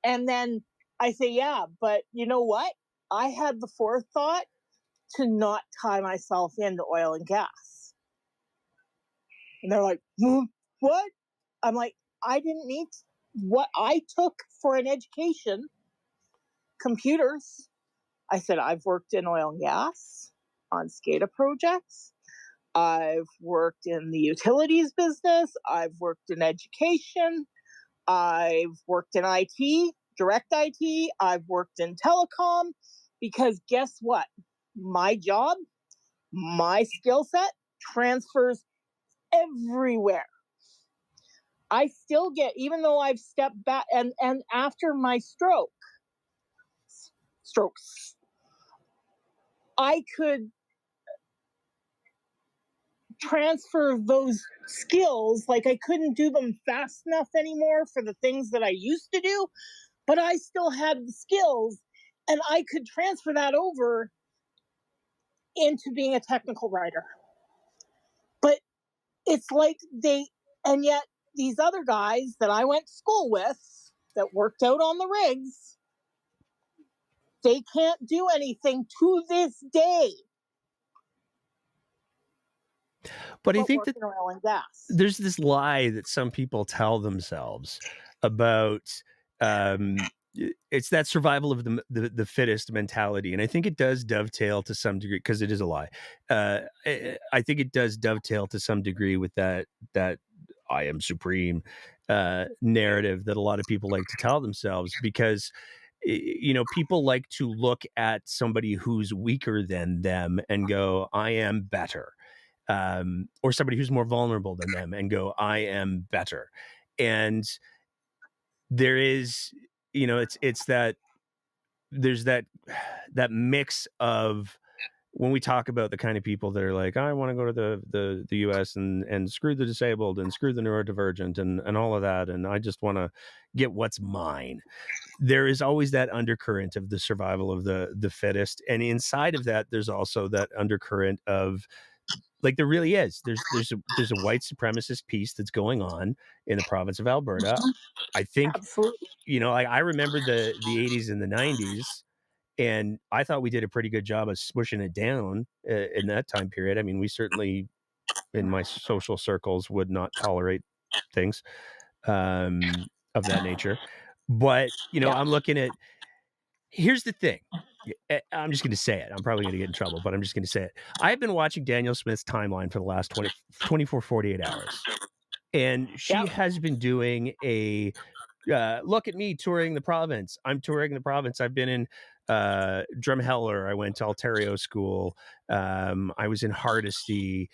And then I say, yeah, but you know what? I had the forethought to not tie myself into oil and gas. And they're like, what? I'm like, I didn't need what I took for an education, computers. I said, I've worked in oil and gas on SCADA projects. I've worked in the utilities business. I've worked in education. I've worked in IT, direct IT. I've worked in telecom, because guess what? My job, my skill set transfers everywhere. I still get, even though I've stepped back, and after my strokes, I could transfer those skills. Like I couldn't do them fast enough anymore for the things that I used to do, but I still had the skills and I could transfer that over into being a technical writer. But it's like and yet these other guys that I went to school with that worked out on the rigs, they can't do anything to this day. But I think that working oil and gas. there's this lie that some people tell themselves about it's that survival of the fittest mentality, and I think it does dovetail to some degree, because it is a lie. I think it does dovetail to some degree with that I am supreme narrative that a lot of people like to tell themselves, because people like to look at somebody who's weaker than them and go, I am better. Or somebody who's more vulnerable than them and go, I am better. And there is, it's that there's that mix of, when we talk about the kind of people that are like, I want to go to the US and screw the disabled and screw the neurodivergent and all of that, and I just want to get what's mine. There is always that undercurrent of the survival of the fittest, and inside of that, there's also that undercurrent of, like, there really is. There's a white supremacist piece that's going on in the province of Alberta. I think, absolutely. I remember the 80s and the 90s, and I thought we did a pretty good job of swishing it down in that time period. I mean, we certainly, in my social circles, would not tolerate things of that nature. But, I'm looking at, here's the thing. I'm just going to say it. I'm probably going to get in trouble, but I'm just going to say it. I've been watching Danielle Smith's timeline for the last 24, 48 hours. And she has been doing a look at me touring the province. I'm touring the province. I've been in Drumheller. I went to Ontario school. I was in Hardisty.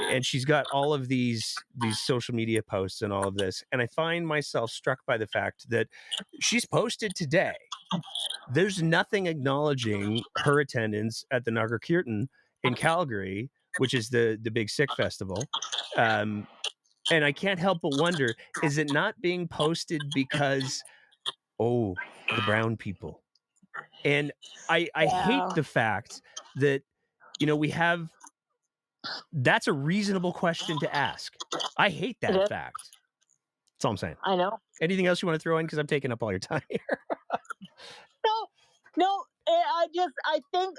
And she's got all of these social media posts and all of this. And I find myself struck by the fact that she's posted today. There's nothing acknowledging her attendance at the Nagar Kirtan in Calgary, which is the big Sikh festival. And I can't help but wonder, is it not being posted because, the brown people? And I hate the fact that, we have, that's a reasonable question to ask. I hate that fact. That's all I'm saying. I know. Anything else you want to throw in? Because I'm taking up all your time here. No, I think,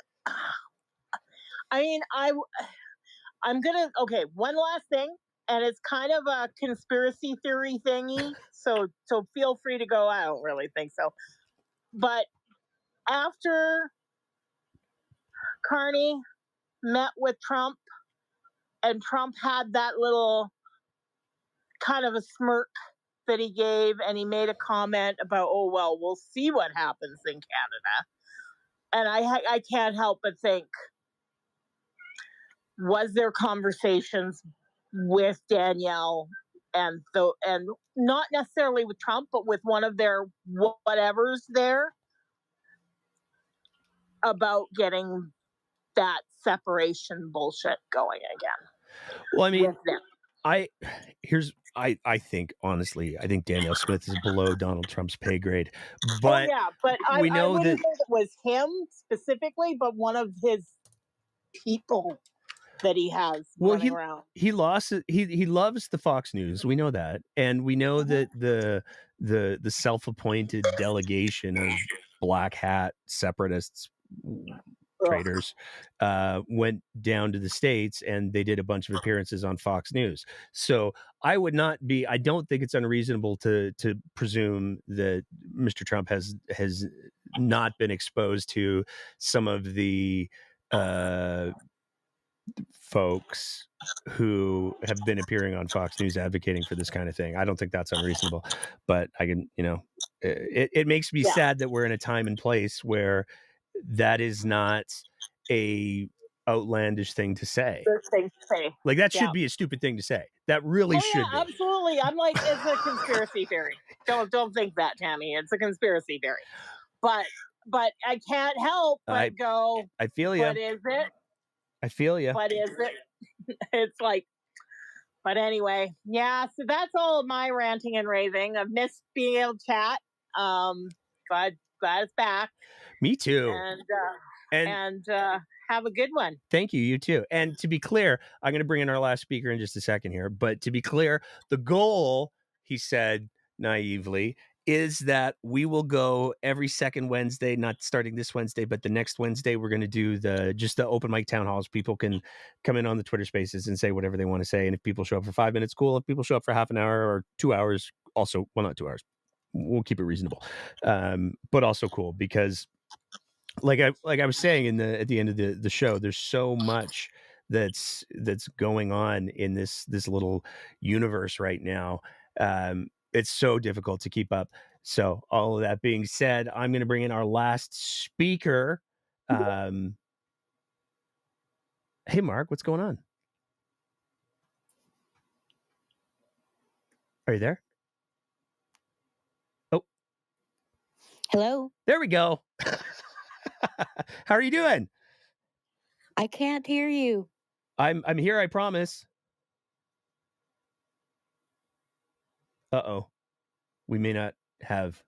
I mean, I'm gonna, okay, one last thing, and it's kind of a conspiracy theory thingy, so feel free to go, I don't really think so. But after Carney met with Trump, and Trump had that little kind of a smirk that he gave, and he made a comment about, oh, well, we'll see what happens in Canada. And I can't help but think, was there conversations with Danielle and not necessarily with Trump, but with one of their whatevers there about getting that separation bullshit going again? Well, I mean, I think, honestly, I think Danielle Smith is below Donald Trump's pay grade. But but we know I wouldn't that say it was him specifically, but one of his people that he has running around. He lost it. He loves the Fox News. We know that, and we know that the self-appointed delegation of black hat separatists, traitors, went down to the States, and they did a bunch of appearances on Fox News. So I don't think it's unreasonable to presume that Mr. Trump has not been exposed to some of the folks who have been appearing on Fox News advocating for this kind of thing. I don't think that's unreasonable, but I can, it makes me sad that we're in a time and place where that is not a outlandish thing to say. Like, that should be a stupid thing to say. That really should be. Absolutely. I'm like, it's a conspiracy theory. Don't think that, Tammy. It's a conspiracy theory. But I can't help but go, I feel you. What is it? I feel you. What is it? It's like, but anyway, yeah, so that's all of my ranting and raving. I've missed being able to chat. glad it's back. Me too. And have a good one. Thank you. You too. And to be clear, I'm going to bring in our last speaker in just a second here. But to be clear, the goal, he said naively, is that we will go every second Wednesday, not starting this Wednesday, but the next Wednesday. We're going to do the open mic town halls. People can come in on the Twitter Spaces and say whatever they want to say. And if people show up for 5 minutes, cool. If people show up for half an hour or 2 hours, also, well, not 2 hours. We'll keep it reasonable, but also cool because. Like I was saying at the end of the show, there's so much that's going on in this little universe right now. It's so difficult to keep up. So all of that being said, I'm going to bring in our last speaker. Hey, Mark, what's going on? Are you there? Oh, hello. There we go. How are you doing? I can't hear you. I'm here, I promise. Uh-oh. We may not have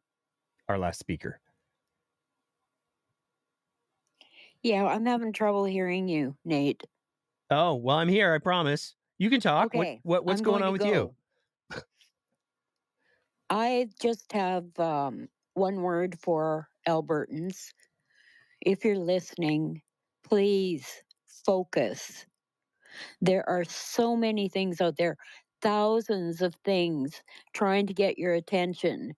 our last speaker. Yeah, I'm having trouble hearing you, Nate. Oh, well, I'm here, I promise. You can talk. Okay, What's I'm going going on to with you? I just have one word for Albertans. If you're listening, please focus. There are so many things out there, thousands of things trying to get your attention,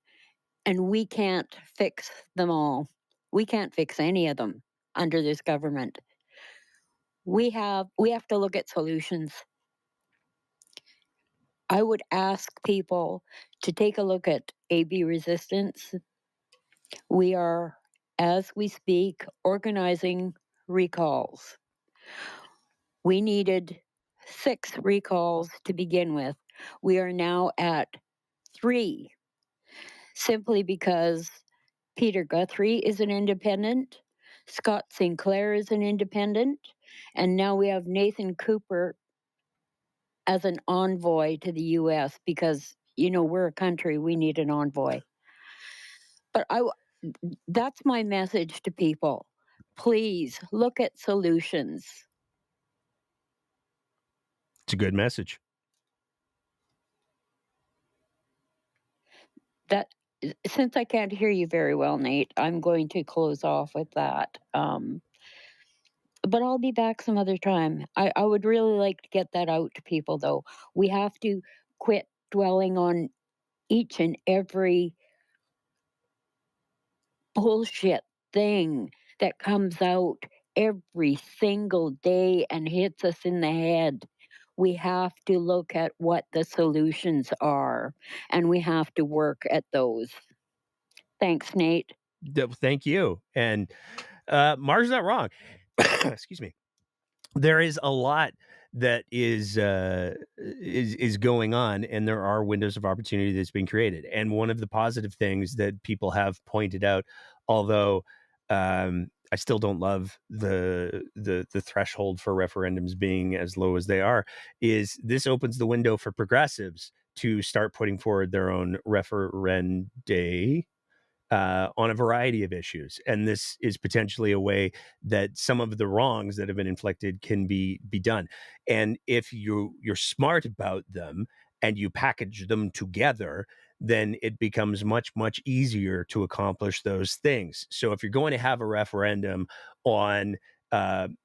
and we can't fix them all. We can't fix any of them under this government. We have to look at solutions. I would ask people to take a look at AB resistance. We are, as we speak, organizing recalls. We needed 6 recalls to begin with. We are now at 3, simply because Peter Guthrie is an independent, Scott Sinclair is an independent, and now we have Nathan Cooper as an envoy to the U.S. because, we're a country, we need an envoy. But that's my message to people. Please look at solutions. It's a good message. Since I can't hear you very well, Nate, I'm going to close off with that. But I'll be back some other time. I would really like to get that out to people, though. We have to quit dwelling on each and every bullshit thing that comes out every single day and hits us in the head. We have to look at what the solutions are, and we have to work at those. Thanks, Nate. Thank you. And Mark's not wrong. Excuse me. There is a lot that is going on, and there are windows of opportunity that's being created. And one of the positive things that people have pointed out, although I still don't love the threshold for referendums being as low as they are, is this opens the window for progressives to start putting forward their own referenda on a variety of issues. And this is potentially a way that some of the wrongs that have been inflicted can be done. And if you're smart about them and you package them together, then it becomes much, much easier to accomplish those things. So if you're going to have a referendum on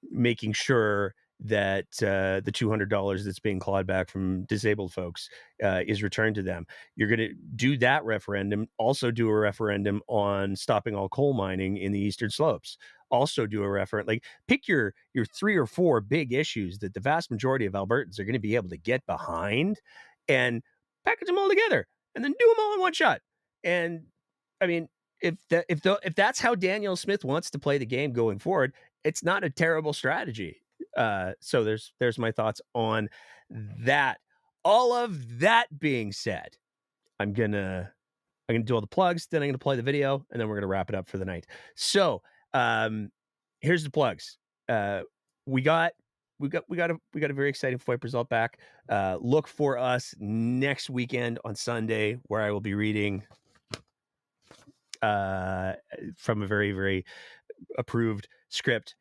making sure that the $200 that's being clawed back from disabled folks is returned to them, you're going to do that referendum. Also do a referendum on stopping all coal mining in the Eastern Slopes. Also do a referendum. Like, pick your 3 or 4 big issues that the vast majority of Albertans are going to be able to get behind, and package them all together, and then do them all in one shot. And I mean, if that's how Daniel Smith wants to play the game going forward, it's not a terrible strategy. So there's my thoughts on that. All of that being said, I'm gonna do all the plugs, then I'm gonna play the video, and then we're gonna wrap it up for the night. So here's the plugs. We got a very exciting FOIP result back. Look for us next weekend on Sunday, where I will be reading from a very, very approved script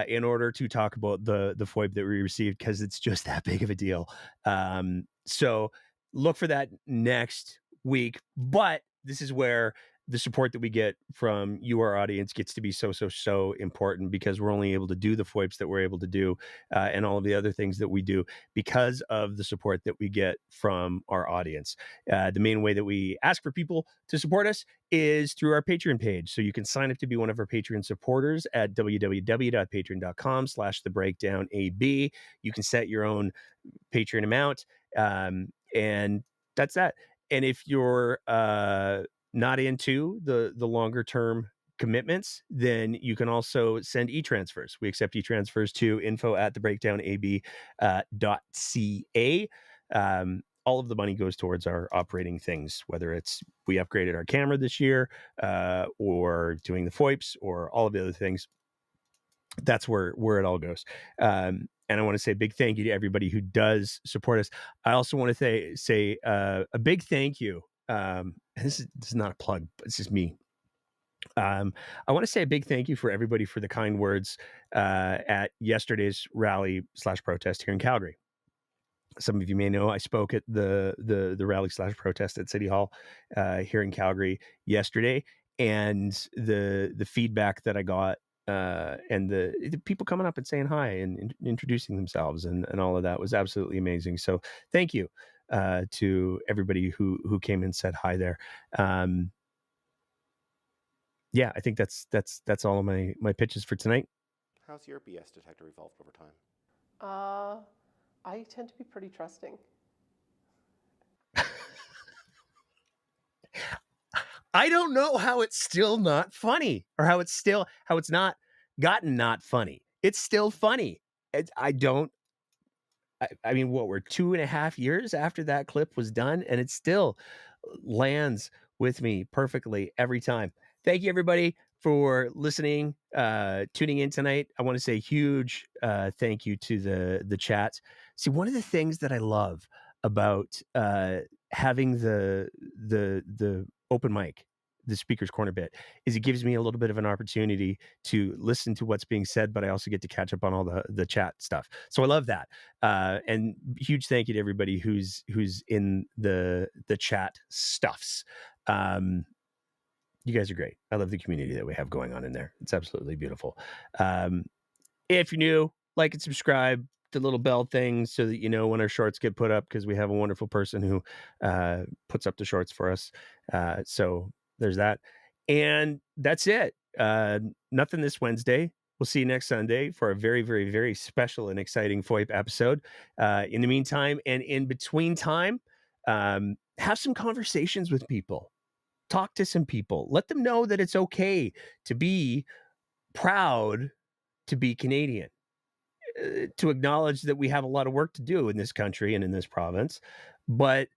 in order to talk about the FOIP that we received, because it's just that big of a deal. So look for that next week. But this is where the support that we get from you, our audience, gets to be so important, because we're only able to do the FOIPs that we're able to do and all of the other things that we do because of the support that we get from our audience. The main way that we ask for people to support us is through our Patreon page. So you can sign up to be one of our Patreon supporters at www.patreon.com/thebreakdownab. You can set your own Patreon amount, and that's that. And if you're not into the longer term commitments, then you can also send e-transfers. We accept e-transfers to info@thebreakdownab.ca. All of the money goes towards our operating things, whether it's we upgraded our camera this year, or doing the FOIPs, or all of the other things. That's where it all goes. And I want to say a big thank you to everybody who does support us. I also want to say a big thank you. And this is not a plug, but it's just me. I want to say a big thank you for everybody for the kind words at yesterday's rally/protest here in Calgary. Some of you may know I spoke at the rally/protest at City Hall here in Calgary yesterday, and the feedback that I got, and the people coming up and saying hi and introducing themselves and all of that was absolutely amazing. So thank you to everybody who came and said hi there. Yeah, I think that's all of my pitches for tonight. How's your BS detector evolved over time? I tend to be pretty trusting. I don't know how it's still not funny, or how it's not gotten not funny. It's still funny. I mean, what, we're 2.5 years after that clip was done, and it still lands with me perfectly every time. Thank you, everybody, for listening, tuning in tonight. I want to say a huge thank you to the chat. See, one of the things that I love about having the open mic, the speaker's corner bit, is it gives me a little bit of an opportunity to listen to what's being said, but I also get to catch up on all the chat stuff. So I love that. And huge thank you to everybody who's in the chat stuffs. You guys are great. I love the community that we have going on in there. It's absolutely beautiful. If you're new, like and subscribe, the little bell thing, so that you know when our shorts get put up, because we have a wonderful person who puts up the shorts for us. So there's that. And that's it. Nothing this Wednesday. We'll see you next Sunday for a very, very, very special and exciting FOIP episode. In the meantime, and in between time, have some conversations with people. Talk to some people. Let them know that it's okay to be proud to be Canadian, to acknowledge that we have a lot of work to do in this country and in this province, but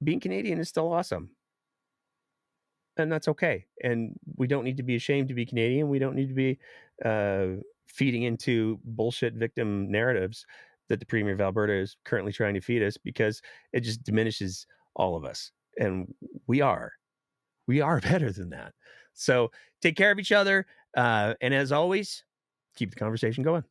being Canadian is still awesome. And that's okay. And we don't need to be ashamed to be Canadian. We don't need to be feeding into bullshit victim narratives that the Premier of Alberta is currently trying to feed us, because it just diminishes all of us. And we are better than that. So take care of each other. And as always, keep the conversation going.